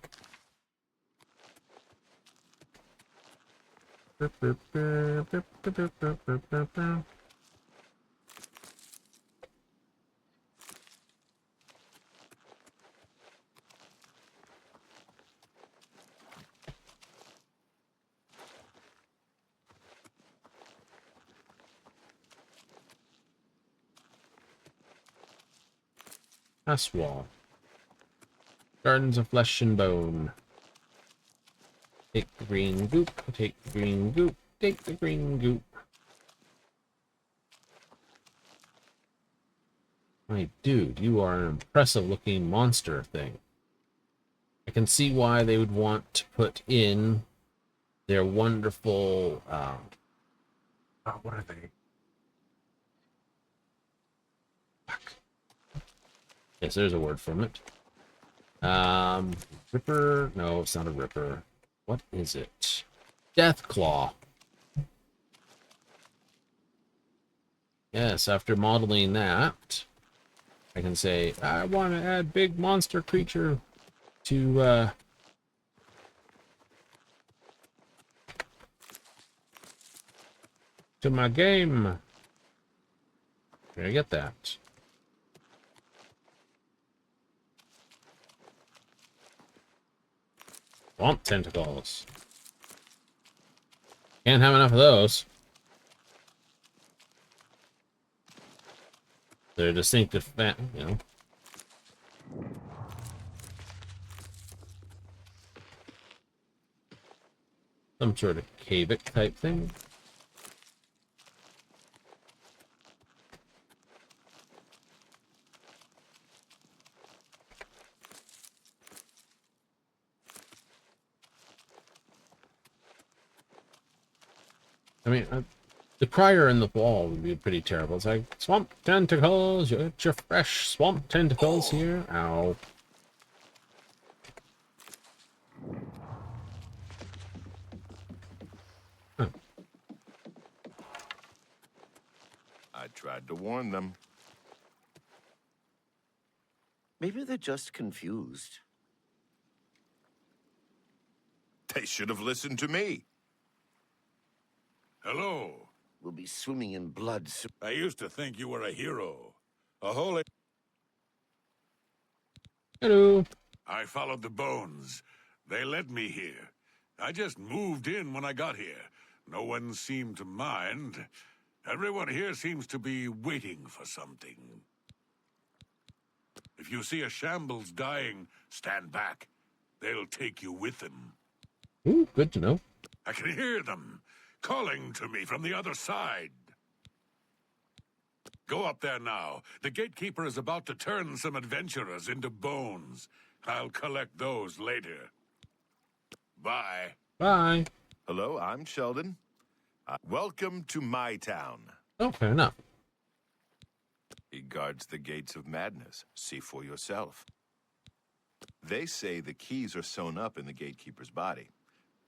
Aswall. Gardens of Flesh and Bone. Take the green goop, take the green goop, take the green goop. My dude, you are an impressive looking monster thing. I can see why they would want to put in their wonderful, what are they? Fuck. Yes, there's a word from it. Ripper, no, it's not a ripper. What is it? Deathclaw. Yes, after modeling that, I can say, I want to add big monster creature to, my game. Where I get that? Swamp tentacles. Can't have enough of those. They're distinctive, you know. Some sort of cavic type thing. I mean, the crier in the wall would be pretty terrible. It's like, swamp tentacles, you get your fresh swamp tentacles here. Ow. Huh. I tried to warn them. Maybe they're just confused. They should have listened to me. Hello. We'll be swimming in blood soon. I used to think you were a hero. A holy... Hello. I followed the bones. They led me here. I just moved in when I got here. No one seemed to mind. Everyone here seems to be waiting for something. If you see a shambles dying, stand back. They'll take you with them. Ooh, good to know. I can hear them calling to me from the other side. Go up there now. The gatekeeper is about to turn some adventurers into bones. I'll collect those later. Bye. Bye. Hello, I'm Sheldon. Welcome to my town. Oh, fair enough. He guards the gates of madness. See for yourself. They say the keys are sewn up in the gatekeeper's body.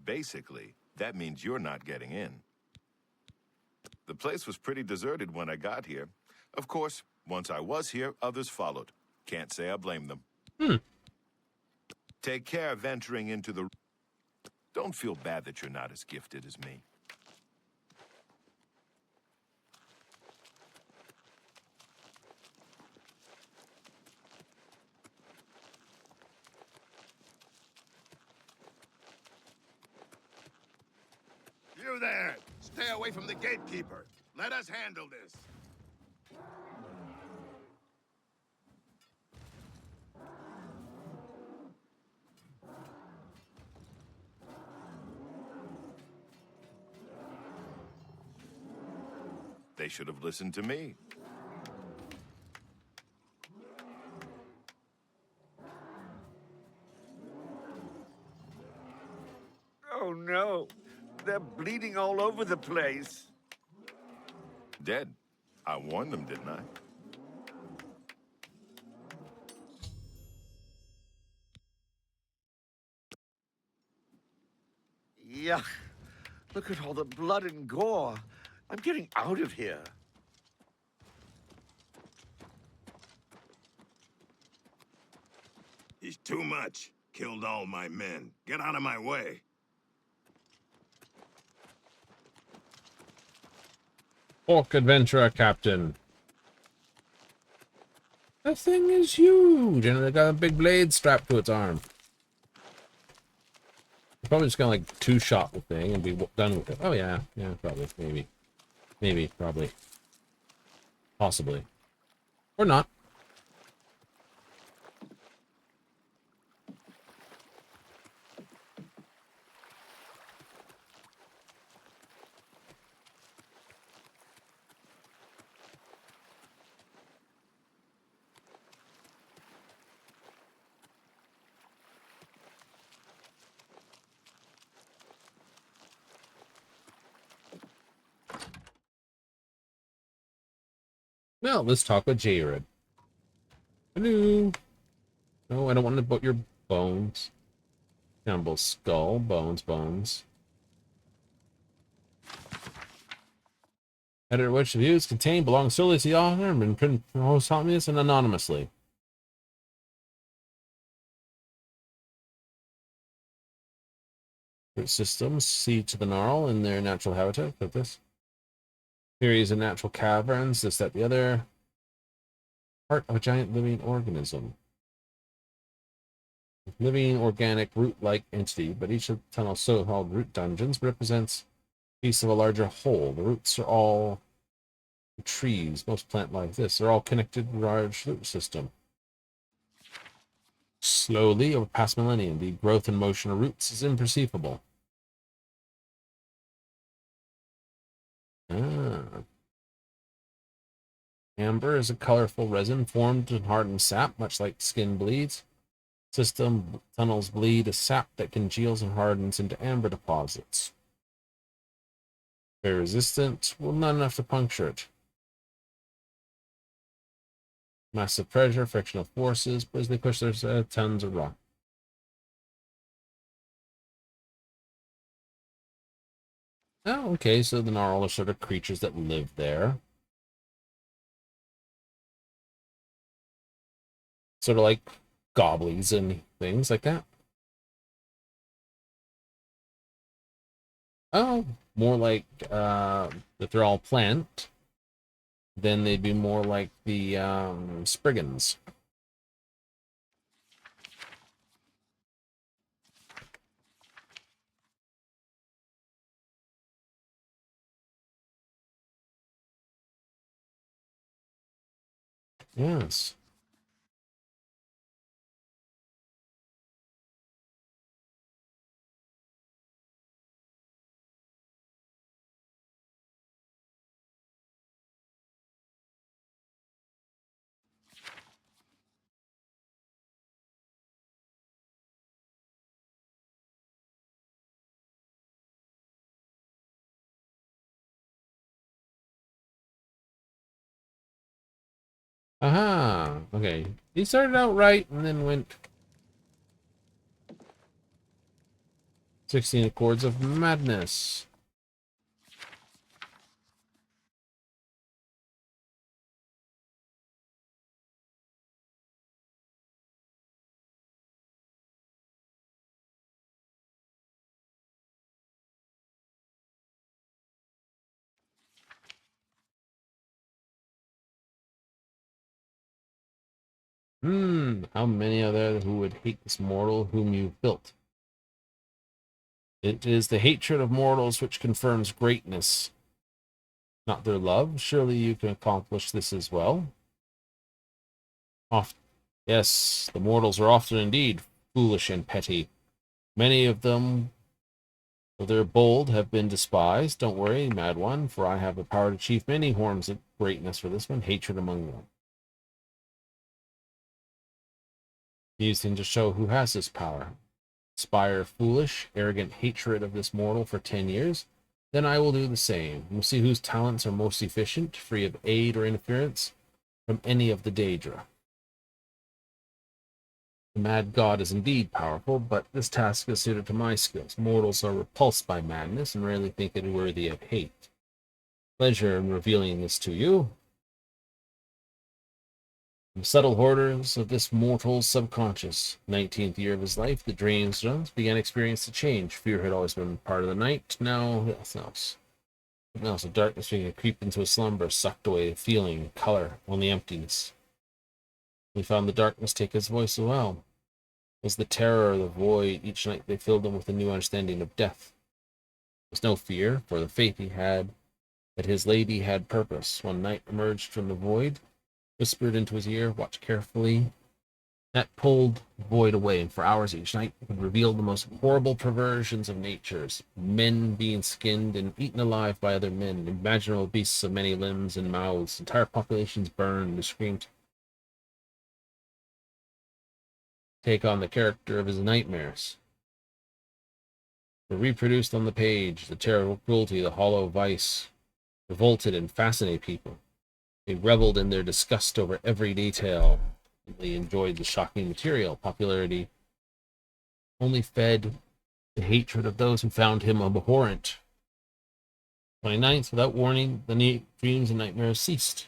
Basically, that means you're not getting in. The place was pretty deserted when I got here. Of course, once I was here, others followed. Can't say I blame them. Take care venturing into the... Don't feel bad that you're not as gifted as me. You there! Stay away from the gatekeeper. Let us handle this. They should have listened to me. Oh no! They're bleeding all over the place. Dead. I warned them, didn't I? Yuck. Look at all the blood and gore. I'm getting out of here. He's too much. Killed all my men. Get out of my way. Orc adventurer captain. That thing is huge, and it got a big blade strapped to its arm. I'm probably just gonna like two-shot the thing and be done with it. Oh yeah, probably, maybe, probably, possibly, or not. Well, let's talk with Jared. Hello. No, I don't want to put your bones. Campbell's skull, bones. Editor, which views contained belong solely to the author and been printed posthumously and anonymously. Root systems, seed to the gnarl in their natural habitat. Put this. Theories in natural caverns, this, that, the other. Part of a giant living organism. Living, organic, root-like entity, but each of the tunnel's so-called root dungeons represents a piece of a larger whole. The roots are all trees, most plant like this, are all connected to a large root system. Slowly, over past millennium, the growth and motion of roots is imperceivable. Amber is a colorful resin formed and hardened sap, much like skin bleeds. System tunnels bleed a sap that congeals and hardens into amber deposits. Very resistant, well, not enough to puncture it. Massive pressure, frictional forces, as they push their tons of rock. Oh, okay, so the Gnarl are sort of creatures that live there. Sort of like goblins and things like that. Oh, more like if they're all plant, then they'd be more like the Spriggans. Yes. Aha. Okay. He started out right and then went 16 Chords of Madness. How many are there who would hate this mortal whom you've built? It is the hatred of mortals which confirms greatness, not their love. Surely you can accomplish this as well. Yes, the mortals are often indeed foolish and petty. Many of them, though they're bold, have been despised. Don't worry, mad one, for I have the power to achieve many forms of greatness for this one, hatred among them. These things to show who has this power. Inspire foolish, arrogant hatred of this mortal for 10 years. Then I will do the same. We'll see whose talents are most efficient, free of aid or interference from any of the Daedra. The mad god is indeed powerful, but this task is suited to my skills. Mortals are repulsed by madness and rarely think it worthy of hate. Pleasure in revealing this to you. The subtle horrors of this mortal's subconscious. 19th year of his life, the dreams began experiencing a change. Fear had always been part of the night. Now, nothing else. Now, so darkness began to creep into a slumber, sucked away feeling, color, only emptiness. We found the darkness take his voice as well. It was the terror of the void. Each night they filled him with a new understanding of death. There was no fear, for the faith he had that his lady had purpose. One night emerged from the void, whispered into his ear, watched carefully. That pulled the void away, and for hours each night would reveal the most horrible perversions of natures. Men being skinned and eaten alive by other men, imaginable beasts of many limbs and mouths, entire populations burned and screamed. Take on the character of his nightmares. Were reproduced on the page, the terrible cruelty, the hollow vice, revolted and fascinated people. They reveled in their disgust over every detail. They enjoyed the shocking material. Popularity only fed the hatred of those who found him abhorrent. 29th, without warning, the dreams and nightmares ceased.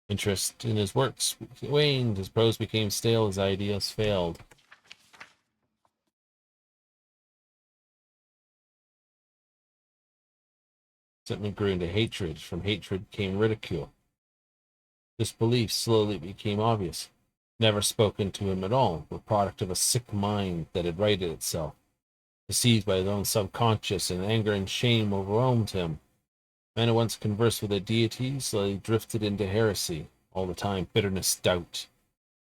Interest in his works waned, his prose became stale, his ideas failed. Resentment grew into hatred. From hatred came ridicule. Disbelief slowly became obvious. never spoken to him at all, the product of a sick mind that had righted itself. Deceived by his own subconscious, and anger and shame overwhelmed him. Man who once conversed with a deity slowly drifted into heresy. All the time, bitterness, doubt,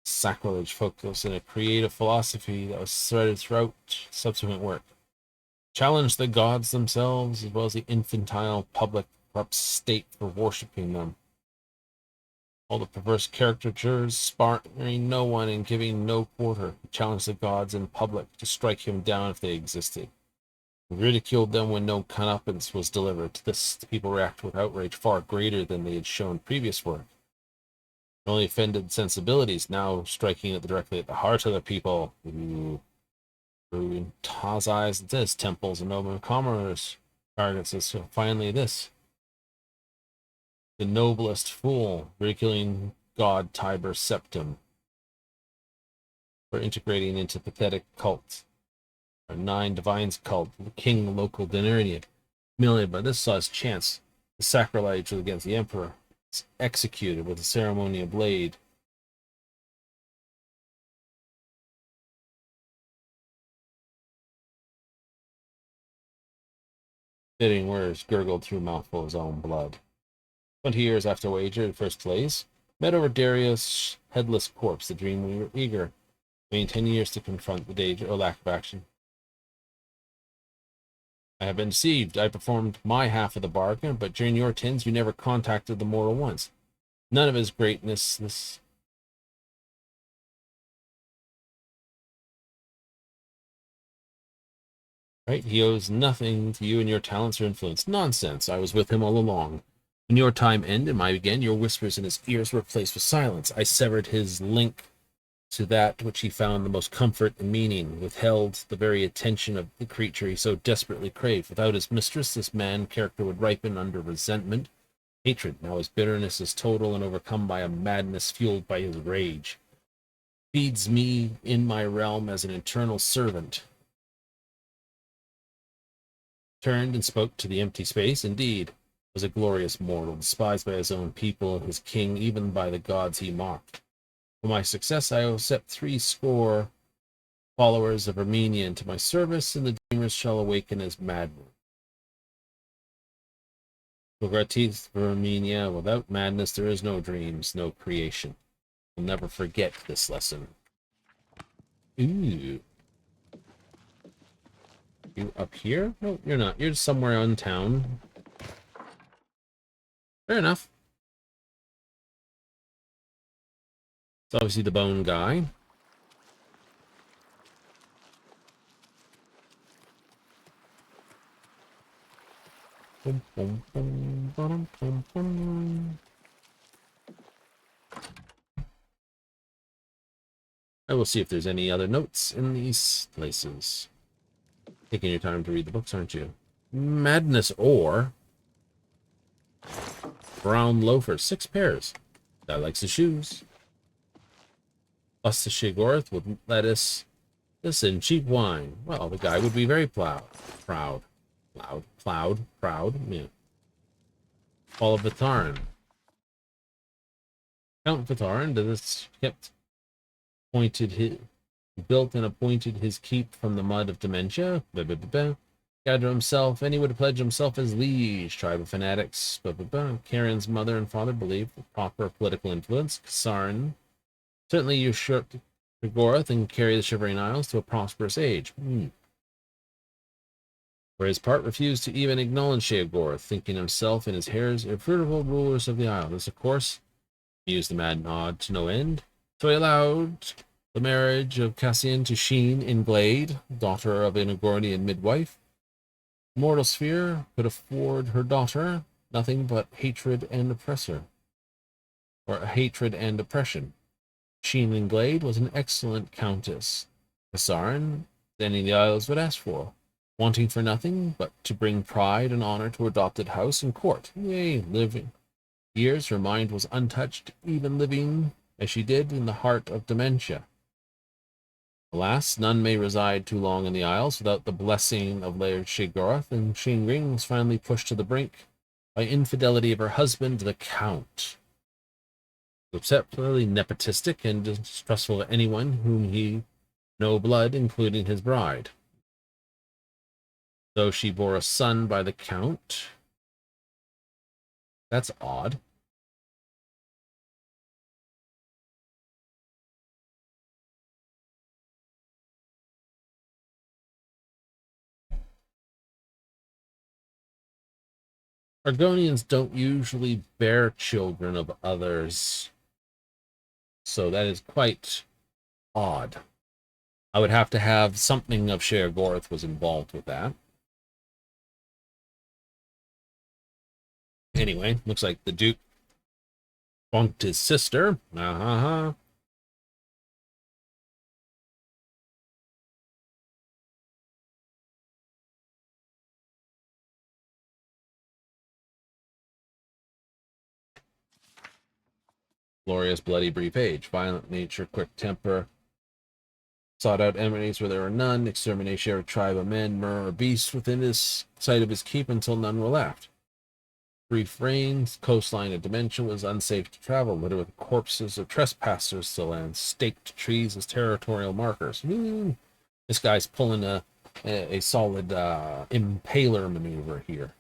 sacrilege focused in a creative philosophy that was threaded throughout subsequent work. Challenged the gods themselves, as well as the infantile public corrupt state for worshipping them. All the perverse caricatures, sparing no one and giving no quarter. He challenged the gods in public to strike him down if they existed. He ridiculed them when no comeuppance was delivered. To this, the people reacted with outrage far greater than they had shown previous work. Only offended sensibilities, now striking directly at the heart of the people. Ooh. In Ta's eyes, this temples and noble commerce targets us. So finally, this. The noblest fool, ridiculing god Tiber Septim for integrating into pathetic cult. Our 9 divines cult, the king local Denarian, humiliated by this saw his chance. The sacrilege against the emperor was executed with a ceremonial blade. Fitting words gurgled through a mouthful of his own blood. 20 years after wager in first place, met over Darius' headless corpse, the dream we were eager. Waiting 10 years to confront the danger or lack of action. I have been deceived. I performed my half of the bargain, but during your 10s, you never contacted the mortal once. None of his greatness, this... Right? He owes nothing to you and your talents or influence. Nonsense. I was with him all along. When your time ended and mine began, your whispers in his ears were replaced with silence. I severed his link to that which he found the most comfort and meaning, withheld the very attention of the creature he so desperately craved. Without his mistress, this man character would ripen under resentment, hatred. Now his bitterness is total and overcome by a madness fueled by his rage. Feeds me in my realm as an eternal servant. Turned and spoke to the empty space. Indeed, was a glorious mortal, despised by his own people, his king, even by the gods he mocked. For my success, I will set 70 followers of Armenia into my service, and the dreamers shall awaken as madmen. Socrates for Armenia, without madness there is no dreams, no creation. We'll never forget this lesson. Ooh. You up here? No, you're not. You're somewhere on town. Fair enough. It's obviously the bone guy. I will see if there's any other notes in these places. Taking your time to read the books, aren't you? Madness ore. Brown loafers, 6 pairs. Guy likes the shoes. Plus the Shigorth with lettuce. Listen, cheap wine. Well, the guy would be very proud. Yeah. Fall of Vitarin. Count Vitarin to this built and appointed his keep from the mud of dementia. Gather himself, and he would pledge himself as liege. Tribe of fanatics. Karen's mother and father believed with proper political influence. Kasarin certainly usurped Shigorth and carried the Shivering Isles to a prosperous age. For his part, refused to even acknowledge Shigorth, thinking himself and his heirs irrefutable rulers of the isle. This, of course, used the mad nod to no end. So he allowed the marriage of Cassian to Sheen in Glade, daughter of an Agornian midwife. Mortal sphere could afford her daughter nothing but hatred and oppression. Sheen in Glade was an excellent countess. Kasarin, standing the isles, would ask for, wanting for nothing but to bring pride and honor to her adopted house and court. Yea, living years her mind was untouched, even living as she did in the heart of dementia. Alas, none may reside too long in the Isles without the blessing of Laird Shigorth, and Shingring was finally pushed to the brink by infidelity of her husband, the Count. Exceptionally nepotistic and distrustful of anyone whom he no blood, including his bride. Though she bore a son by the count. That's odd. Argonians don't usually bear children of others. So that is quite odd. I would have to have something of Sheergorth was involved with that. Anyway, looks like the Duke bunked his sister. Glorious, bloody, brief age. Violent nature, quick temper. Sought out enemies where there were none. Exterminate every tribe of men, murder, or beast within his sight of his keep until none were left. Brief reigns, coastline of dimension was unsafe to travel, littered with corpses of trespassers to land, staked trees as territorial markers. This guy's pulling a solid impaler maneuver here.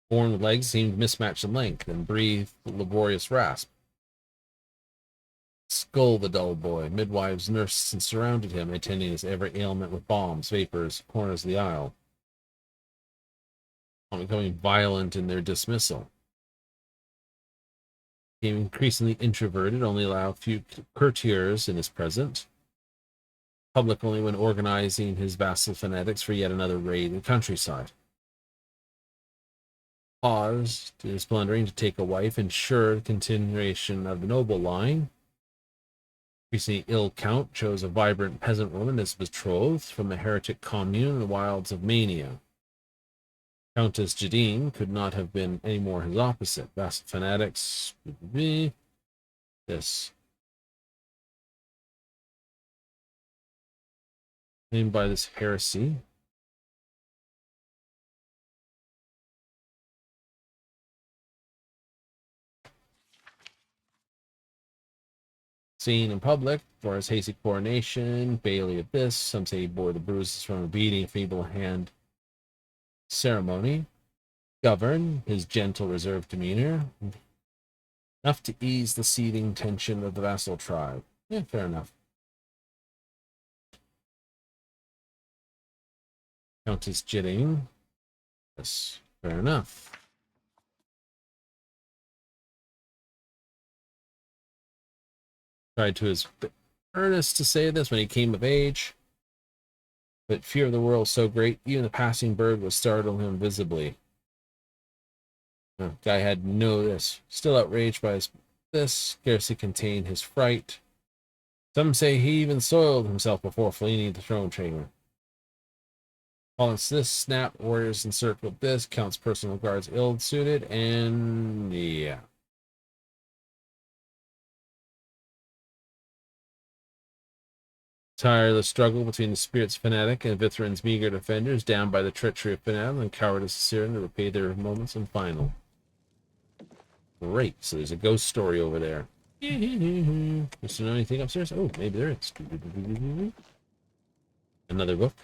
Born with legs seemed mismatched in length and breathed laborious rasp. Skull the dull boy. Midwives nursed and surrounded him, attending his every ailment with balms, vapors, corners of the aisle. Becoming violent in their dismissal. Became increasingly introverted, only allowed few courtiers in his presence. Public only when organizing his vassal fanatics for yet another raid in the countryside. Paused in his plundering to take a wife, ensured continuation of the noble line. Increasingly ill count chose a vibrant peasant woman as betrothed from the heretic commune in the wilds of Mania. Countess Jadine could not have been any more his opposite. Vassal fanatics. This. Named by this heresy. Seen in public for his hasty coronation, Bailey Abyss. Some say he bore the bruises from a beating, feeble hand ceremony. Govern his gentle, reserved demeanor. Enough to ease the seething tension of the vassal tribe. Yeah, fair enough. Countess Jitting. Yes, fair enough. Tried to his earnest to say this when he came of age, but fear of the world so great, even the passing bird would startle him visibly. Guy had no this. Still outraged by this, scarcely contained his fright. Some say he even soiled himself before fleeing the throne chamber. Calls this snap, warriors encircled this, Count's personal guards ill-suited, and yeah. Tired of the struggle between the spirit's fanatic and Vithran's meager defenders, down by the treachery of Fanatic and cowardice of Cyrodiil to repay their moments and final. Great, so there's a ghost story over there. Is there anything upstairs? Oh, maybe there is. Another book.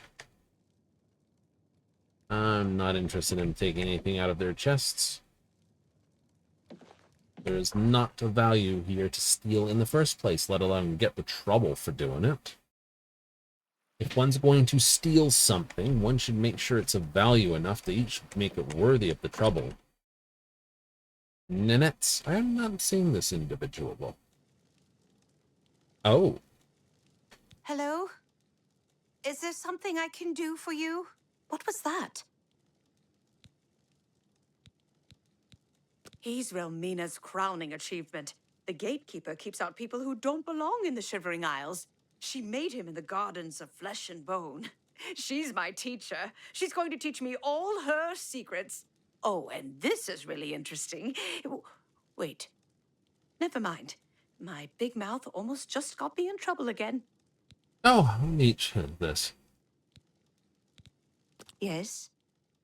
I'm not interested in taking anything out of their chests. There is not a value here to steal in the first place, let alone get the trouble for doing it. If one's going to steal something, one should make sure it's of value enough to each make it worthy of the trouble. Nanette, I am not seeing this individual book. Oh. Hello? Is there something I can do for you? What was that? He's Relmina's crowning achievement. The gatekeeper keeps out people who don't belong in the Shivering Isles. She made him in the gardens of flesh and bone. She's my teacher. She's going to teach me all her secrets. Oh, and this is really interesting. Wait. Never mind. My big mouth almost just got me in trouble again. Oh, neat this. Yes?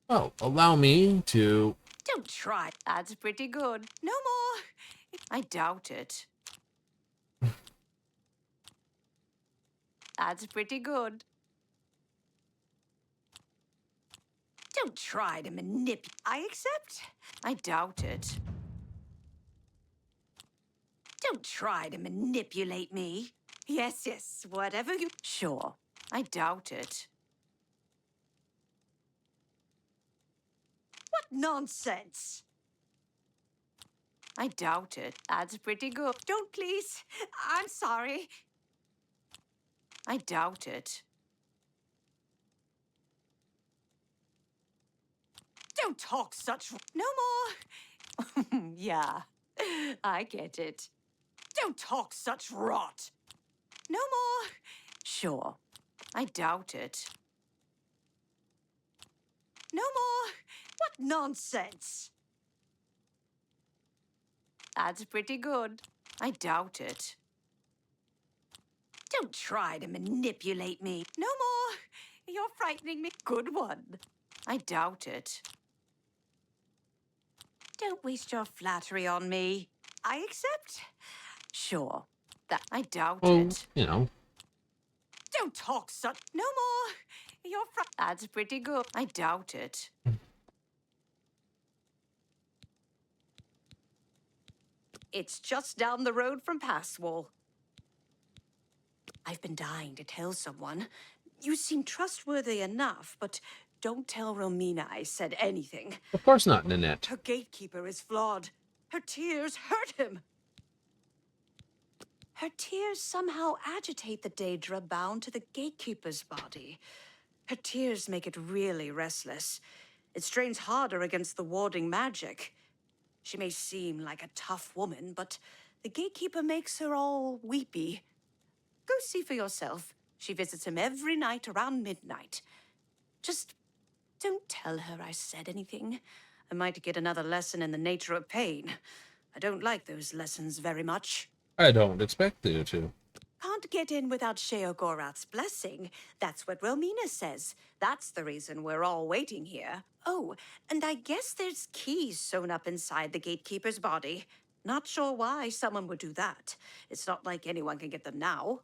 Well, allow me to Don't try. That's pretty good. No more. I doubt it. That's pretty good. Don't try to manipulate. I accept. I doubt it. Don't try to manipulate me. Yes, yes, whatever you... Sure. I doubt it. What nonsense! I doubt it. That's pretty good. Don't please. I'm sorry. I doubt it. Don't talk such... No more. Yeah, I get it. Don't talk such rot. No more. Sure. I doubt it. No more. What nonsense. That's pretty good. I doubt it. Don't try to manipulate me. No more. You're frightening me. Good one. I doubt it. Don't waste your flattery on me. I accept. Sure. That I doubt it. You know. Don't talk such. No more. You're That's pretty good. I doubt it. It's just down the road from Passwall. I've been dying to tell someone. You seem trustworthy enough, but don't tell Romina I said anything. Of course not, Nanette. Her gatekeeper is flawed. Her tears hurt him. Her tears somehow agitate the Daedra bound to the gatekeeper's body. Her tears make it really restless. It strains harder against the warding magic. She may seem like a tough woman, but the gatekeeper makes her all weepy. Go see for yourself. She visits him every night around midnight. Just don't tell her I said anything. I might get another lesson in the nature of pain. I don't like those lessons very much. I don't expect you to. Can't get in without Sheogorath's blessing. That's what Romina says. That's the reason we're all waiting here. Oh, and I guess there's keys sewn up inside the gatekeeper's body. Not sure why someone would do that. It's not like anyone can get them now.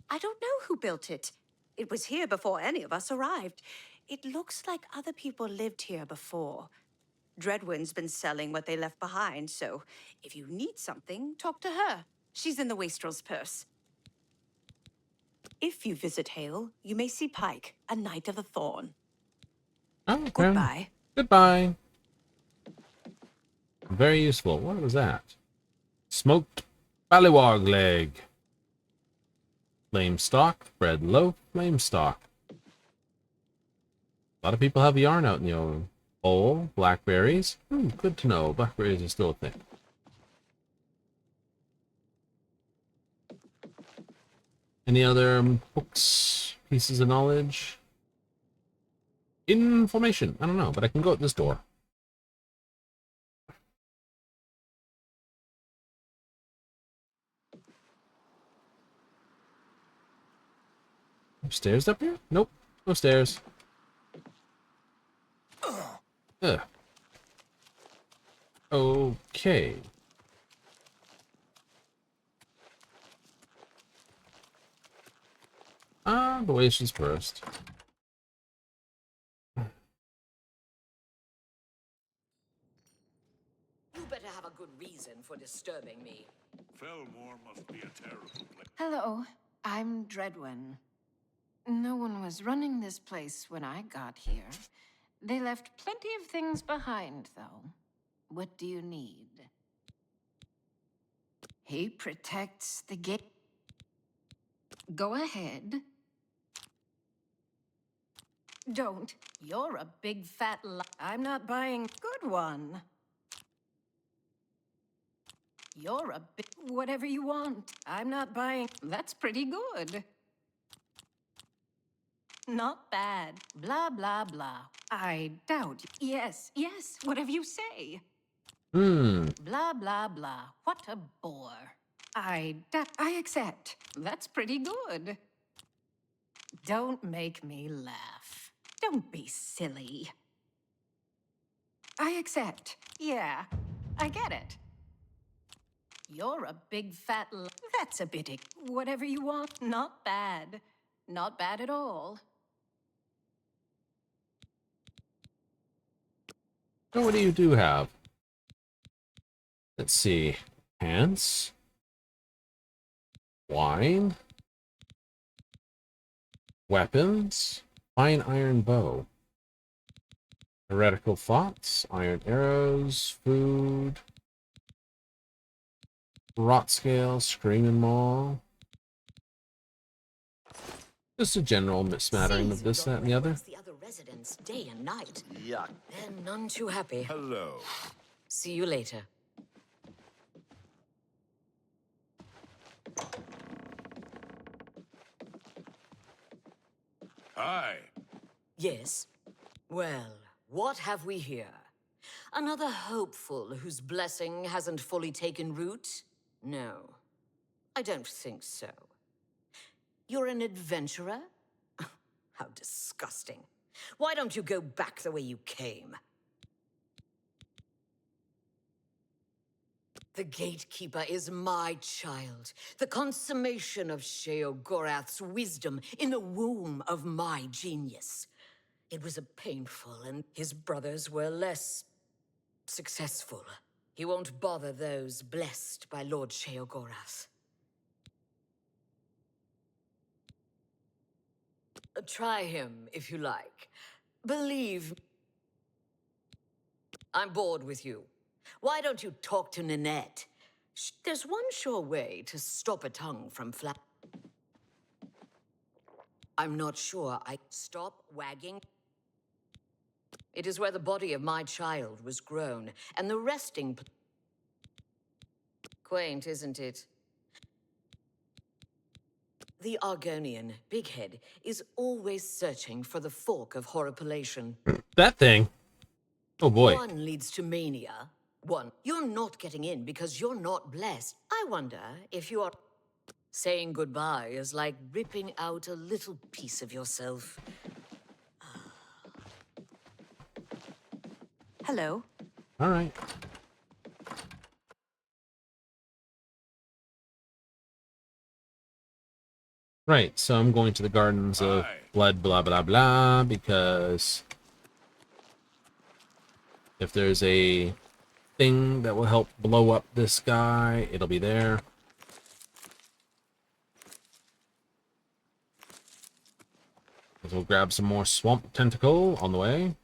I don't know who built it. It was here before any of us arrived. It looks like other people lived here before. Dreadwind's been selling what they left behind, so if you need something, talk to her. She's in the Wastrel's purse. If you visit Hale, you may see Pike, a Knight of the Thorn. Oh, okay. Goodbye. Goodbye. Very useful. What was that? Smoked ballywog leg. Flame stock, bread loaf, flame stock. A lot of people have yarn out in the oven. Bowl, blackberries. Good to know. Blackberries are still a thing. Any other books, pieces of knowledge? Information. I don't know, but I can go out this door. Stairs up here? Nope. No stairs. Ugh. Okay. The way she's first. You better have a good reason for disturbing me. Fellmore must be a terrible place. Hello, I'm Dreadwin. No one was running this place when I got here. They left plenty of things behind, though. What do you need? He protects the gate. Go ahead. Don't. You're a big fat I'm not buying. Good one. You're a big... Whatever you want. I'm not buying. That's pretty good. Not bad. Blah, blah, blah. I doubt. Yes, yes, whatever you say. Blah, blah, blah. What a bore. I accept. That's pretty good. Don't make me laugh. Don't be silly. I accept. Yeah, I get it. You're a big fat That's a bit... Whatever you want, not bad. Not bad at all. So what do you have? Let's see. Pants. Wine. Weapons. Fine iron bow. Heretical thoughts. Iron arrows. Food. Rot scale. Screaming maul. Just a general smattering of this, that, and the other. The other residents day and night. Yuck. They're none too happy. Hello. See you later. Hi. Yes? Well, what have we here? Another hopeful whose blessing hasn't fully taken root? No, I don't think so. You're an adventurer? How disgusting. Why don't you go back the way you came? The Gatekeeper is my child, the consummation of Sheogorath's wisdom in the womb of my genius. It was a painful, and his brothers were less successful. He won't bother those blessed by Lord Sheogorath. Try him, if you like. Believe... I'm bored with you. Why don't you talk to Ninette? There's one sure way to stop a tongue from flap... I'm not sure I... Stop wagging. It is where the body of my child was grown, and the resting... Quaint, isn't it? The Argonian, Bighead, is always searching for the fork of horripilation. That thing. Oh boy. One leads to mania. One, you're not getting in because you're not blessed. I wonder if you are... Saying goodbye is like ripping out a little piece of yourself. Hello. All right. Right, so I'm going to the Gardens of Blood, blah, blah, blah, because if there's a thing that will help blow up this guy, it'll be there. We'll grab some more Swamp Tentacle on the way.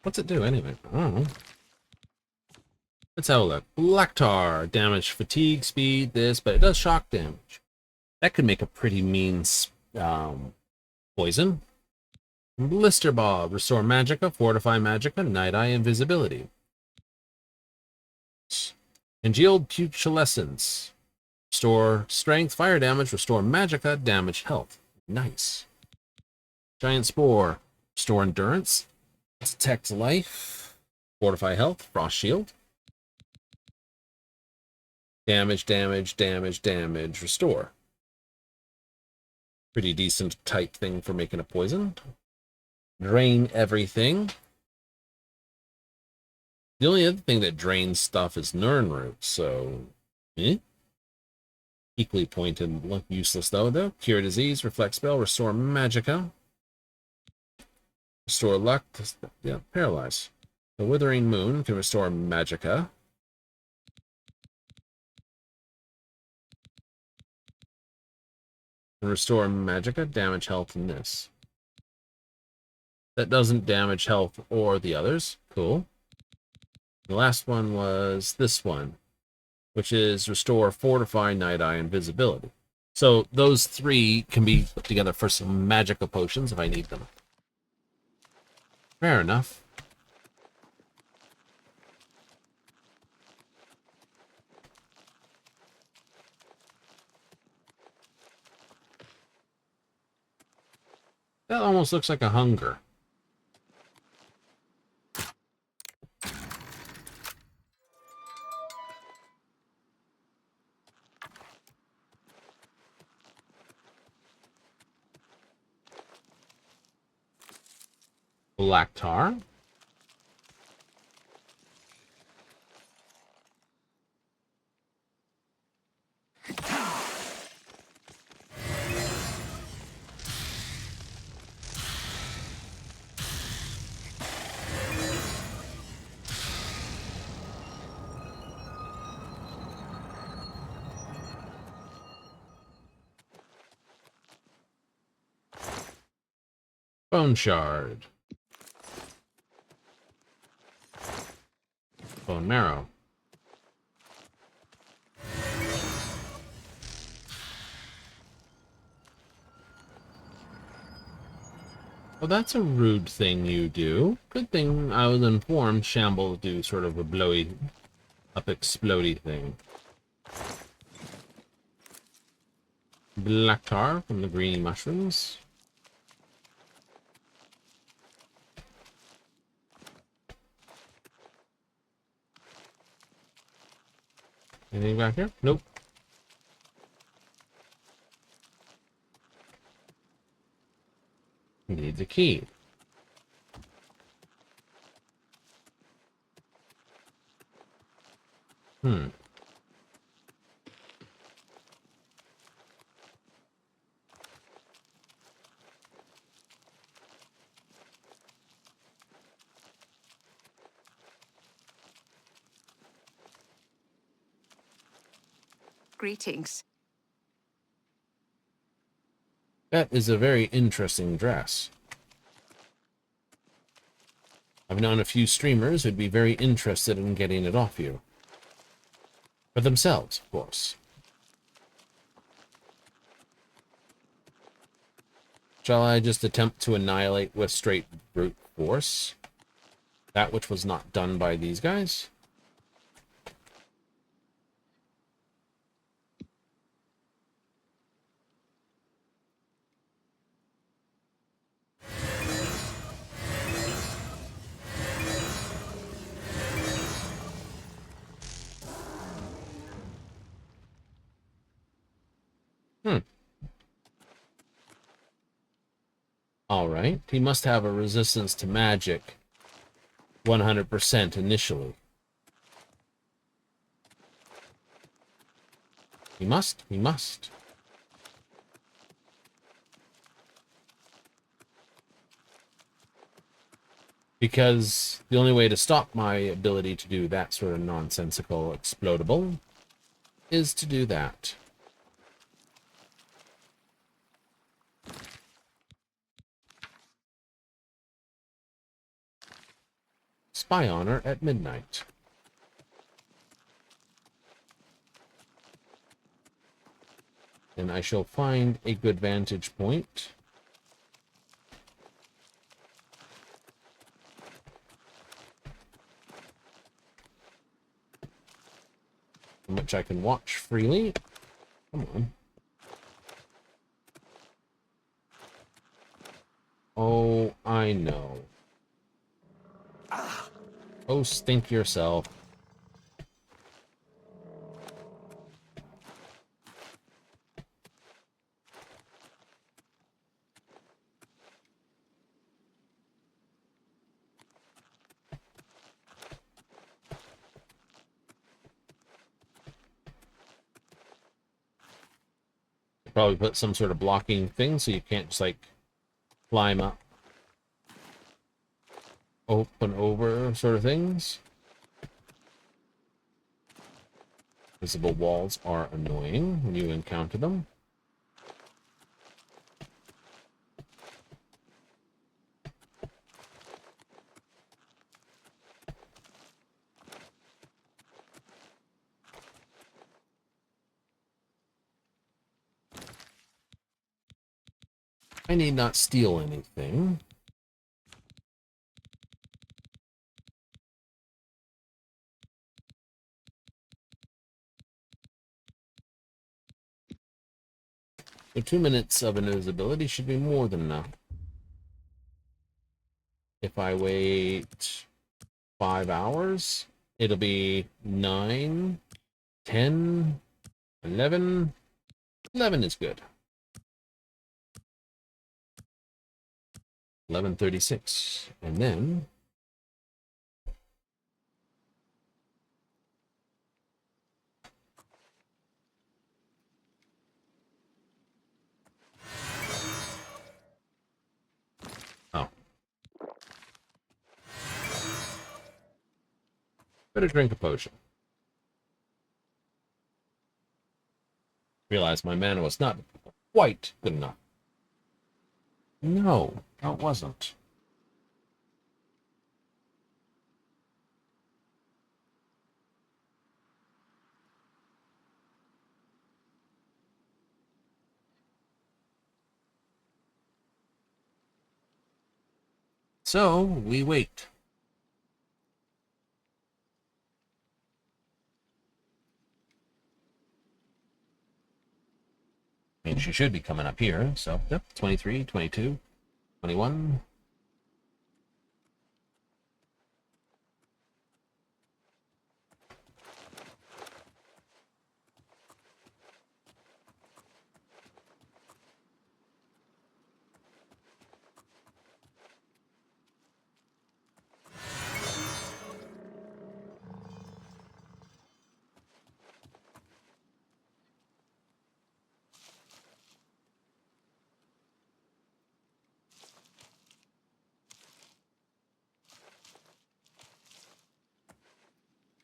What's it do, anyway? I don't know. Let's have a look. Black Tar. Damage, fatigue, speed, this, but it does shock damage. That could make a pretty mean poison. Blister Bob. Restore Magicka, Fortify Magicka, Night Eye, Invisibility. Congealed Putrescence. Restore Strength, Fire Damage, Restore Magicka, Damage, Health. Nice. Giant Spore. Restore Endurance. Detect Life. Fortify Health, Frost Shield. Damage, damage, damage, damage, restore. Pretty decent type thing for making a poison. Drain everything. The only other thing that drains stuff is Nirnroot, so... Equally pointed, useless though. Cure Disease, Reflect Spell, Restore Magicka. Restore Luck, yeah, Paralyze. The Withering Moon can restore Magicka. Restore Magicka, damage health in this. That doesn't damage health or the others. Cool. The last one was this one, which is Restore, Fortify, Night Eye, Invisibility. So those three can be put together for some Magicka potions if I need them. Fair enough. That almost looks like a hunger. Black Tar. Bone shard. Bone marrow. Well, that's a rude thing you do. Good thing I was informed shambles do sort of a blowy up explodey thing. Black tar from the greeny mushrooms. Anything back here? Nope. Needs a key. Hmm. Greetings. That is a very interesting dress. I've known a few streamers who'd be very interested in getting it off you. For themselves, of course. Shall I just attempt to annihilate with straight brute force that which was not done by these guys? Alright, he must have a resistance to magic 100% initially. He must. Because the only way to stop my ability to do that sort of nonsensical explodable is to do that. Spy honor at midnight. And I shall find a good vantage point. From which I can watch freely. Come on. Oh, I know. Oh, stink yourself. Probably put some sort of blocking thing so you can't just like climb up, open over sort of things. Visible walls are annoying when you encounter them. I need not steal anything. So 2 minutes of invisibility should be more than enough. If I wait 5 hours, it'll be 9, 10, 11. 11 is good. 11:36, and then oh, better drink a potion. Realize my mana was not quite good enough. No. No, it wasn't. So, we wait. I mean, she should be coming up here. So, yep, 23, 22, 21.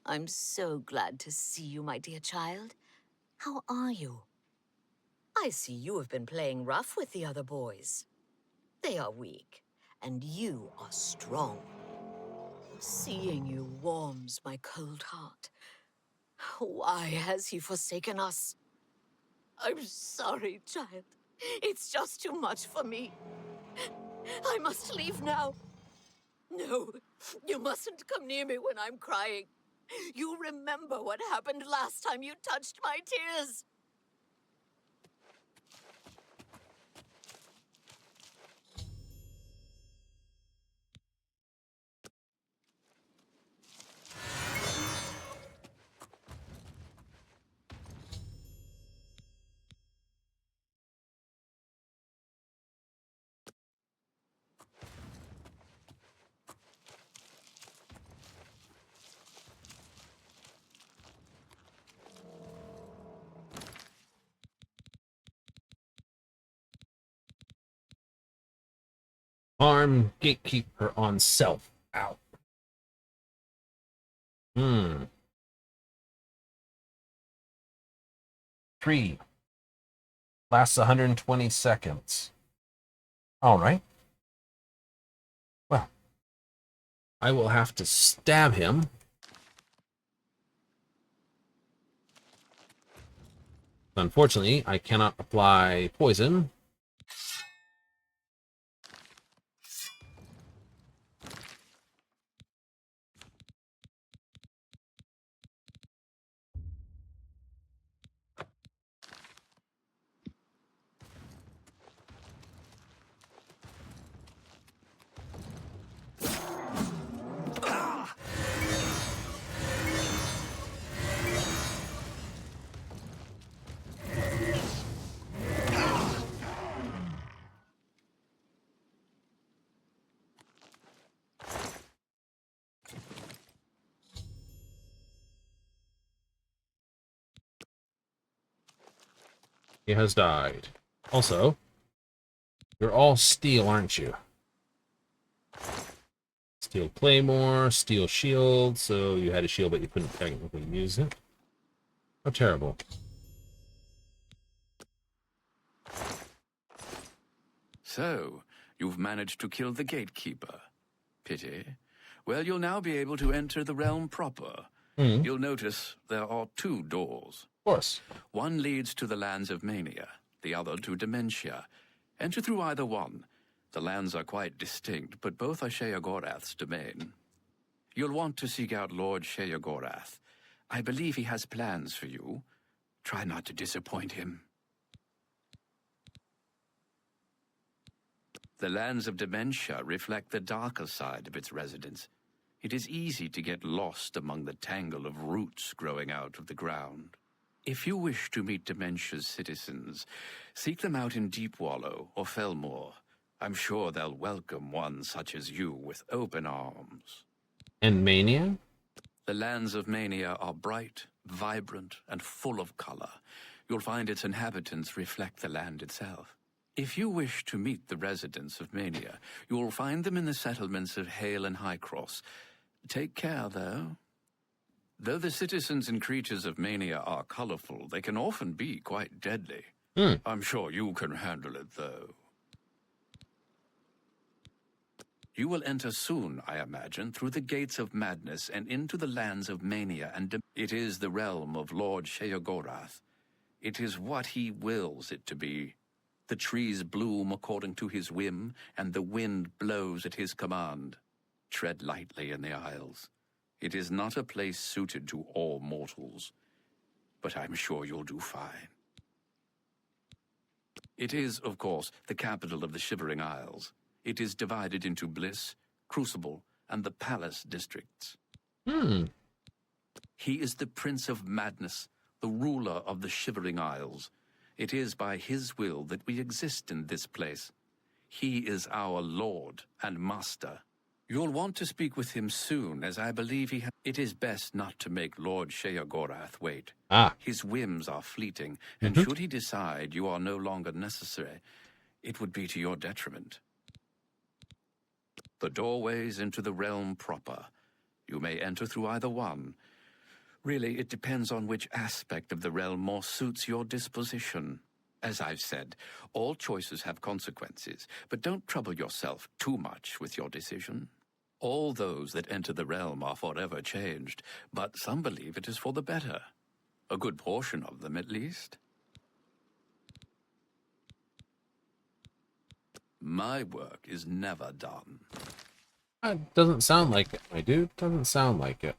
I'm so glad to see you, my dear child. How are you? I see you have been playing rough with the other boys. They are weak, and you are strong. Seeing you warms my cold heart. Why has he forsaken us? I'm sorry, child. It's just too much for me. I must leave now. No, you mustn't come near me when I'm crying. You remember what happened last time you touched my tears. Arm gatekeeper on self. Ow. Free. Lasts 120 seconds. All right. Well, I will have to stab him. Unfortunately, I cannot apply poison. He has died. Also, you're all steel, aren't you? Steel claymore, steel shield, so you had a shield but you couldn't technically use it. How terrible. So, you've managed to kill the gatekeeper. Pity. Well, you'll now be able to enter the realm proper. You'll notice there are 2 doors. Of course. One leads to the lands of Mania, the other to Dementia. Enter through either one. The lands are quite distinct, but both are Sheogorath's domain. You'll want to seek out Lord Sheogorath. I believe he has plans for you. Try not to disappoint him. The lands of Dementia reflect the darker side of its residents. It is easy to get lost among the tangle of roots growing out of the ground. If you wish to meet Dementia's citizens, seek them out in Deepwallow or Felmore. I'm sure they'll welcome one such as you with open arms. And Mania? The lands of Mania are bright, vibrant, and full of color. You'll find its inhabitants reflect the land itself. If you wish to meet the residents of Mania, you will find them in the settlements of Hale and Highcross. Take care, though. Though the citizens and creatures of Mania are colorful, they can often be quite deadly. I'm sure you can handle it, though. You will enter soon, I imagine, through the gates of madness and into the lands of mania and it is the realm of Lord Sheogorath. It is what he wills it to be. The trees bloom according to his whim, and the wind blows at his command. Tread lightly in the Isles. It is not a place suited to all mortals, but I'm sure you'll do fine. It is, of course, the capital of the Shivering Isles. It is divided into Bliss, Crucible, and the Palace districts. He is the Prince of Madness, the ruler of the Shivering Isles. It is by his will that we exist in this place. He is our Lord and Master. You'll want to speak with him soon, as I believe it is best not to make Lord Sheogorath wait. His whims are fleeting, and should he decide you are no longer necessary, it would be to your detriment. The doorways into the realm proper. You may enter through either one. Really, it depends on which aspect of the realm more suits your disposition. As I've said, all choices have consequences, but don't trouble yourself too much with your decision. All those that enter the realm are forever changed, but some believe it is for the better. A good portion of them, at least. My work is never done. It doesn't sound like it, my dude. Doesn't sound like it.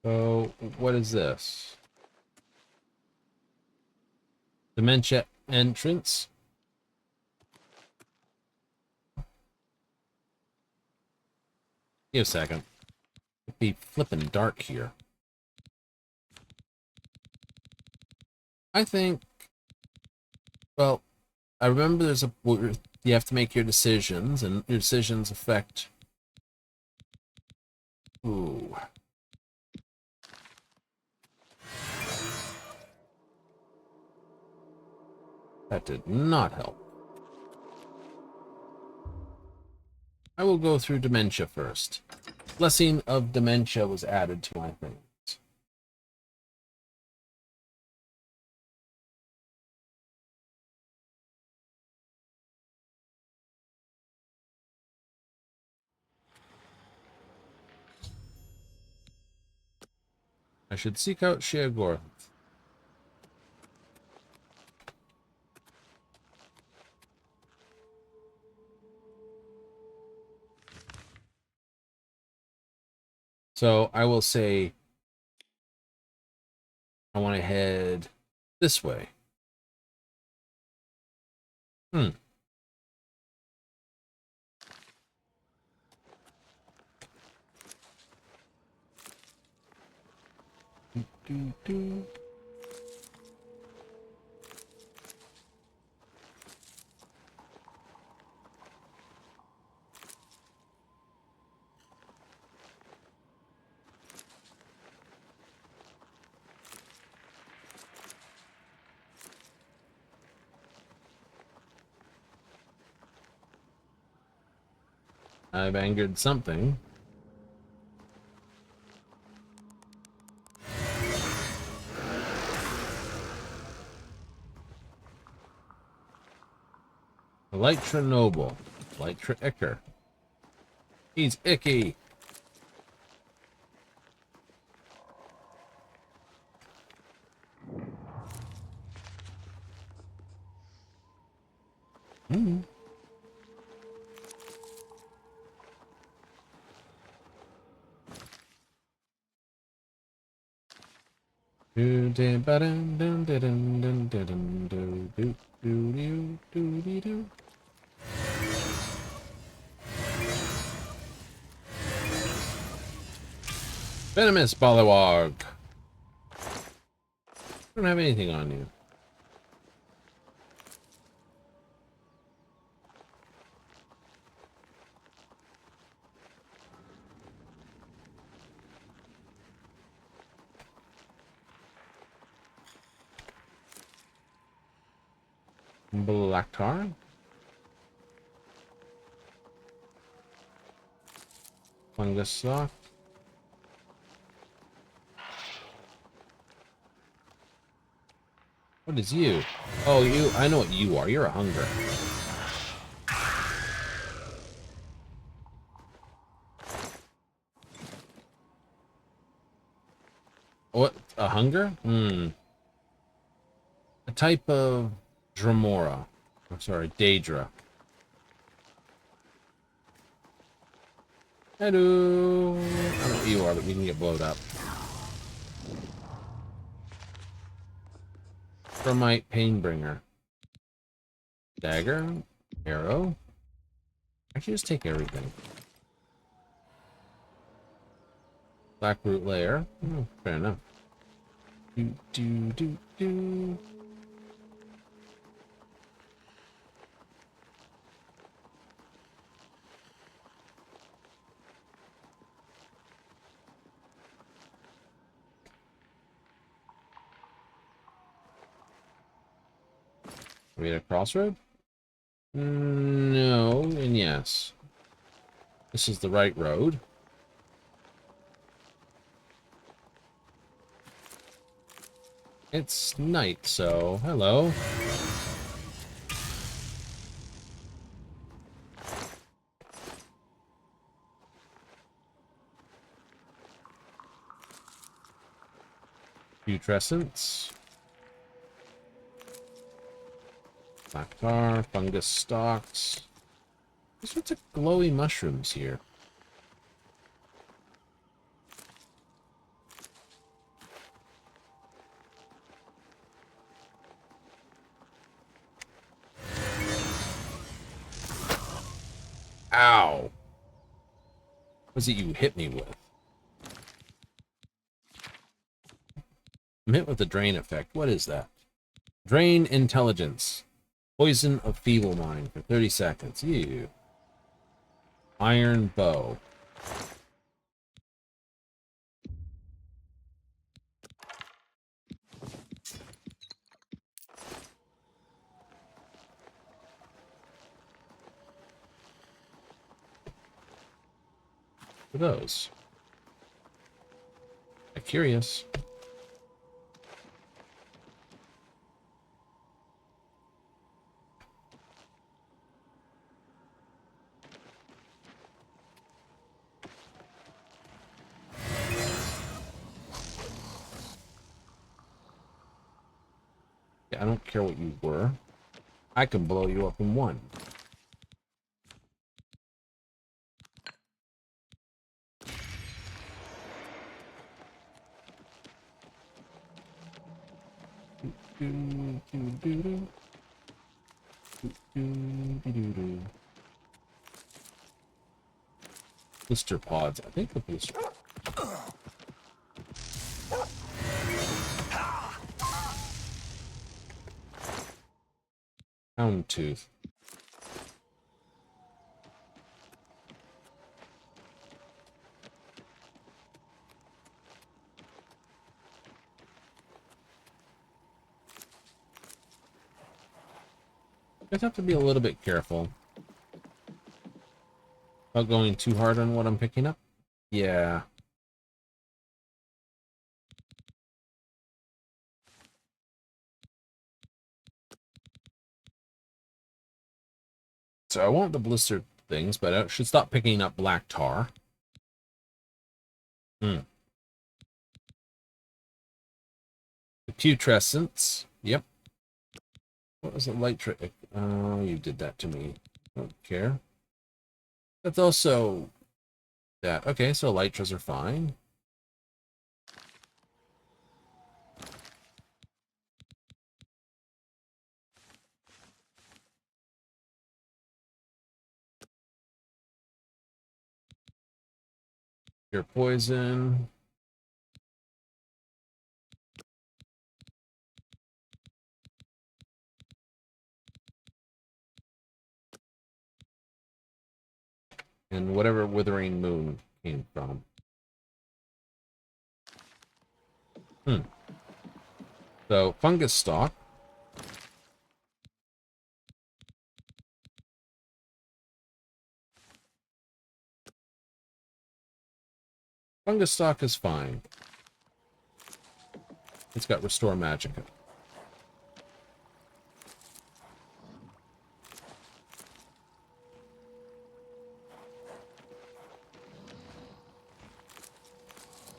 So, what is this? Dementia entrance? Give a second. It'd be flippin' dark here. I think... Well, I remember there's you have to make your decisions, and your decisions affect... Ooh. That did not help. I will go through dementia first. Blessing of dementia was added to my things. I should seek out Sheogorath. So I will say I want to head this way. Do. I've angered something. Elytra Noble. Elytra Icker. He's icky. Venomous Bollywog. Don't have anything on you. Black tar. Fungus stalk. What is you? Oh, you. I know what you are. You're a hunger. What? A hunger? Hmm. A type of Dramora. I'm sorry, Daedra. Hello. I don't know what you are, but you can get blowed up. Chromite Painbringer. Dagger. Arrow. Actually, just take everything. Blackroot Lair. Oh, fair enough. Do. Are we at a crossroad? No, and yes. This is the right road. It's night, so hello. Putrescence. Black tar, fungus stalks. There's sorts of glowy mushrooms here. Ow! What was it you hit me with? I'm hit with the drain effect. What is that? Drain intelligence. Poison of feeble mind for 30 seconds. Ew. Iron bow. For those. I'm curious. Yeah, I don't care what you were. I can blow you up in one. Blister pods. I think the blister. Houndtooth. I just have to be a little bit careful about going too hard on what I'm picking up. Yeah. So I want the blister things, but I should stop picking up black tar. The putrescence. Yep. What was the light trick? Oh, you did that to me. Don't care. That's also that. Okay, so elytras are fine. Your poison. And whatever Withering Moon came from. So, fungus stalk. Fungus stock is fine. It's got Restore Magicka.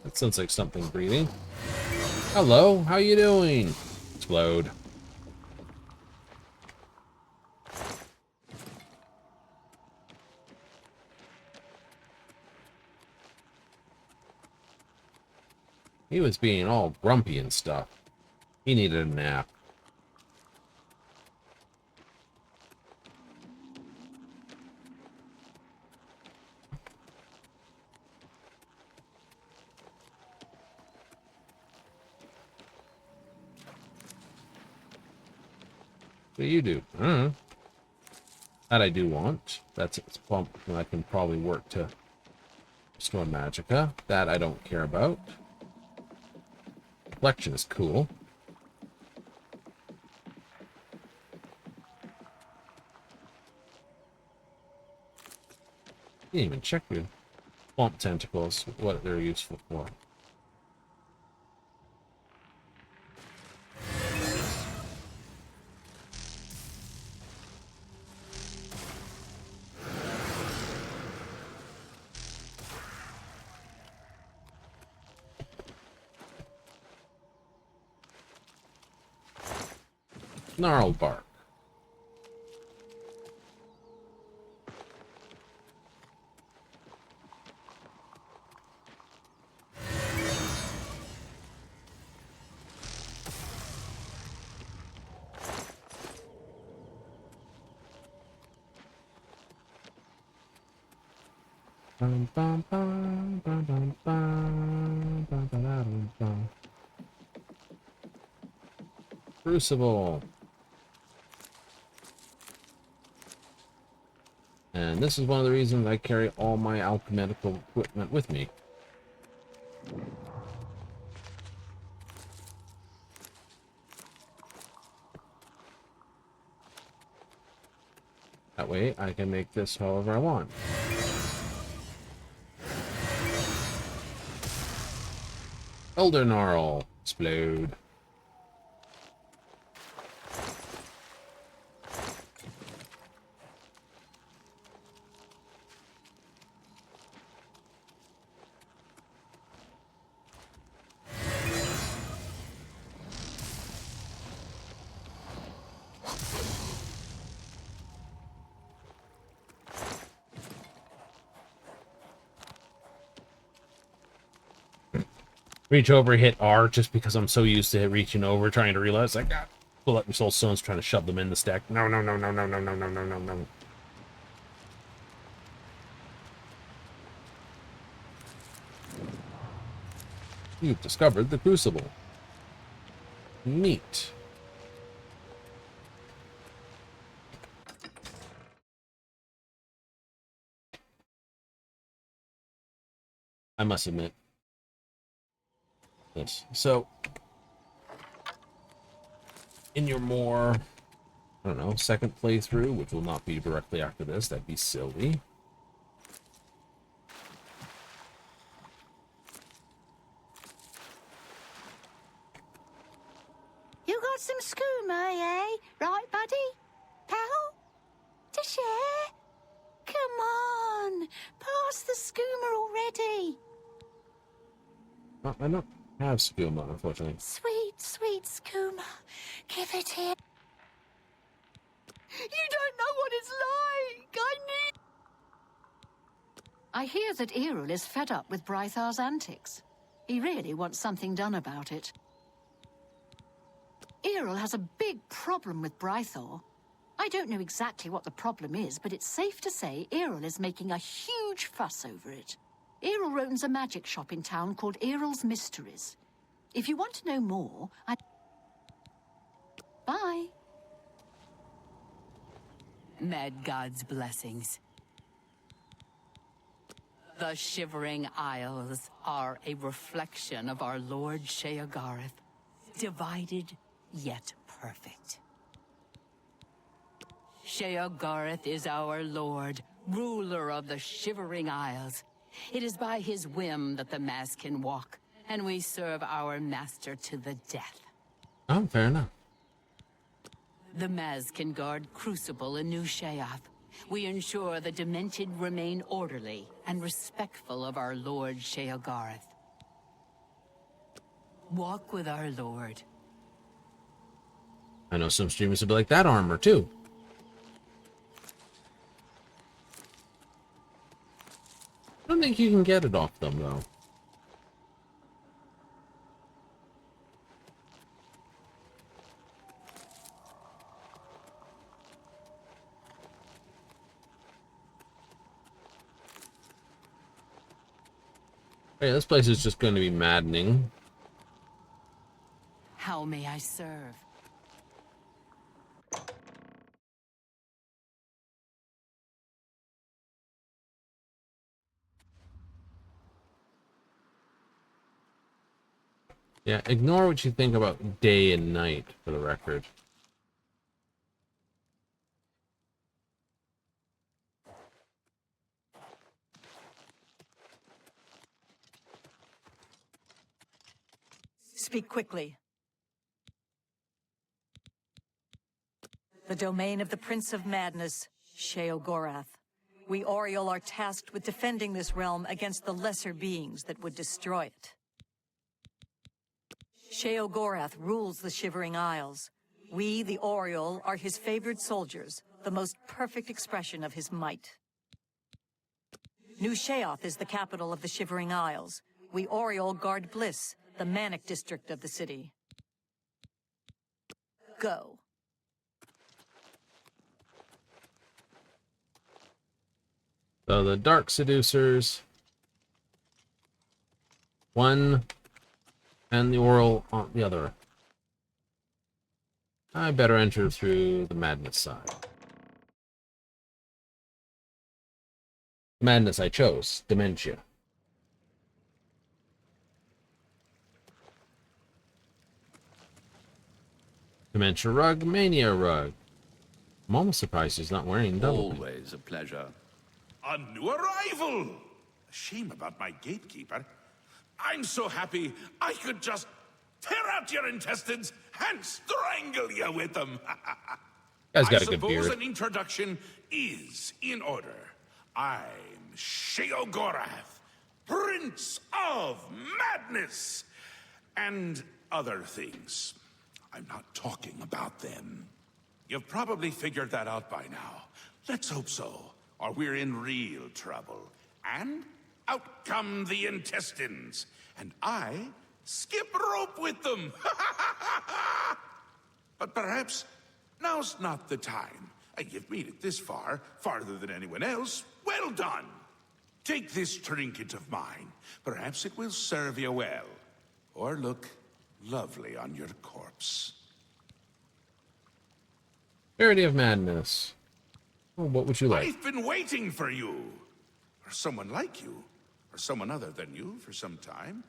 That sounds like something breathing. Hello, how you doing? Explode. He was being all grumpy and stuff. He needed a nap. What do you do? I don't know. That I do want. That's its bump, and I can probably work to Restore Magicka. That I don't care about. Reflection is cool. You didn't even check your swamp tentacles, what they're useful for. Gnarled bark. Bum, bum, bum, bum, bum, bum, bum, bum, bum, bum. Crucible. And this is one of the reasons I carry all my alchemical equipment with me. That way I can make this however I want. Elder Gnarl. Explode. Reach over, hit R, just because I'm so used to reaching over, trying to realize, like, ah, pull up your soul stones, trying to shove them in the stack. No, no, no, no, no, no, no, no, no, no, no. You've discovered the Crucible. Neat. I must admit. This. So, in your more, I don't know, second playthrough, which will not be directly after this, that'd be silly. You got some skooma, eh? Right, buddy? Pal? To share? Come on, pass the skooma already. I don't have skooma, unfortunately. Sweet, sweet skooma. Give it here. You don't know what it's like. I hear that Errol is fed up with Brythar's antics. He really wants something done about it. Errol has a big problem with Brythar. I don't know exactly what the problem is, but it's safe to say Errol is making a huge fuss over it. Errol owns a magic shop in town called Errol's Mysteries. If you want to know more, Bye. Medgod's blessings. The Shivering Isles are a reflection of our Lord Sheogareth, divided yet perfect. Sheogareth is our lord, ruler of the Shivering Isles. It is by his whim that the Maz can walk, and we serve our master to the death. Oh, fair enough. The Maz can guard Crucible in New Sheoth. We ensure the Demented remain orderly and respectful of our Lord Sheogarth. Walk with our Lord. I know some streamers would be like that armor, too. I don't think you can get it off them, though. Hey, this place is just going to be maddening. How may I serve? Yeah, ignore what you think about day and night, for the record. Speak quickly. The domain of the Prince of Madness, Sheogorath. We Oriole are tasked with defending this realm against the lesser beings that would destroy it. Sheogorath rules the Shivering Isles. We, the Oriole, are his favored soldiers, the most perfect expression of his might. New Sheoth is the capital of the Shivering Isles. We Oriole guard Bliss, the manic district of the city. Go. So the Dark Seducers, one, and the Oral on the other. I better enter through the Madness side. Madness I chose, Dementia. Dementia rug, Mania rug. I'm almost surprised he's not wearing double. Always a pleasure. A new arrival! Shame about my gatekeeper. I'm so happy I could just tear out your intestines and strangle you with them. Guy's got I a good suppose beard. an introduction is in order. I'm Sheogorath, Prince of Madness, and other things. I'm not talking about them. You've probably figured that out by now. Let's hope so, or we're in real trouble. And out come the intestines, and I skip rope with them. But perhaps now's not the time. You've made it this far, farther than anyone else. Well done. Take this trinket of mine. Perhaps it will serve you well, or look lovely on your corpse. Parody of Madness. Well, what would you like? I've been waiting for you. Or someone like you. Or someone other than you for some time.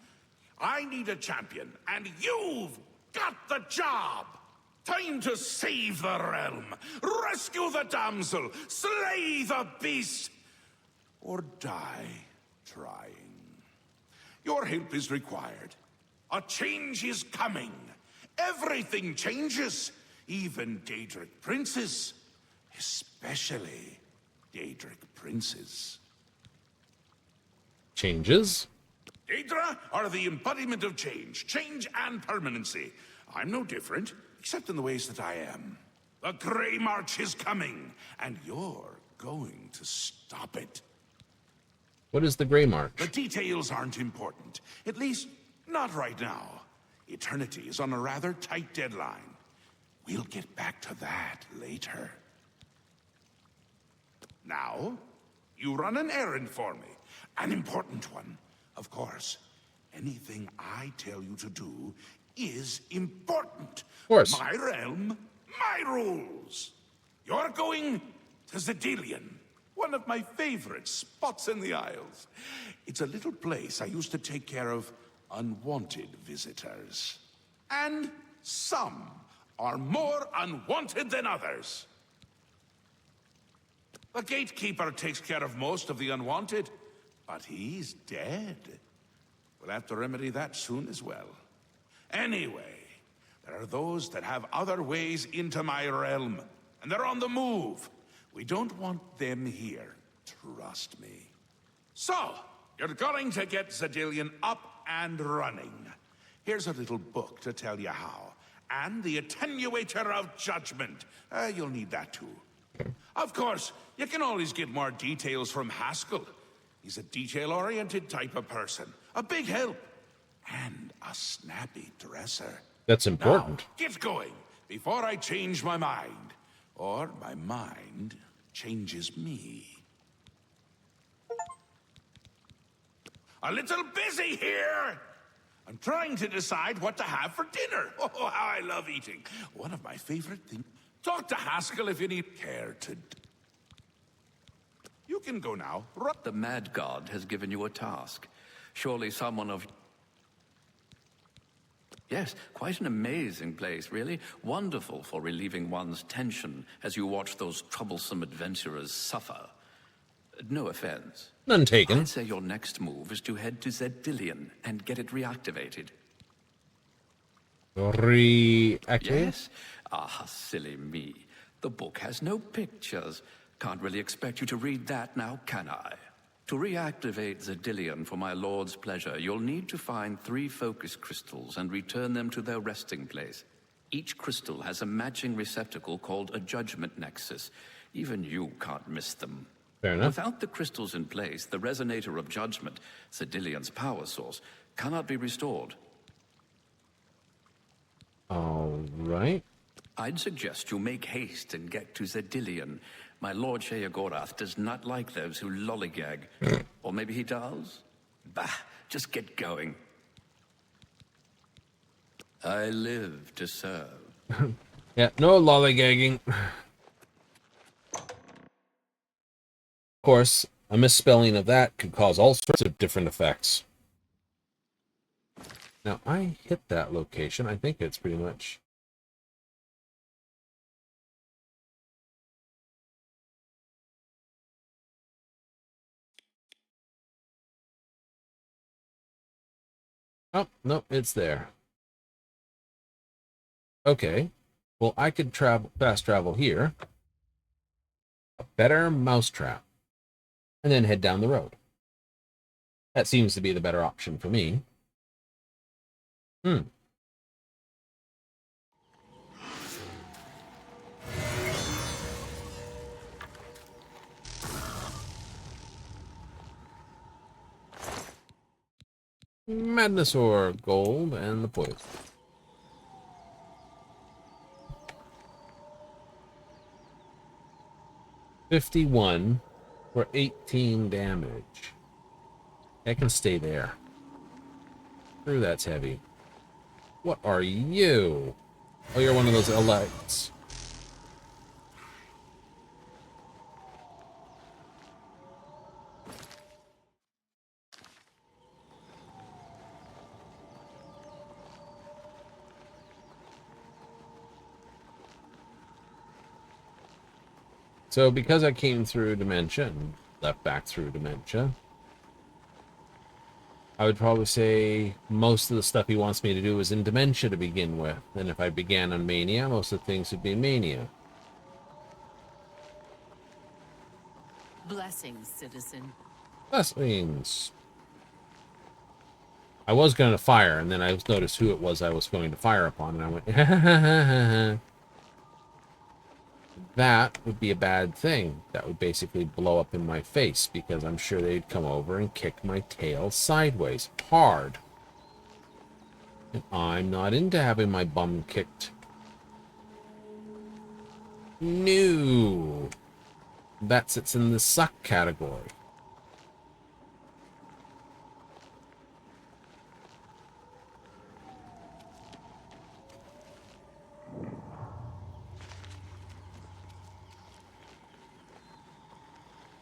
I need a champion, and you've got the job! Time to save the realm, rescue the damsel, slay the beast, or die trying. Your help is required. A change is coming. Everything changes, even Daedric princes. Especially Daedric princes. Changes? Daedra are the embodiment of change. Change and permanency. I'm no different, except in the ways that I am. The Grey March is coming, and you're going to stop it. What is the Grey March? The details aren't important. At least, not right now. Eternity is on a rather tight deadline. We'll get back to that later. Now, you run an errand for me. An important one. Of course, anything I tell you to do is important. Of course. My realm, my rules. You're going to Cyrodiil, one of my favorite spots in the Isles. It's a little place I used to take care of unwanted visitors. And some are more unwanted than others. The gatekeeper takes care of most of the unwanted. But he's dead. We'll have to remedy that soon as well. Anyway, there are those that have other ways into my realm, and they're on the move. We don't want them here. Trust me. So, you're going to get Cyrodiil up and running. Here's a little book to tell you how. And the Attenuator of Judgment. You'll need that too. Of course, you can always get more details from Haskell. He's a detail-oriented type of person. A big help. And a snappy dresser. That's important. Now, get going, before I change my mind. Or my mind changes me. A little busy here! I'm trying to decide what to have for dinner. Oh, how I love eating. One of my favorite things. Talk to Haskell if you need care to... You can go now. The Mad God has given you a task. Surely someone of... Yes, quite an amazing place, really. Wonderful for relieving one's tension as you watch those troublesome adventurers suffer. No offense. None taken. I'd say your next move is to head to Cyrodiil and get it reactivated. Reactivate? Yes? Ah, silly me. The book has no pictures. Can't really expect you to read that now, can I? To reactivate Cyrodiil for my lord's pleasure, you'll need to find 3 focus crystals and return them to their resting place. Each crystal has a matching receptacle called a judgment nexus. Even you can't miss them. Fair enough. Without the crystals in place, the resonator of judgment, Cyrodiil's power source, cannot be restored. All right. I'd suggest you make haste and get to Cyrodiil. My Lord Sheogorath does not like those who lollygag. Or maybe he does? Bah, just get going. I live to serve. Yeah, no lollygagging. Of course, a misspelling of that could cause all sorts of different effects. Now, I hit that location. I think it's pretty much... Oh, no, it's there. Okay. Well, I could fast travel here. A better mousetrap. And then head down the road. That seems to be the better option for me. Madness or gold and the poison. $51 for 18 damage. I can stay there. True, that's heavy. What are you? Oh, you're one of those elites. So because I came through Dementia and left back through Dementia, I would probably say most of the stuff he wants me to do is in Dementia to begin with. And if I began on Mania, most of the things would be Mania. Blessings, citizen. Blessings. I was going to fire, and then I noticed who it was I was going to fire upon, and I went, that would be a bad thing. That would basically blow up in my face, because I'm sure they'd come over and kick my tail sideways, hard. And I'm not into having my bum kicked. No. That sits in the suck category.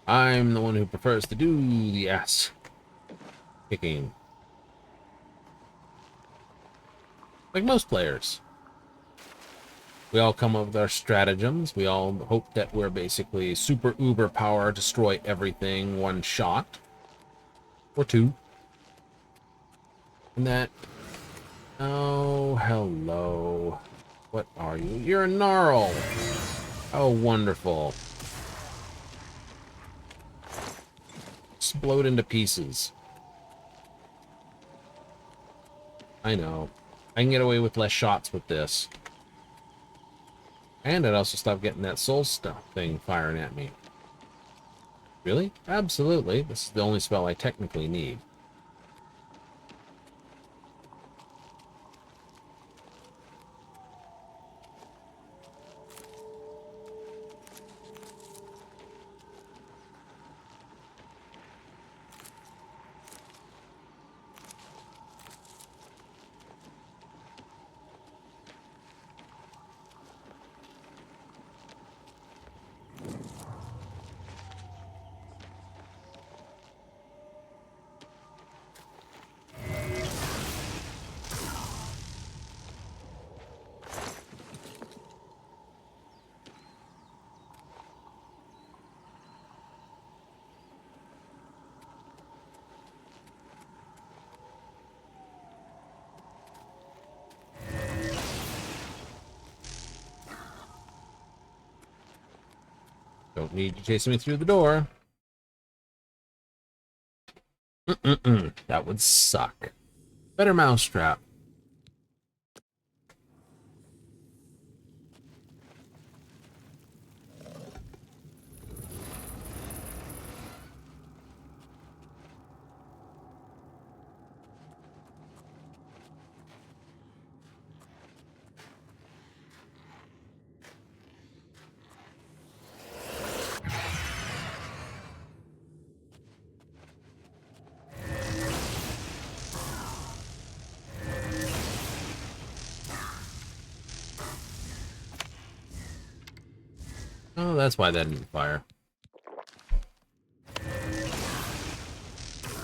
I'm the one who prefers to do the ass kicking. Like most players. We all come up with our stratagems. We all hope that we're basically super uber power, destroy everything one shot. Or 2. And that... Oh, hello. What are you? You're a gnarl! Oh, wonderful. Explode into pieces. I know. I can get away with less shots with this. And I'd also stop getting that soul stuff thing firing at me. Really? Absolutely. This is the only spell I technically need. Don't need you chasing me through the door. That would suck. Better mousetrap. Oh, that's why that didn't fire.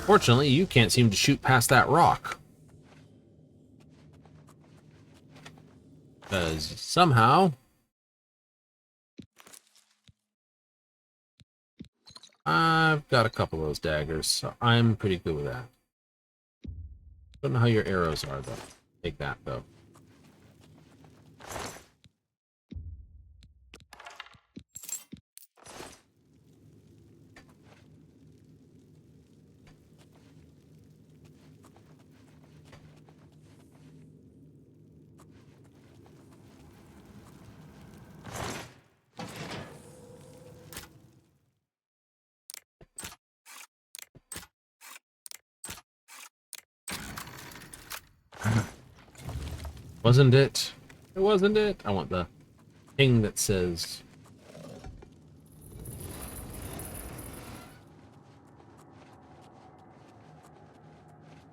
Fortunately, you can't seem to shoot past that rock. Because somehow... I've got a couple of those daggers, so I'm pretty good with that. Don't know how your arrows are, though. Take that, though. Wasn't it? It wasn't it? I want the thing that says...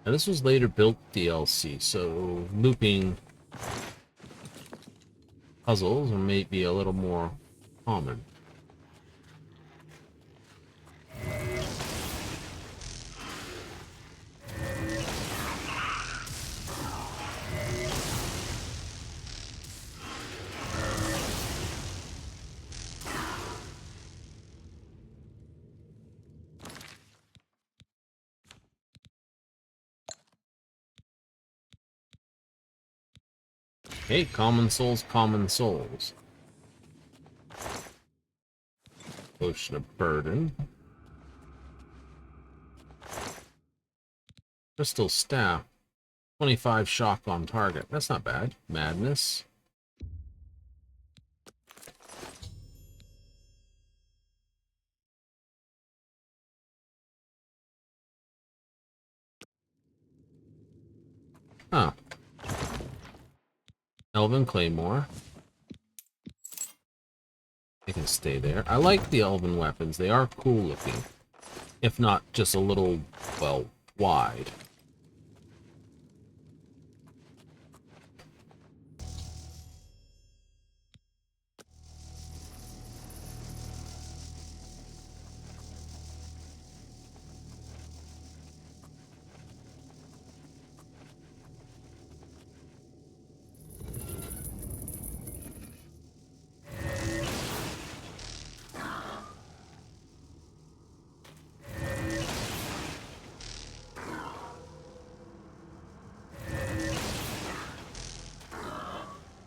Now this was later built DLC, so looping puzzles may be a little more common. Hey, common souls, common souls. Potion of burden. Crystal staff. 25 shock on target. That's not bad. Madness. Huh. Elven Claymore. They can stay there. I like the elven weapons. They are cool looking. If not just a little, well, wide.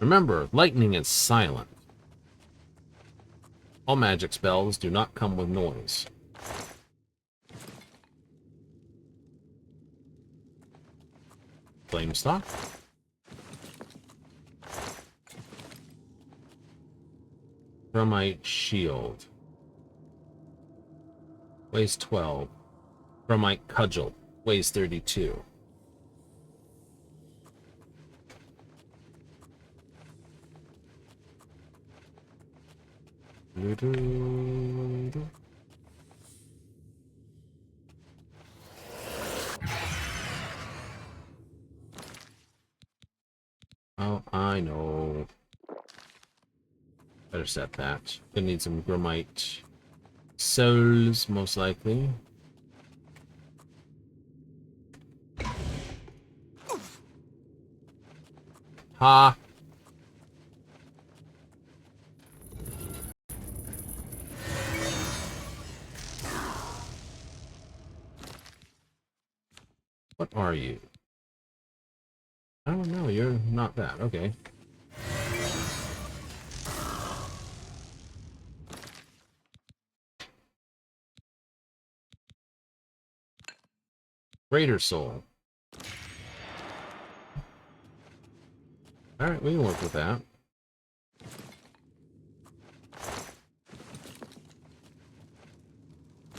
Remember, lightning is silent. All magic spells do not come with noise. Flame stock. Thermite shield. Weighs 12. Thermite cudgel. Weighs 32. Oh, I know. Better set that. Gonna need some Gromite souls, most likely. Ha! What are you? I don't know, you're not that. Okay. Raider soul. Alright, we can work with that.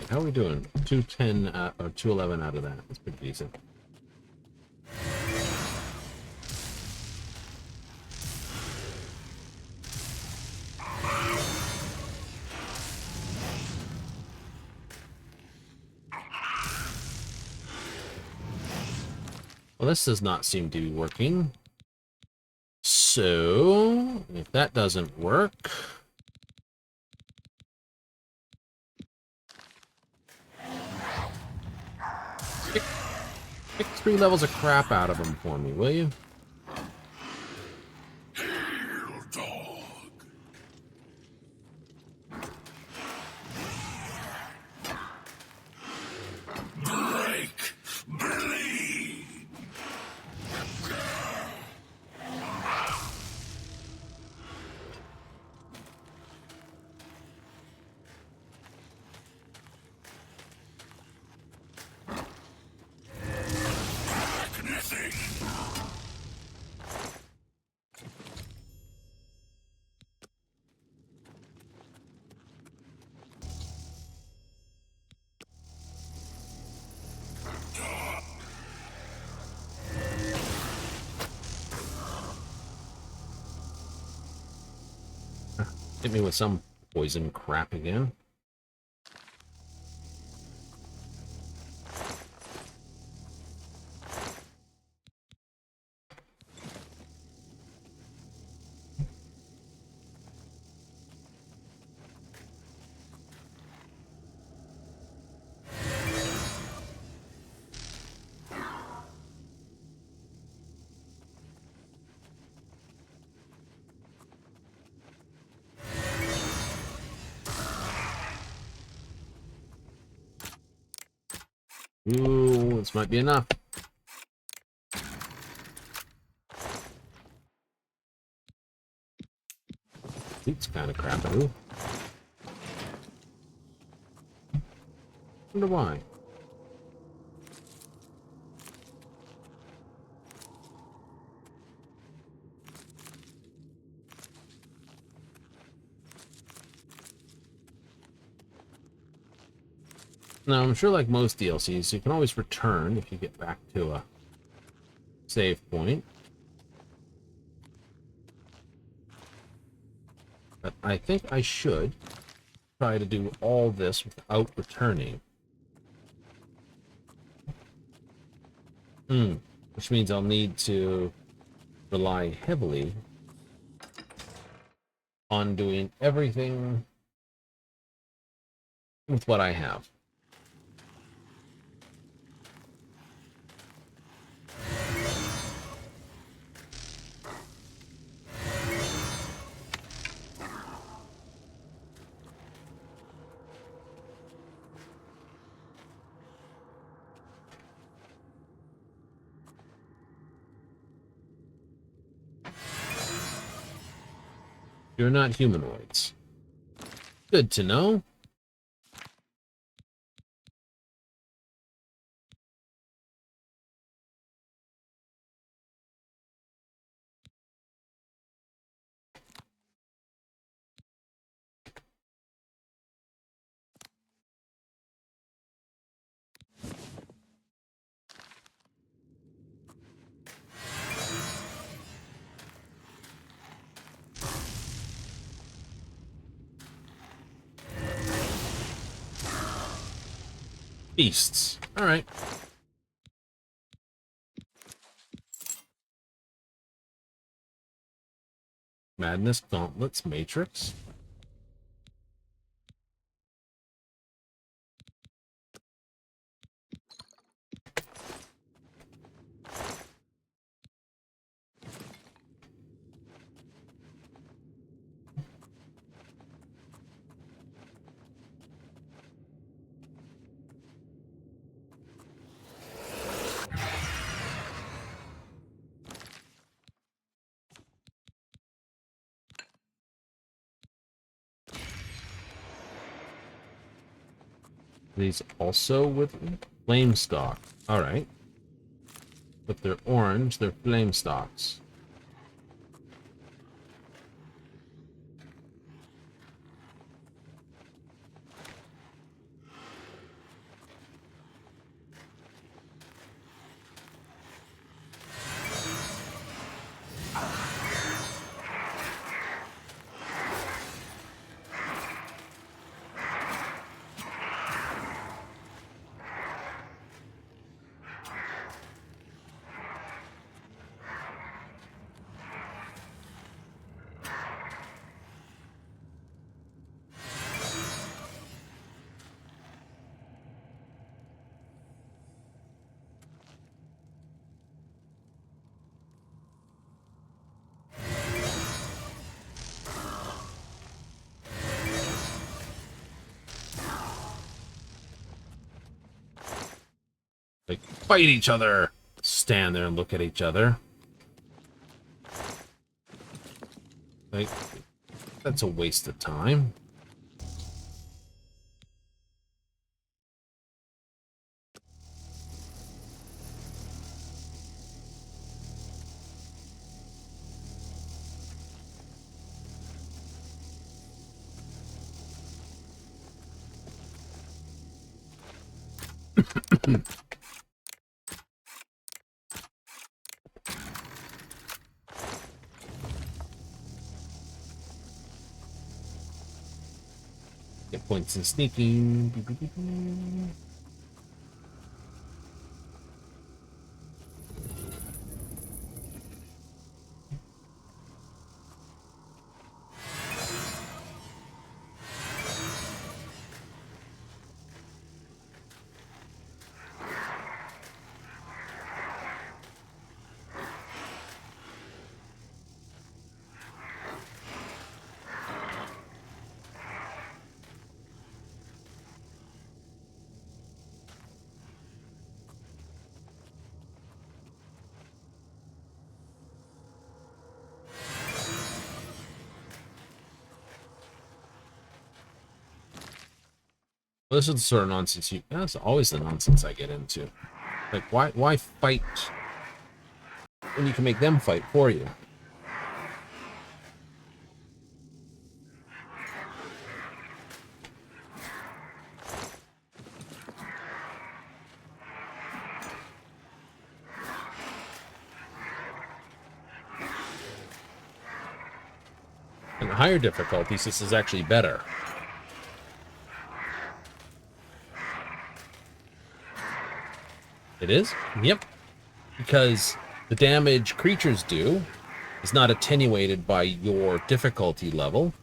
How are we doing? 210 or 211 out of that. That's pretty decent. Well, this does not seem to be working. So, if that doesn't work... Pick 3 levels of crap out of them for me, will you? Hit me with some poison crap again. Ooh, this might be enough. It's kind of crappy. Wonder why. Now, I'm sure like most DLCs, you can always return if you get back to a save point. But I think I should try to do all this without returning. Which means I'll need to rely heavily on doing everything with what I have. You're not humanoids. Good to know. Beasts. All right. Madness, Gauntlets, Matrix. These also with flame stock. All right. But they're orange, they're flame stocks. They fight each other. Stand there and look at each other. Like, that's a waste of time. Get points in sneaking. Well, this is the sort of nonsense that's always the nonsense I get into. Like, why fight when you can make them fight for you? In the higher difficulties, this is actually better. It is? Yep. Because the damage creatures do is not attenuated by your difficulty level.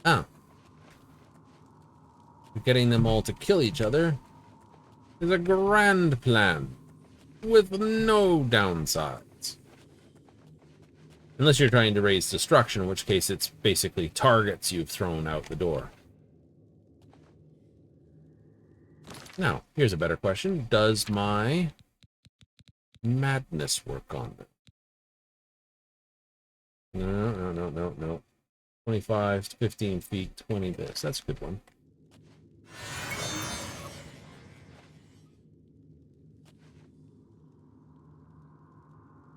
Ah. Getting them all to kill each other is a grand plan with no downsides. Unless you're trying to raise destruction, in which case it's basically targets you've thrown out the door. Now, here's a better question. Does my madness work on it? No. 25, 15 feet, 20 this. That's a good one.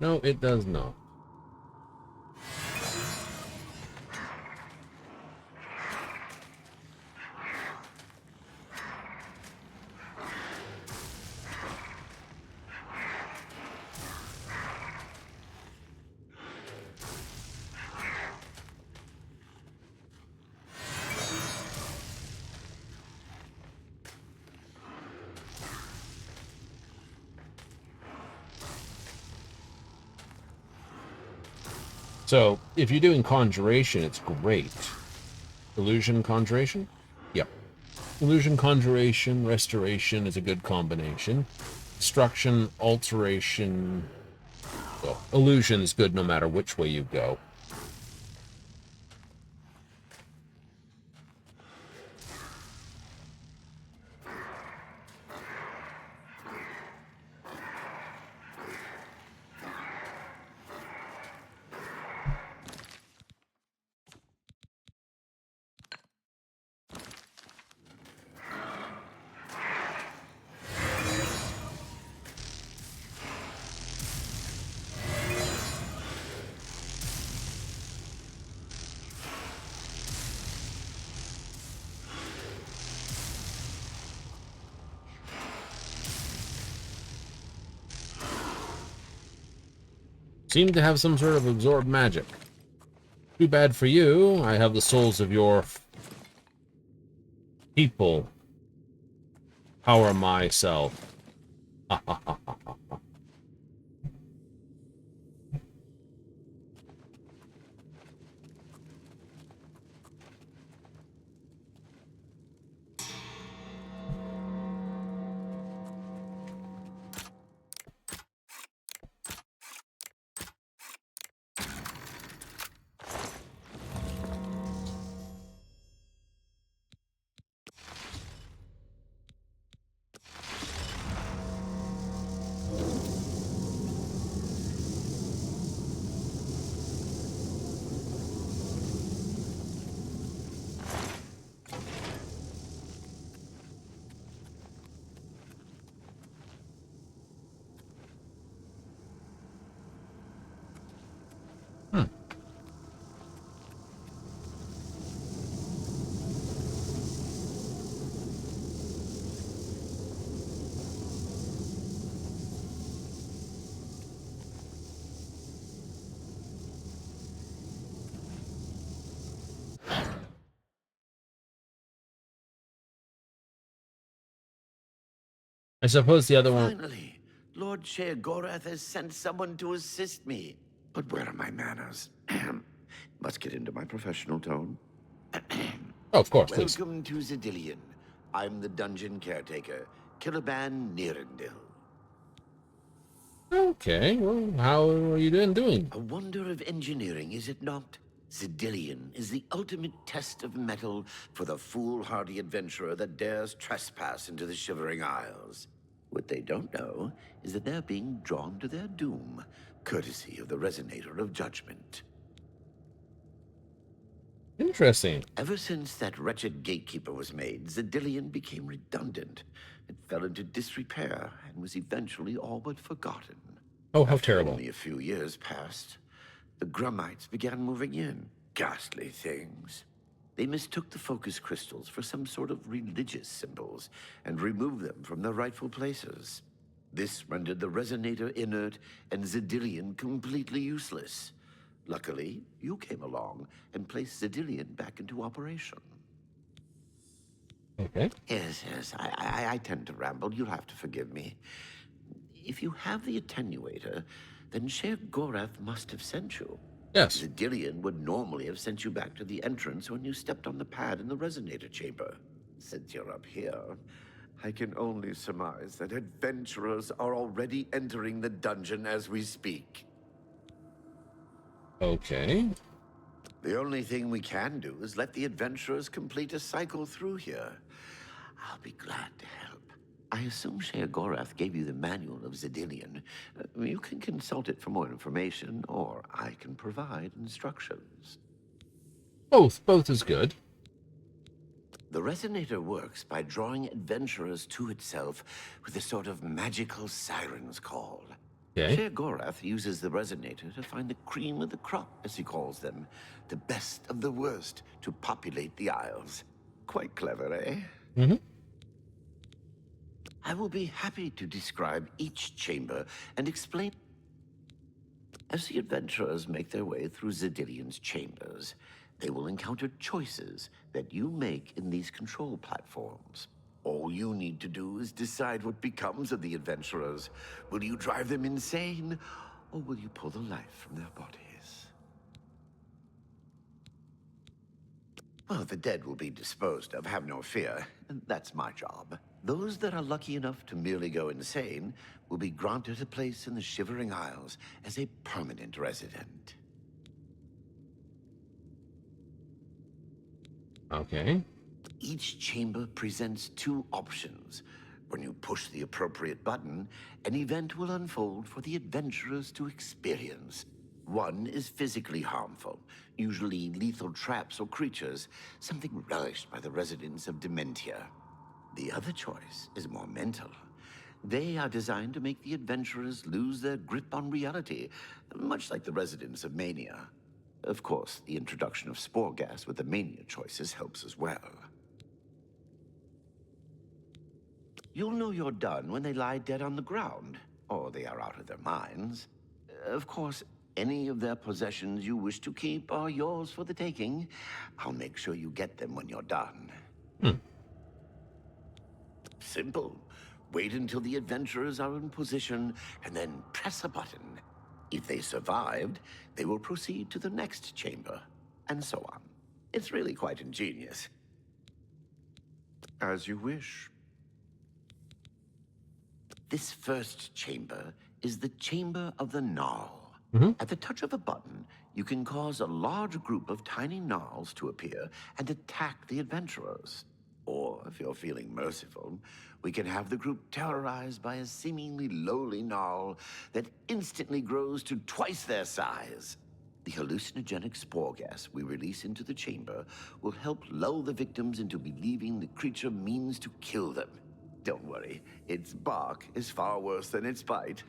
No, it does not. So, if you're doing conjuration, it's great. Illusion conjuration? Yep. Illusion conjuration, restoration is a good combination. Destruction, alteration... Well, illusion is good no matter which way you go. Seem to have some sort of absorbed magic. Too bad for you. I have the souls of your people. Power myself. Ha ha ha ha ha. I suppose the other one... Finally, Lord Sheogorath has sent someone to assist me. But where are my manners? Must get into my professional tone. Oh, of course, please. Welcome to Cyrodiil. I'm the dungeon caretaker, Killaban Nirendil. Okay, well, how are you doing? A wonder of engineering, is it not? Cyrodiil is the ultimate test of mettle for the foolhardy adventurer that dares trespass into the Shivering Isles. What they don't know is that they're being drawn to their doom, courtesy of the Resonator of Judgment. Interesting. Ever since that wretched gatekeeper was made, Cyrodiil became redundant. It fell into disrepair and was eventually all but forgotten. Oh, how After terrible. only a few years passed, the Grummites began moving in. Ghastly things. They mistook the focus crystals for some sort of religious symbols and removed them from their rightful places. This rendered the Resonator inert and Cyrodiil completely useless. Luckily, you came along and placed Cyrodiil back into operation. Okay. Yes, I tend to ramble. You'll have to forgive me. If you have the attenuator, then Sheogorath must have sent you. Yes. Cyrodiil would normally have sent you back to the entrance when you stepped on the pad in the Resonator chamber. Since you're up here, I can only surmise that adventurers are already entering the dungeon as we speak. Okay. The only thing we can do is let the adventurers complete a cycle through here. I'll be glad to help. I assume Sheogorath gave you the manual of Xedilian. You can consult it for more information, or I can provide instructions. Both is good. The resonator works by drawing adventurers to itself with a sort of magical siren's call. Okay. Sheogorath uses the resonator to find the cream of the crop, as he calls them, the best of the worst, to populate the Isles. Quite clever, eh? Mm-hmm. I will be happy to describe each chamber and explain. As the adventurers make their way through Xedilian's chambers, they will encounter choices that you make in these control platforms. All you need to do is decide what becomes of the adventurers. Will you drive them insane, or will you pull the life from their bodies? Well, the dead will be disposed of, have no fear. That's my job. Those that are lucky enough to merely go insane will be granted a place in the Shivering Isles as a permanent resident. Okay. Each chamber presents two options. When you push the appropriate button, an event will unfold for the adventurers to experience. One is physically harmful, usually lethal traps or creatures, something relished by the residents of Dementia. The other choice is more mental. They are designed to make the adventurers lose their grip on reality, much like the residents of Mania. Of course, the introduction of spore gas with the Mania choices helps as well. You'll know you're done when they lie dead on the ground, or they are out of their minds. Of course, any of their possessions you wish to keep are yours for the taking. I'll make sure you get them when you're done. Simple. Wait until the adventurers are in position, and then press a button. If they survived, they will proceed to the next chamber, and so on. It's really quite ingenious. As you wish. This first chamber is the Chamber of the Gnarl. At the touch of a button, you can cause a large group of tiny gnarls to appear and attack the adventurers. Or, if you're feeling merciful, we can have the group terrorized by a seemingly lowly gnarl that instantly grows to twice their size. The hallucinogenic spore gas we release into the chamber will help lull the victims into believing the creature means to kill them. Don't worry, its bark is far worse than its bite.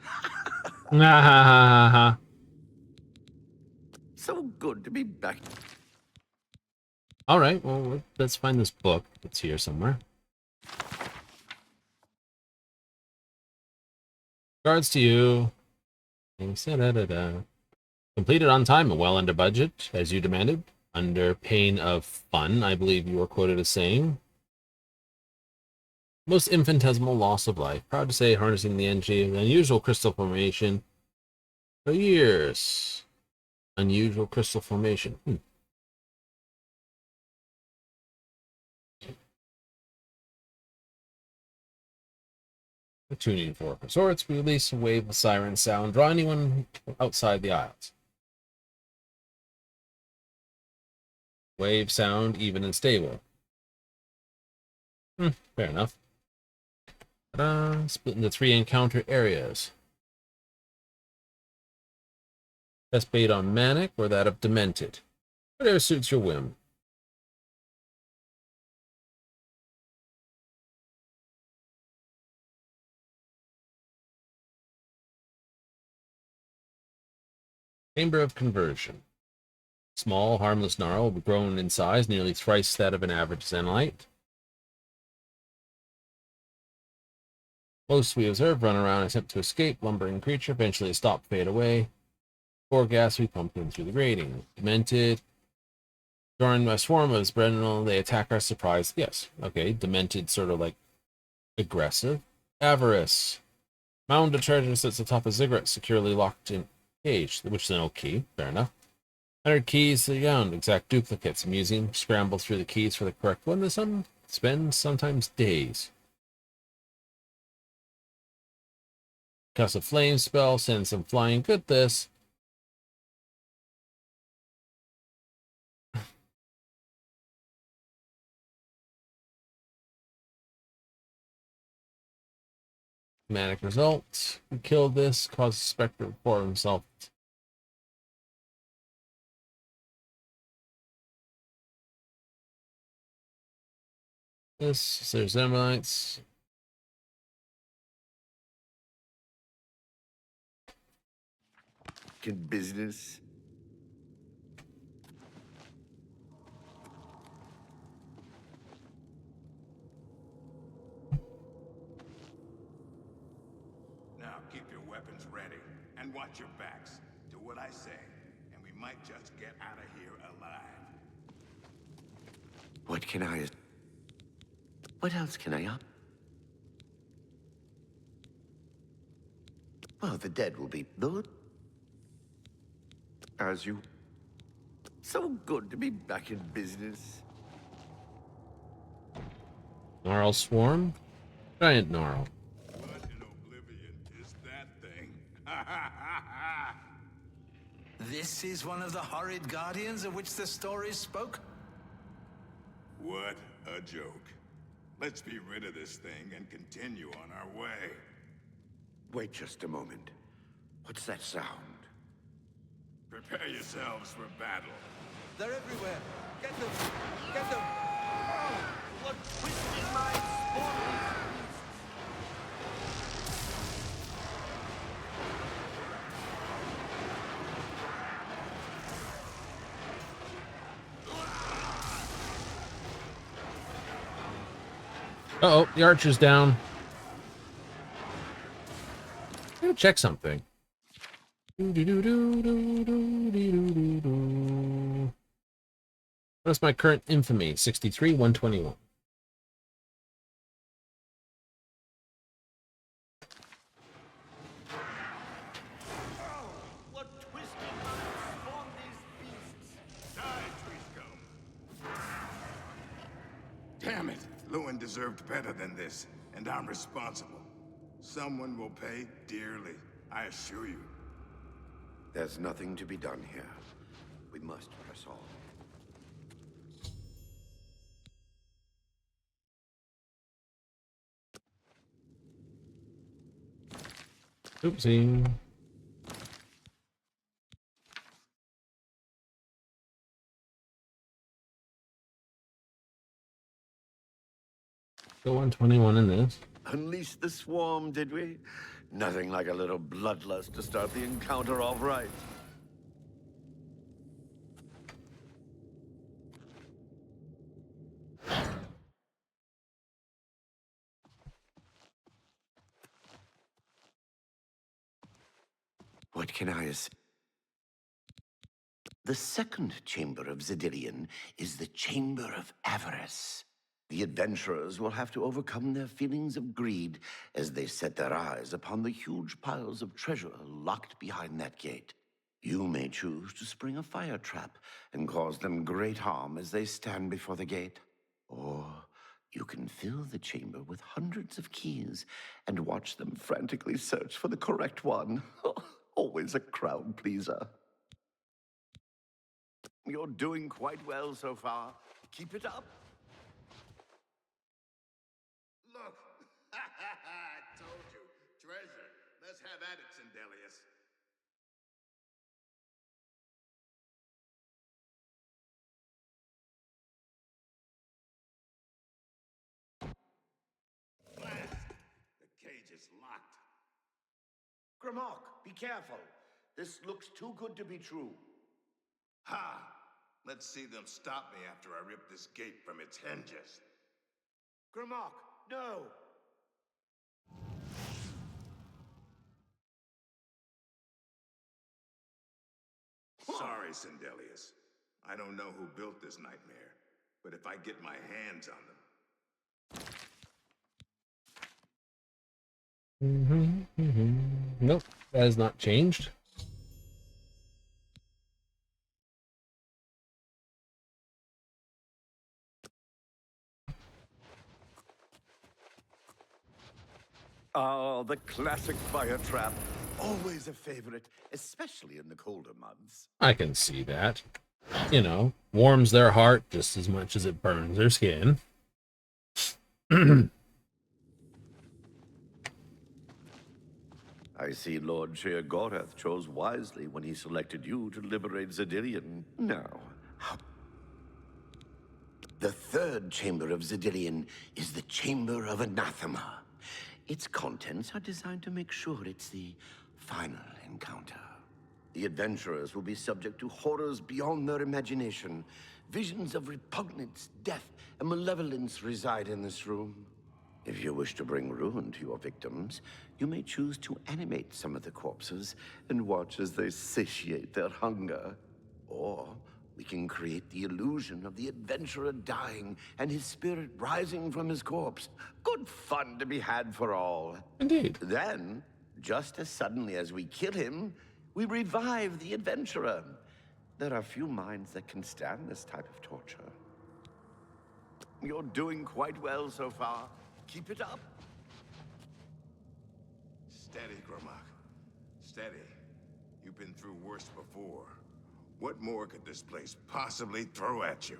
So good to be back. All right, well, let's find this book. It's here somewhere. Regards to you. Completed on time and well under budget, as you demanded. Under pain of fun, I believe you were quoted as saying. Most infinitesimal loss of life. Proud to say, harnessing the energy of unusual crystal formation for years. Unusual crystal formation. Tuning for resorts, we release a wave of siren sound, draw anyone outside the Isles. Wave sound, even and stable. Fair enough. Split into 3 encounter areas. Best bait on Manic or that of Demented. Whatever suits your whim. Chamber of Conversion. Small, harmless gnarl, grown in size, nearly thrice that of an average Zenlite. Most we observe run around, attempt to escape, lumbering creature, eventually stop, fade away. Spore gas we pump in through the grating. Demented. During a swarm of Brennan, they attack our surprise. Yes, okay. Demented, sort of like aggressive. Avarice. Mound of treasure sits atop a ziggurat, securely locked in cage, which is an old key. Fair enough. 100 keys to the ground, exact duplicates. Museum scramble through the keys for the correct one. Some spend sometimes days. Cast a flame spell, send some flying. Good this. Manic result. We kill this, cause Spectre to pour himself. This, there's Emberlights. In business. Now keep your weapons ready and watch your backs. Do what I say, and we might just get out of here alive. What can I... What else can I... Well, the dead will be... Those... As you... So good to be back in business. Gnarl Swarm. Giant Gnarl. What in Oblivion is that thing? This is one of the horrid guardians of which the stories spoke? What a joke. Let's be rid of this thing and continue on our way. Wait just a moment. What's that sound? Prepare yourselves for battle. They're everywhere. Get them! Get them! Oh, what twisted minds spawn these Uh-oh, the archer's down. I'm gonna check something. What's my current infamy? 63, 121. What twisted minds spawn these beasts? Die, tree scum! Damn it! Lewin deserved better than this, and I'm responsible. Someone will pay dearly, I assure you. There's nothing to be done here. We must press on. Oopsie. Go 121 in this. Unleash the swarm, did we? Nothing like a little bloodlust to start the encounter off right. What can I... The second chamber of Cyrodiil is the Chamber of Avarice. The adventurers will have to overcome their feelings of greed as they set their eyes upon the huge piles of treasure locked behind that gate. You may choose to spring a fire trap and cause them great harm as they stand before the gate. Or you can fill the chamber with hundreds of keys and watch them frantically search for the correct one. Always a crowd pleaser. You're doing quite well so far. Keep it up. Look! I told you. Treasure. Let's have at it, Sindelius. Blast! The cage is locked. Grimok, be careful. This looks too good to be true. Ha! Let's see them stop me after I rip this gate from its hinges. Grimok, no! Sorry, Sindelius. I don't know who built this nightmare, but if I get my hands on them... Nope, that has not changed. Oh, the classic fire trap. Always a favorite, especially in the colder months. I can see that. You know, warms their heart just as much as it burns their skin. I see Lord Sheogorath chose wisely when he selected you to liberate Xedilian. Now, the third chamber of Xedilian is the Chamber of Anathema. Its contents are designed to make sure it's the final encounter. The adventurers will be subject to horrors beyond their imagination. Visions of repugnance, death, and malevolence reside in this room. If you wish to bring ruin to your victims, you may choose to animate some of the corpses and watch as they satiate their hunger. Or we can create the illusion of the adventurer dying and his spirit rising from his corpse. Good fun to be had for all. Indeed. Then, just as suddenly as we kill him, we revive the adventurer. There are few minds that can stand this type of torture. You're doing quite well so far. Keep it up. Steady, Gromak. Steady. You've been through worse before. What more could this place possibly throw at you?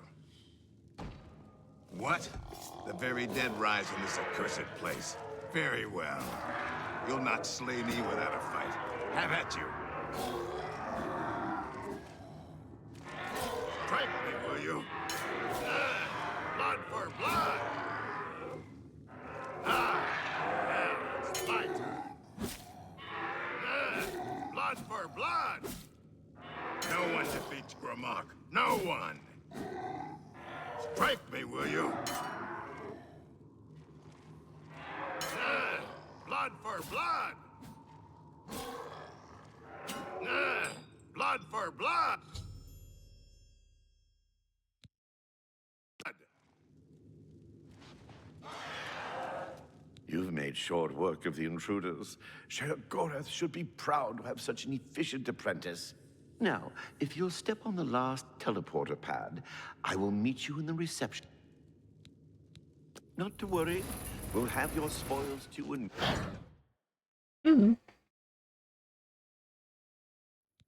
What? The very dead rise in this accursed place. Very well. You'll not slay me without a fight. Have at you. Strike me, will you? Blood for blood! Now it's my turn. Blood for blood! No one defeats Gromak. No one! Strike me, will you? Blood for blood! Blood for blood! You've made short work of the intruders. Sheogorath should be proud to have such an efficient apprentice. Now, if you'll step on the last teleporter pad, I will meet you in the reception. Not to worry. We'll have your spoils too and...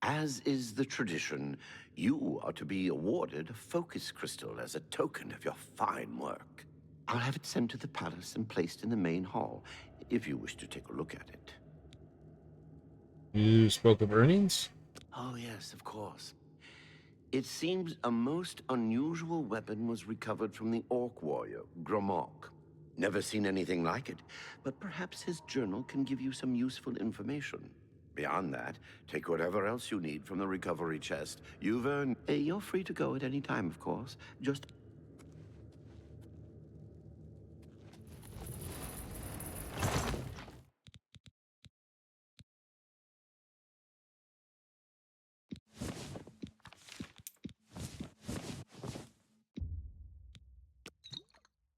As is the tradition, you are to be awarded a focus crystal as a token of your fine work. I'll have it sent to the palace and placed in the main hall, if you wish to take a look at it. You spoke of earnings? Oh, yes, of course. It seems a most unusual weapon was recovered from the orc warrior, Gromok. Never seen anything like it, but perhaps his journal can give you some useful information. Beyond that, take whatever else you need from the recovery chest. You've earned... You're free to go at any time, of course. Just...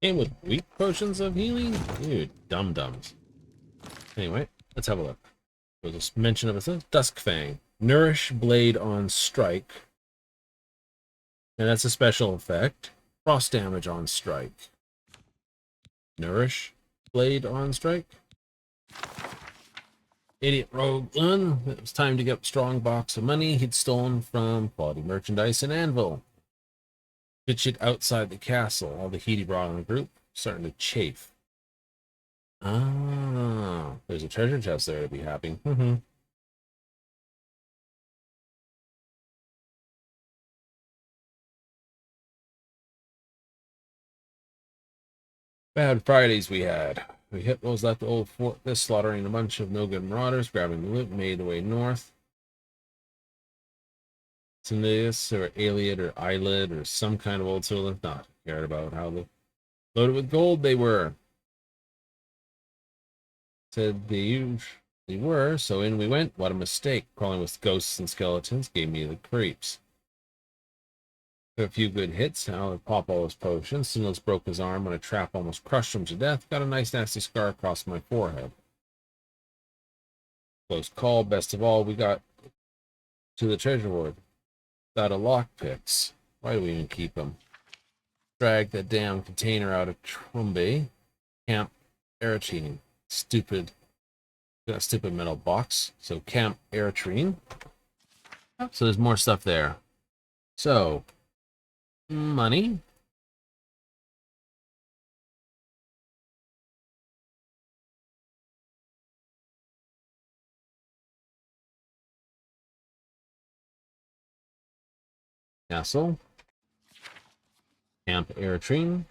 Came with weak potions of healing? You dum-dums. Anyway, let's have a look. There's a mention of it. Duskfang. Nourish Blade on Strike. And that's a special effect. Frost damage on Strike. Nourish Blade on Strike. Idiot rogue Lun. It was time to get a strong box of money he'd stolen from quality merchandise and Anvil. Pitch it outside the castle. All the heat he brought on the group starting to chafe. Ah, there's a treasure chest there to be happy. Bad Fridays we had. We hit those left the old fortress, slaughtering a bunch of no-good marauders, grabbing the loot, made the way north. Tindius or Aliad or Eyelid or some kind of old soul not cared about how loaded with gold they were. Said they usually were, so in we went. What a mistake. Crawling with ghosts and skeletons gave me the creeps. Took a few good hits. Now I'll pop all his potions. Sinils broke his arm when a trap almost crushed him to death. Got a nice nasty scar across my forehead. Close call. Best of all, we got to the treasure hoard. Got a lockpicks. Why do we even keep them? Drag that damn container out of Trombe. Camp Eritrean. Stupid. Got a stupid metal box. So Camp Eritrean. So there's more stuff there. So money. Castle. Camp Airtrine.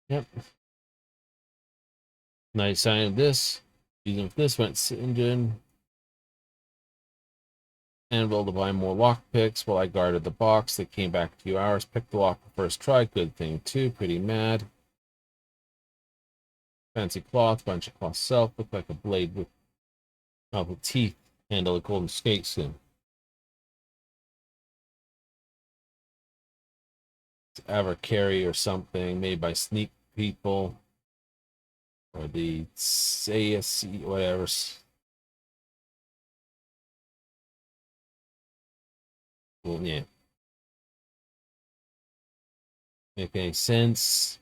Yep. Nice sign of this. Using this went engine. Anvil to buy more lockpicks while I guarded the box. They came back a few hours. Picked the lock the first try. Good thing too. Pretty mad. Fancy cloth. Bunch of cloth self. Looked like a blade with teeth. Handle a golden snake skin. Abercary or something made by Sneak people. Or the EST, whatever. Well, yeah. Make any sense?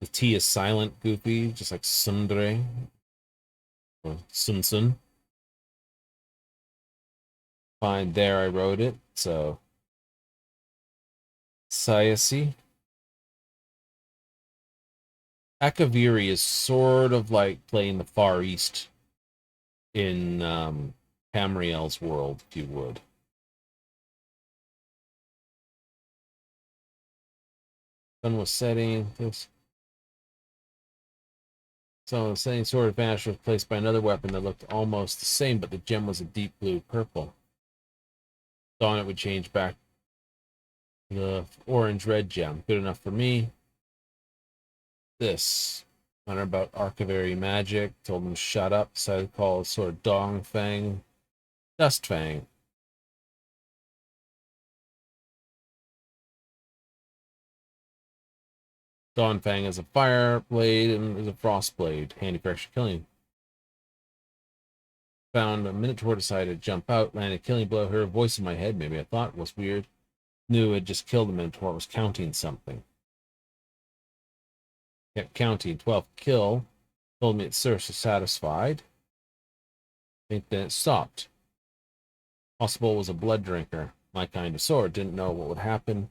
The T is silent, goofy, just like Sundre. Or Sun. Fine, there I wrote it, so. Sayasi. Akaviri is sort of like playing the Far East in Tamriel's world, if you would. Sun was setting. This. So the setting sword of Vanish was replaced by another weapon that looked almost the same, but the gem was a deep blue purple. Thought it would change back to the orange-red gem. Good enough for me. This. Learned about Archivary magic. Told him to shut up. Decided to call it sort of Dong Fang. Dust Fang. Dawn Fang is a fire blade and is a frost blade. Handy for extra killing. Found a Minotaur, decided to jump out, landed a killing blow. Heard a voice in my head. Maybe I thought it was weird. Knew it just killed the Minotaur. Was counting something. Kept counting. 12th kill. Told me it's satisfied. I think then it stopped. Possible was a blood drinker. My kind of sword. Didn't know what would happen.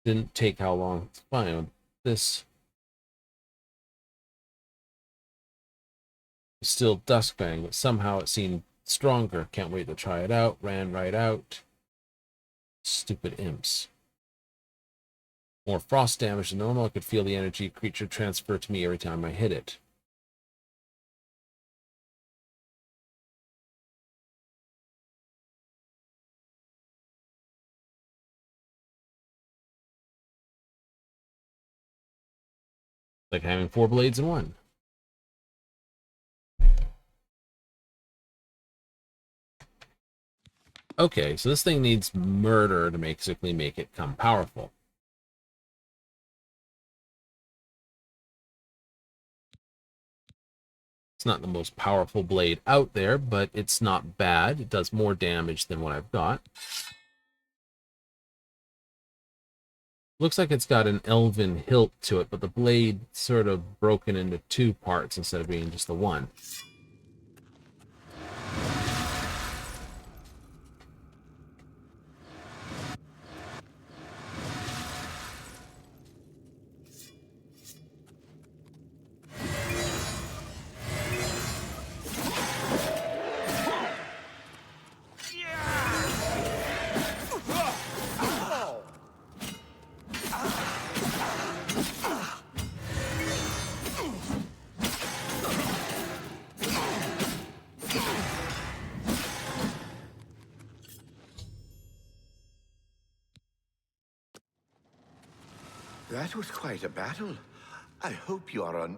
Didn't take how long to find this. Still Duskfang, but somehow it seemed stronger. Can't wait to try it out. Ran right out. Stupid imps. More frost damage than normal. I could feel the energy creature transfer to me every time I hit it. Like having 4 blades in one. Okay, so this thing needs murder to basically make it come powerful. It's not the most powerful blade out there, but it's not bad. It does more damage than what I've got. Looks like it's got an elven hilt to it, but the blade sort of broken into 2 parts instead of being just the one. That was quite a battle. I hope you are on...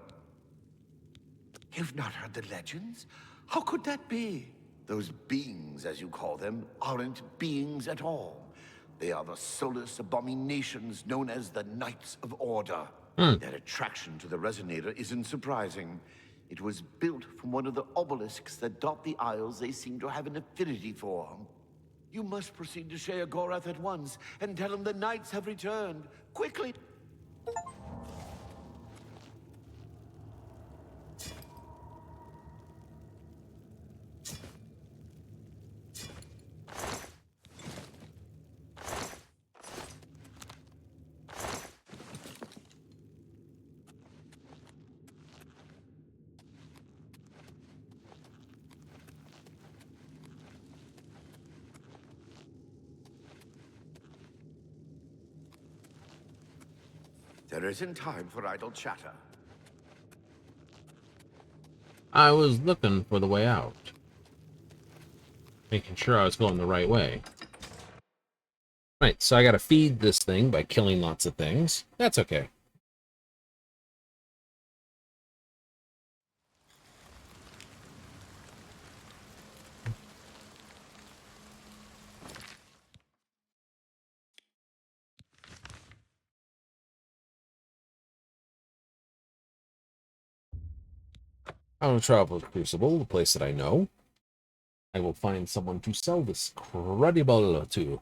You've not heard the legends? How could that be? Those beings, as you call them, aren't beings at all. They are the soulless abominations known as the Knights of Order. Their attraction to the Resonator isn't surprising. It was built from one of the obelisks that dot the isles they seem to have an affinity for. You must proceed to Sheogorath at once and tell him the Knights have returned. Quickly! There isn't time for idle chatter. I was looking for the way out. Making sure I was going the right way. Right, so I gotta feed this thing by killing lots of things. That's okay. I will travel to Crucible, the place that I know. I will find someone to sell this Cyrodiil to.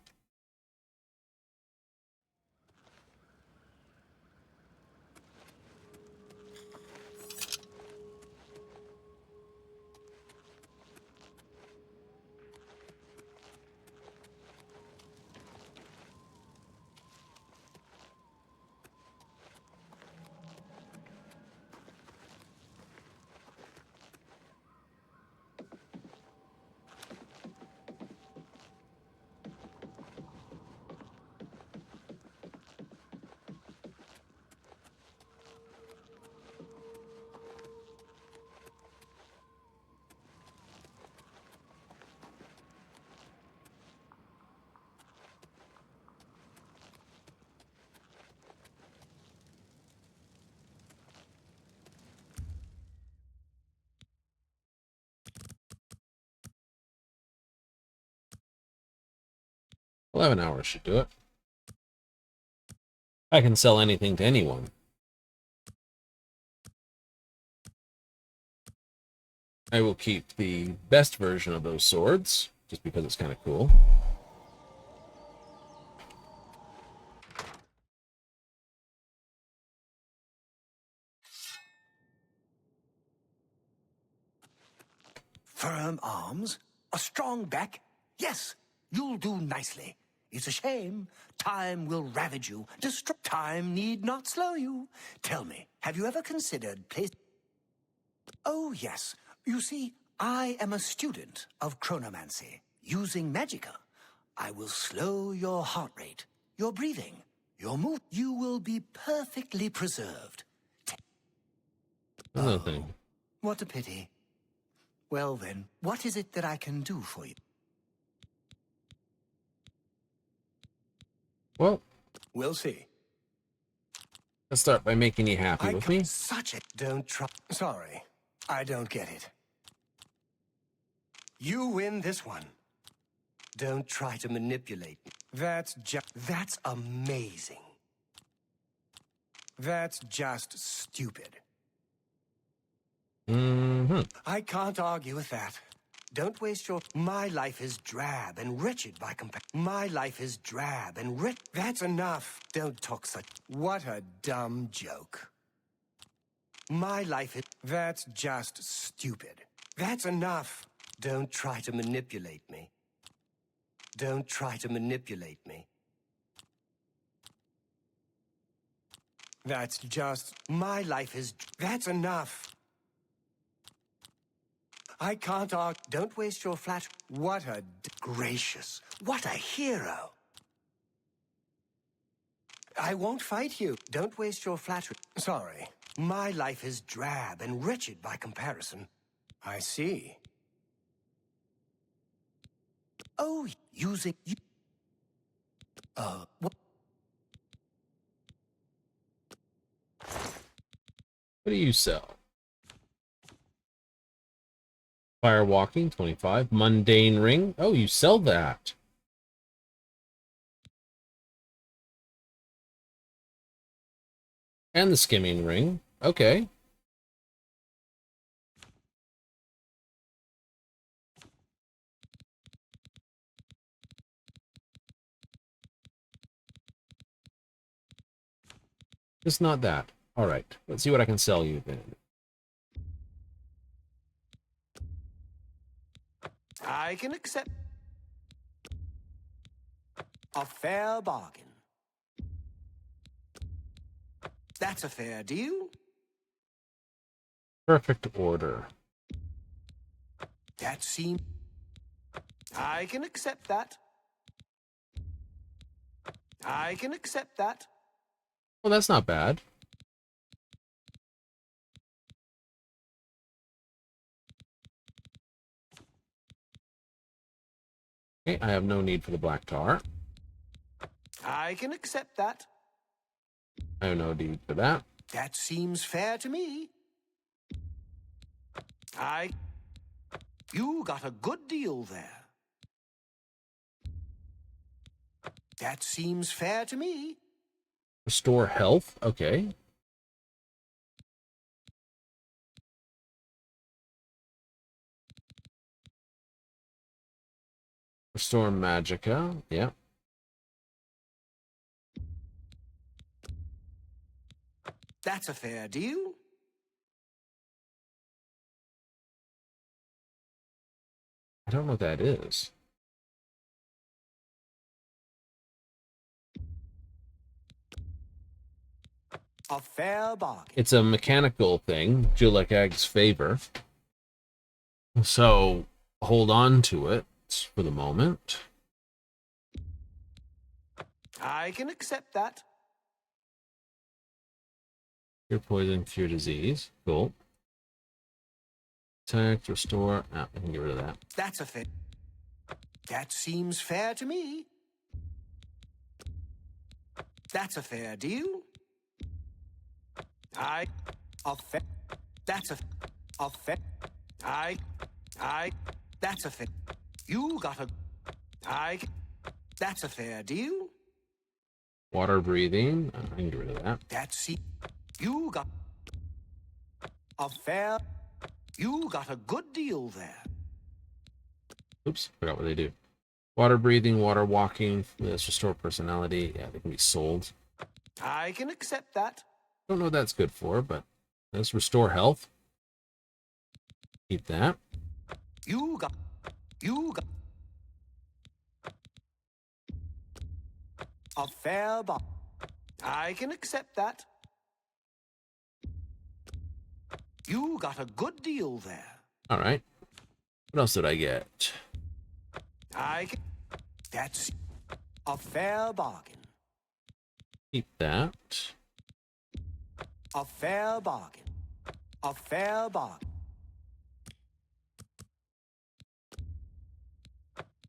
$11 should do it. I can sell anything to anyone. I will keep the best version of those swords, just because it's kind of cool. Firm arms, a strong back. Yes, you'll do nicely. It's a shame. Time will ravage you. Time need not slow you. Tell me, have you ever considered place? Oh, yes. You see, I am a student of chronomancy. Using magicka, I will slow your heart rate, your breathing, your move. You will be perfectly preserved. Another thing. What a pity. Well then, what is it that I can do for you? Well, we'll see. Let's start by making you happy with me. Such a don't try. Sorry, I don't get it. You win this one. Don't try to manipulate me. That's amazing. That's just stupid. I can't argue with that. Don't waste your... My life is drab and wretched by comparison. My life is drab and wretched. That's enough. Don't talk such... What a dumb joke. My life is... That's just stupid. That's enough. Don't try to manipulate me. Don't try to manipulate me. That's just... My life is... That's enough. I can't argue. Don't waste your flat... What a... Gracious. What a hero. I won't fight you. Don't waste your flattery. Sorry. My life is drab and wretched by comparison. I see. Oh, using... what? What do you sell? Fire walking, 25. Mundane ring. Oh, you sell that. And the skimming ring. Okay. Just not that. All right. Let's see what I can sell you then. I can accept a fair bargain. That's a fair deal. Perfect order. That seems... I can accept that. I can accept that. Well, that's not bad. Okay, I have no need for the black tar. I can accept that. I have no need for that. That seems fair to me. You got a good deal there. That seems fair to me. Restore health. Okay. Restore magicka. Yeah. That's a fair deal. I don't know what that is. A fair bargain. It's a mechanical thing. Julek Egg's favor. So hold on to it for the moment. I can accept that. Cure poison, cure disease. Cool. Protect, restore. Ah, I can get rid of that. That's a fair. That seems fair to me. That's a fair deal. That's a fair. That's a fair. You got a. That's a fair deal. Water breathing. I can get rid of that. You got a fair. You got a good deal there. Oops, forgot what they do. Water breathing, water walking. Let's restore personality. Yeah, they can be sold. I can accept that. Don't know what that's good for, but let's restore health. Keep that. You got a fair bar. I can accept that. You got a good deal there. All right. What else did I get? That's a fair bargain. Keep that. A fair bargain. A fair bargain.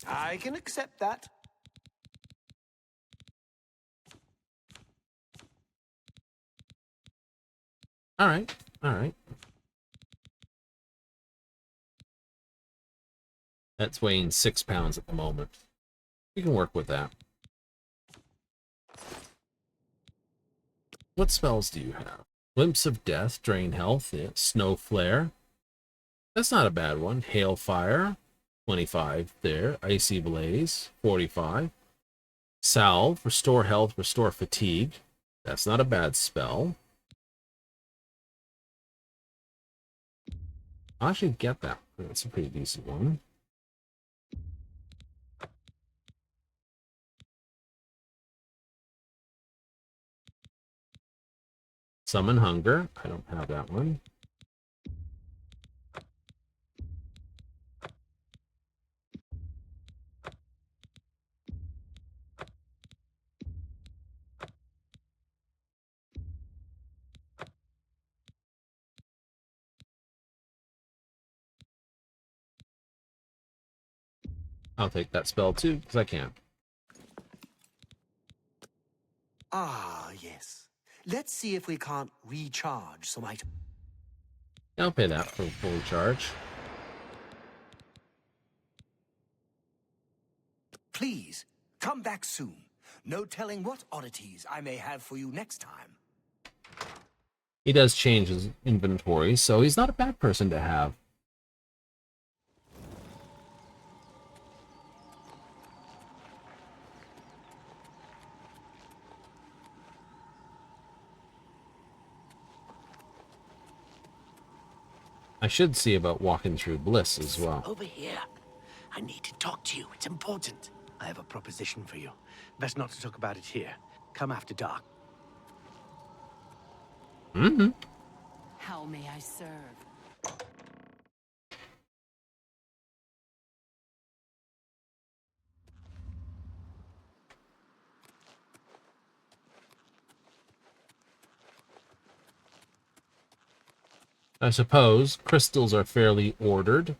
I can accept that. All right. All right. That's weighing 6 pounds at the moment. You can work with that. What spells do you have? Glimpse of Death, drain health. Yeah. Snow Flare. That's not a bad one. Hailfire, 25 there. Icy Blaze, 45. Salve, restore health, restore fatigue. That's not a bad spell. I'll actually get that. That's a pretty decent one. Summon Hunger. I don't have that one. I'll take that spell too, because I can. Ah, yes. Let's see if we can't recharge some items. I'll pay that for full charge. Please, come back soon. No telling what oddities I may have for you next time. He does change his inventory, so he's not a bad person to have. I should see about walking through Bliss as well. Over here. I need to talk to you. It's important. I have a proposition for you. Best not to talk about it here. Come after dark. Mm-hmm. How may I serve? I suppose crystals are fairly ordered.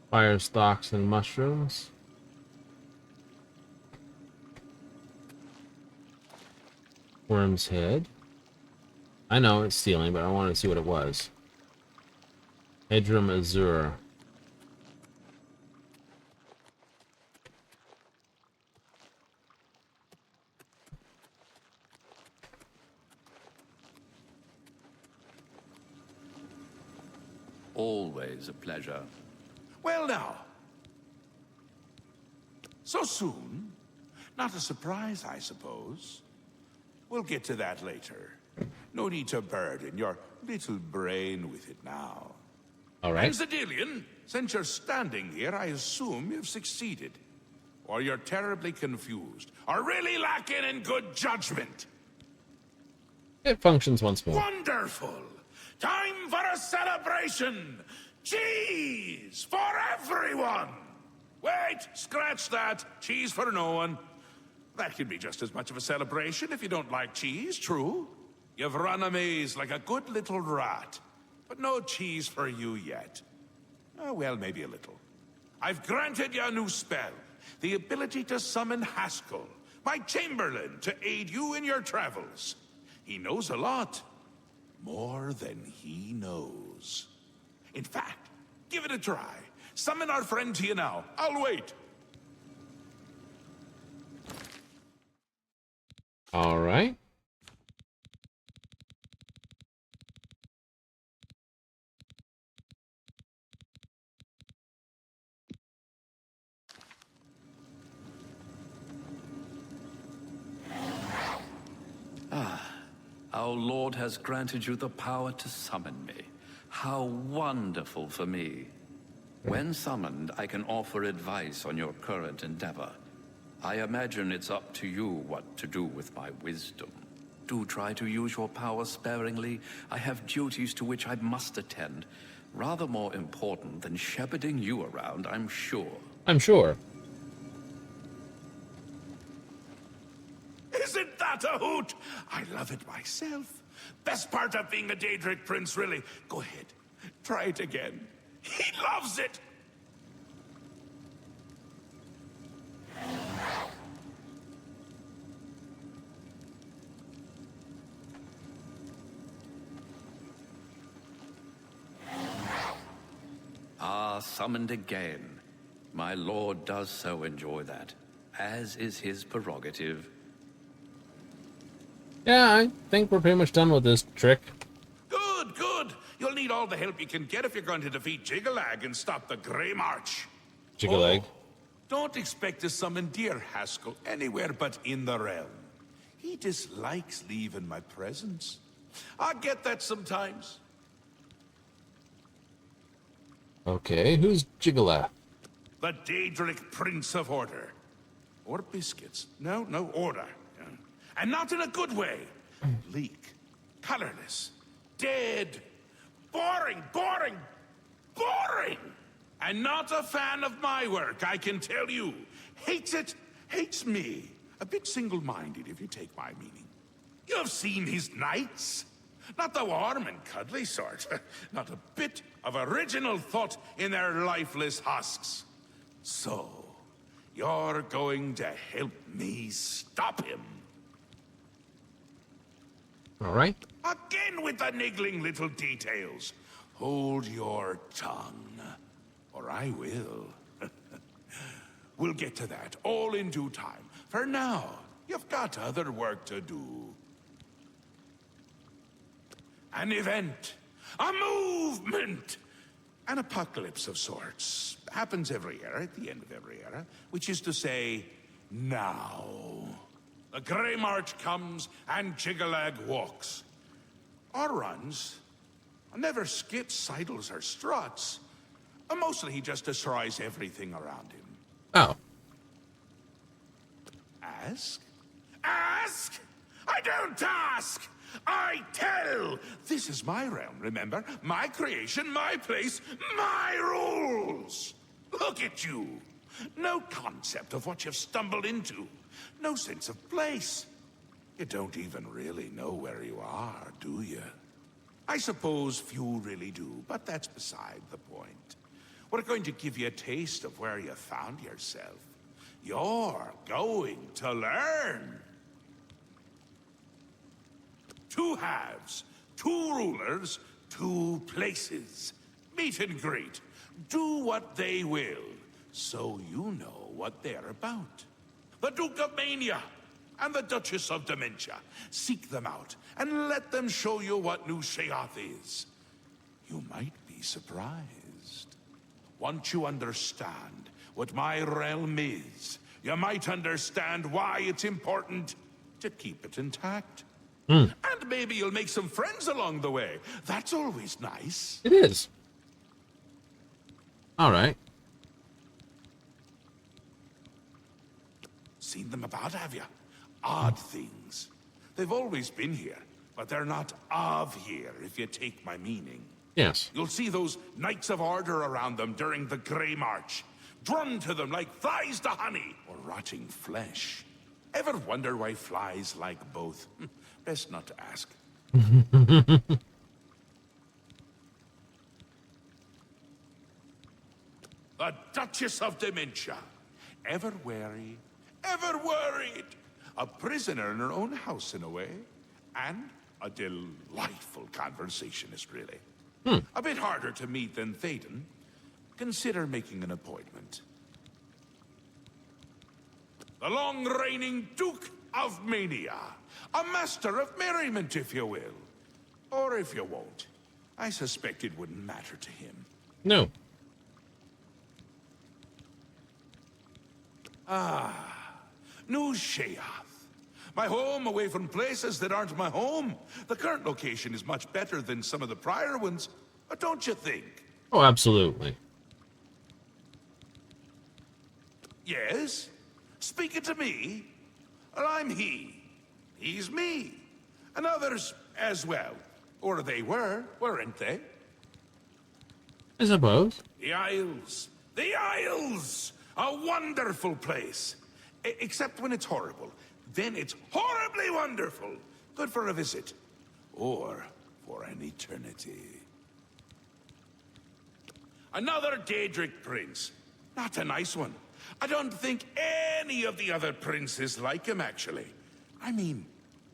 Fire stalks and mushrooms. Worm's head. I know it's stealing, but I wanted to see what it was. Hedrum Azure. Always a pleasure. Well, now. So soon? Not a surprise, I suppose. We'll get to that later. No need to burden your little brain with it now. All right. And Cyrodiil, since you're standing here, I assume you've succeeded. Or you're terribly confused, or really lacking in good judgment. It functions once more. Wonderful! Time for a celebration! Cheese for everyone! Wait, scratch that. Cheese for no one. That can be just as much of a celebration if you don't like cheese, true. You've run a maze like a good little rat. But no cheese for you yet. Oh, well, maybe a little. I've granted you a new spell. The ability to summon Haskell, my Chamberlain, to aid you in your travels. He knows a lot. More than he knows. In fact, give it a try. Summon our friend to you now. I'll wait. All right. Our Lord has granted you the power to summon me. How wonderful for me. When summoned, I can offer advice on your current endeavor. I imagine it's up to you what to do with my wisdom. Do try to use your power sparingly. I have duties to which I must attend. Rather more important than shepherding you around, I'm sure. I'm sure. Isn't that a hoot? I love it myself. Best part of being a Daedric prince, really. Go ahead. Try it again. He loves it! Ah, summoned again. My lord does so enjoy that, as is his prerogative. Yeah, I think we're pretty much done with this trick. Good, good. You'll need all the help you can get if you're going to defeat Jigalag and stop the Grey March. Jigalag. Oh, don't expect to summon dear Haskell anywhere but in the realm. He dislikes leaving my presence. I get that sometimes. Okay, who's Jigalag? The Daedric Prince of Order. Or biscuits. No, order. And not in a good way. Bleak. Colorless. Dead. Boring. And not a fan of my work, I can tell you. Hates it, hates me. A bit single-minded, if you take my meaning. You've seen his knights. Not the warm and cuddly sort. Not a bit of original thought in their lifeless husks. So, you're going to help me stop him. All right. Again with the niggling little details. Hold your tongue, or I will. We'll get to that, all in due time. For now, you've got other work to do. An event, a movement, an apocalypse of sorts. Happens every era, at the end of every era, which is to say, now. The Grey March comes, and Jigalag walks. Or runs. Never skips, sidles, or struts. Mostly he just destroys everything around him. Oh. Ask? Ask? I don't ask! I tell! This is my realm, remember? My creation, my place, my rules! Look at you! No concept of what you've stumbled into. No sense of place. You don't even really know where you are, do you? I suppose few really do, but that's beside the point. We're going to give you a taste of where you found yourself. You're going to learn. 2 halves, 2 rulers, 2 places. Meet and greet. Do what they will, so you know what they're about. The Duke of Mania and the Duchess of Dementia. Seek them out and let them show you what New Sheoth is. You might be surprised. Once you understand what my realm is, you might understand why it's important to keep it intact. And maybe you'll make some friends along the way. That's always nice. It is. All right. Seen them about, have you? Odd things. They've always been here, but they're not of here, if you take my meaning. Yes. You'll see those Knights of Order around them during the Grey March, drawn to them like flies to honey, or rotting flesh. Ever wonder why flies like both? Best not to ask. The Duchess of Dementia. Ever wary, ever worried. A prisoner in her own house in a way. And a delightful conversationist, really. A bit harder to meet than Théoden. Consider making an appointment. The long-reigning Duke of Mania. A master of merriment, if you will. Or if you won't. I suspect it wouldn't matter to him. No. New Sheoth. My home away from places that aren't my home. The current location is much better than some of the prior ones, don't you think? Oh, absolutely. Yes? Speaking to me? Well, I'm he. He's me. And others as well. Or they were, weren't they? I suppose. The Isles. The Isles! A wonderful place. Except when it's horrible. Then it's horribly wonderful. Good for a visit. Or for an eternity. Another Daedric prince. Not a nice one. I don't think any of the other princes like him, actually. I mean,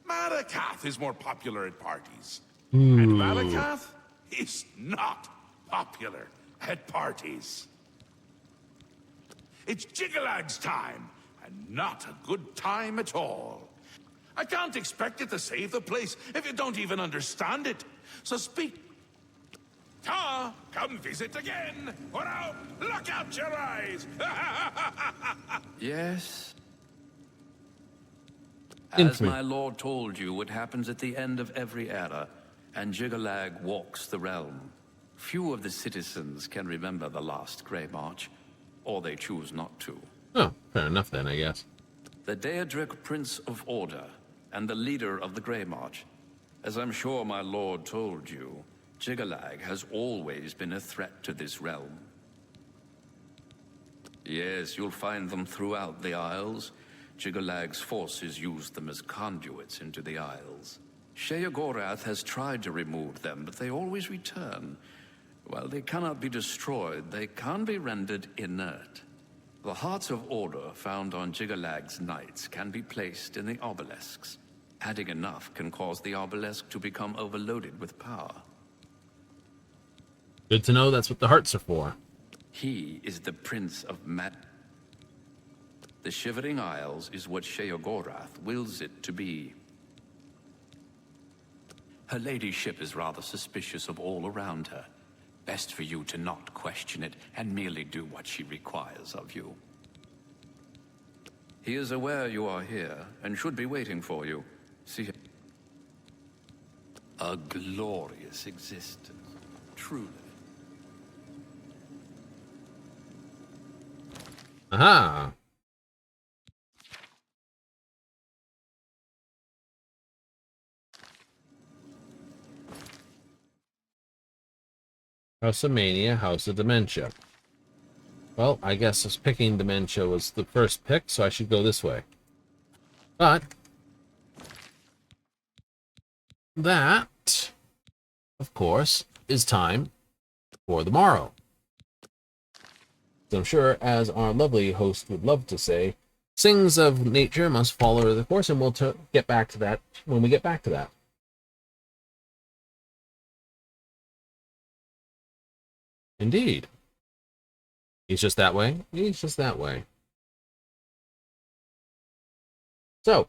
Malakath is more popular at parties. And Malakath is not popular at parties. It's Jiggalag's time, and not a good time at all. I can't expect you to save the place if you don't even understand it. So speak. Ta, come visit again, or I'll look out your eyes. Yes? As Infamy. my lord told you, it happens at the end of every era, and Jiggalag walks the realm. Few of the citizens can remember the last Grey March, or they choose not to. Oh, fair enough then, I guess. The Daedric Prince of Order, and the leader of the Grey March. As I'm sure my lord told you, Jiggalag has always been a threat to this realm. Yes, you'll find them throughout the Isles. Jiggalag's forces use them as conduits into the Isles. Sheogorath has tried to remove them, but they always return. While they cannot be destroyed, they can be rendered inert. The Hearts of Order found on Jiggalag's knights can be placed in the obelisks. Adding enough can cause the obelisk to become overloaded with power. Good to know that's what the hearts are for. He is the Prince of Mad. The Shivering Isles is what Sheogorath wills it to be. Her ladyship is rather suspicious of all around her. Best for you to not question it and merely do what she requires of you. He is aware you are here and should be waiting for you. See him. A glorious existence, truly. Aha! House of Mania, House of Dementia. Well, I guess just picking Dementia was the first pick, so I should go this way. But that, of course, is time for the morrow. So I'm sure, as our lovely host would love to say, things of nature must follow the course, and we'll get back to that when we get back to that. Indeed. He's just that way? He's just that way. So,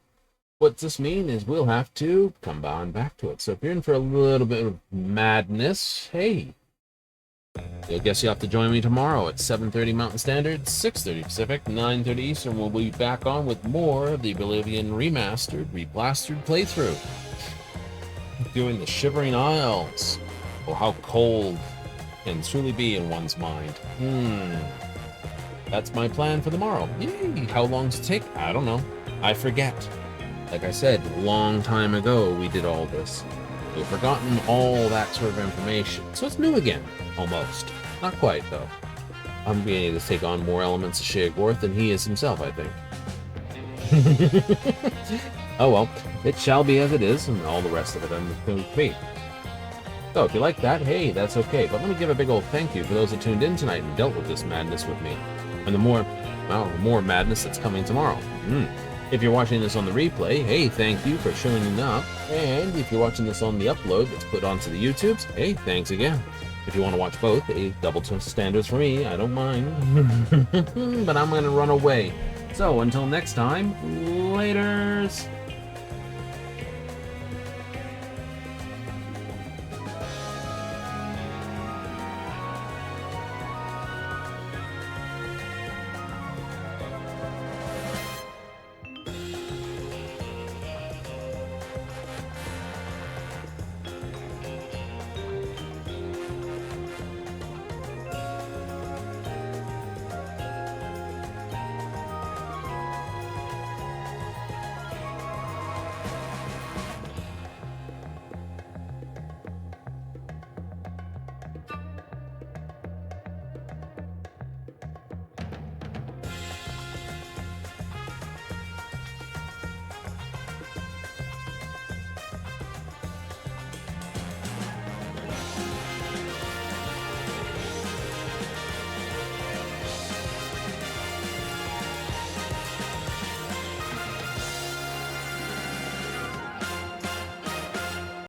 what this means is we'll have to come on back to it. So if you're in for a little bit of madness, hey, I guess you'll have to join me tomorrow at 7:30 Mountain Standard, 6:30 Pacific, 9:30 Eastern. We'll be back on with more of the Oblivion Remastered, Replastered playthrough. Doing the Shivering Isles. Oh, how cold can truly be in one's mind. That's my plan for tomorrow. Yay! How long does it take? I don't know. I forget. Like I said, a long time ago we did all this. We've forgotten all that sort of information. So it's new again, almost. Not quite, though. I'm beginning to take on more elements of Sheagorth than he is himself, I think. Oh well, it shall be as it is, and all the rest of it I'm going to be. So if you like that, hey, that's okay. But let me give a big old thank you for those that tuned in tonight and dealt with this madness with me. And the more madness that's coming tomorrow. If you're watching this on the replay, hey, thank you for showing up. And if you're watching this on the upload that's put onto the YouTubes, hey, thanks again. If you want to watch both, hey, double standards for me, I don't mind. But I'm going to run away. So until next time, laters.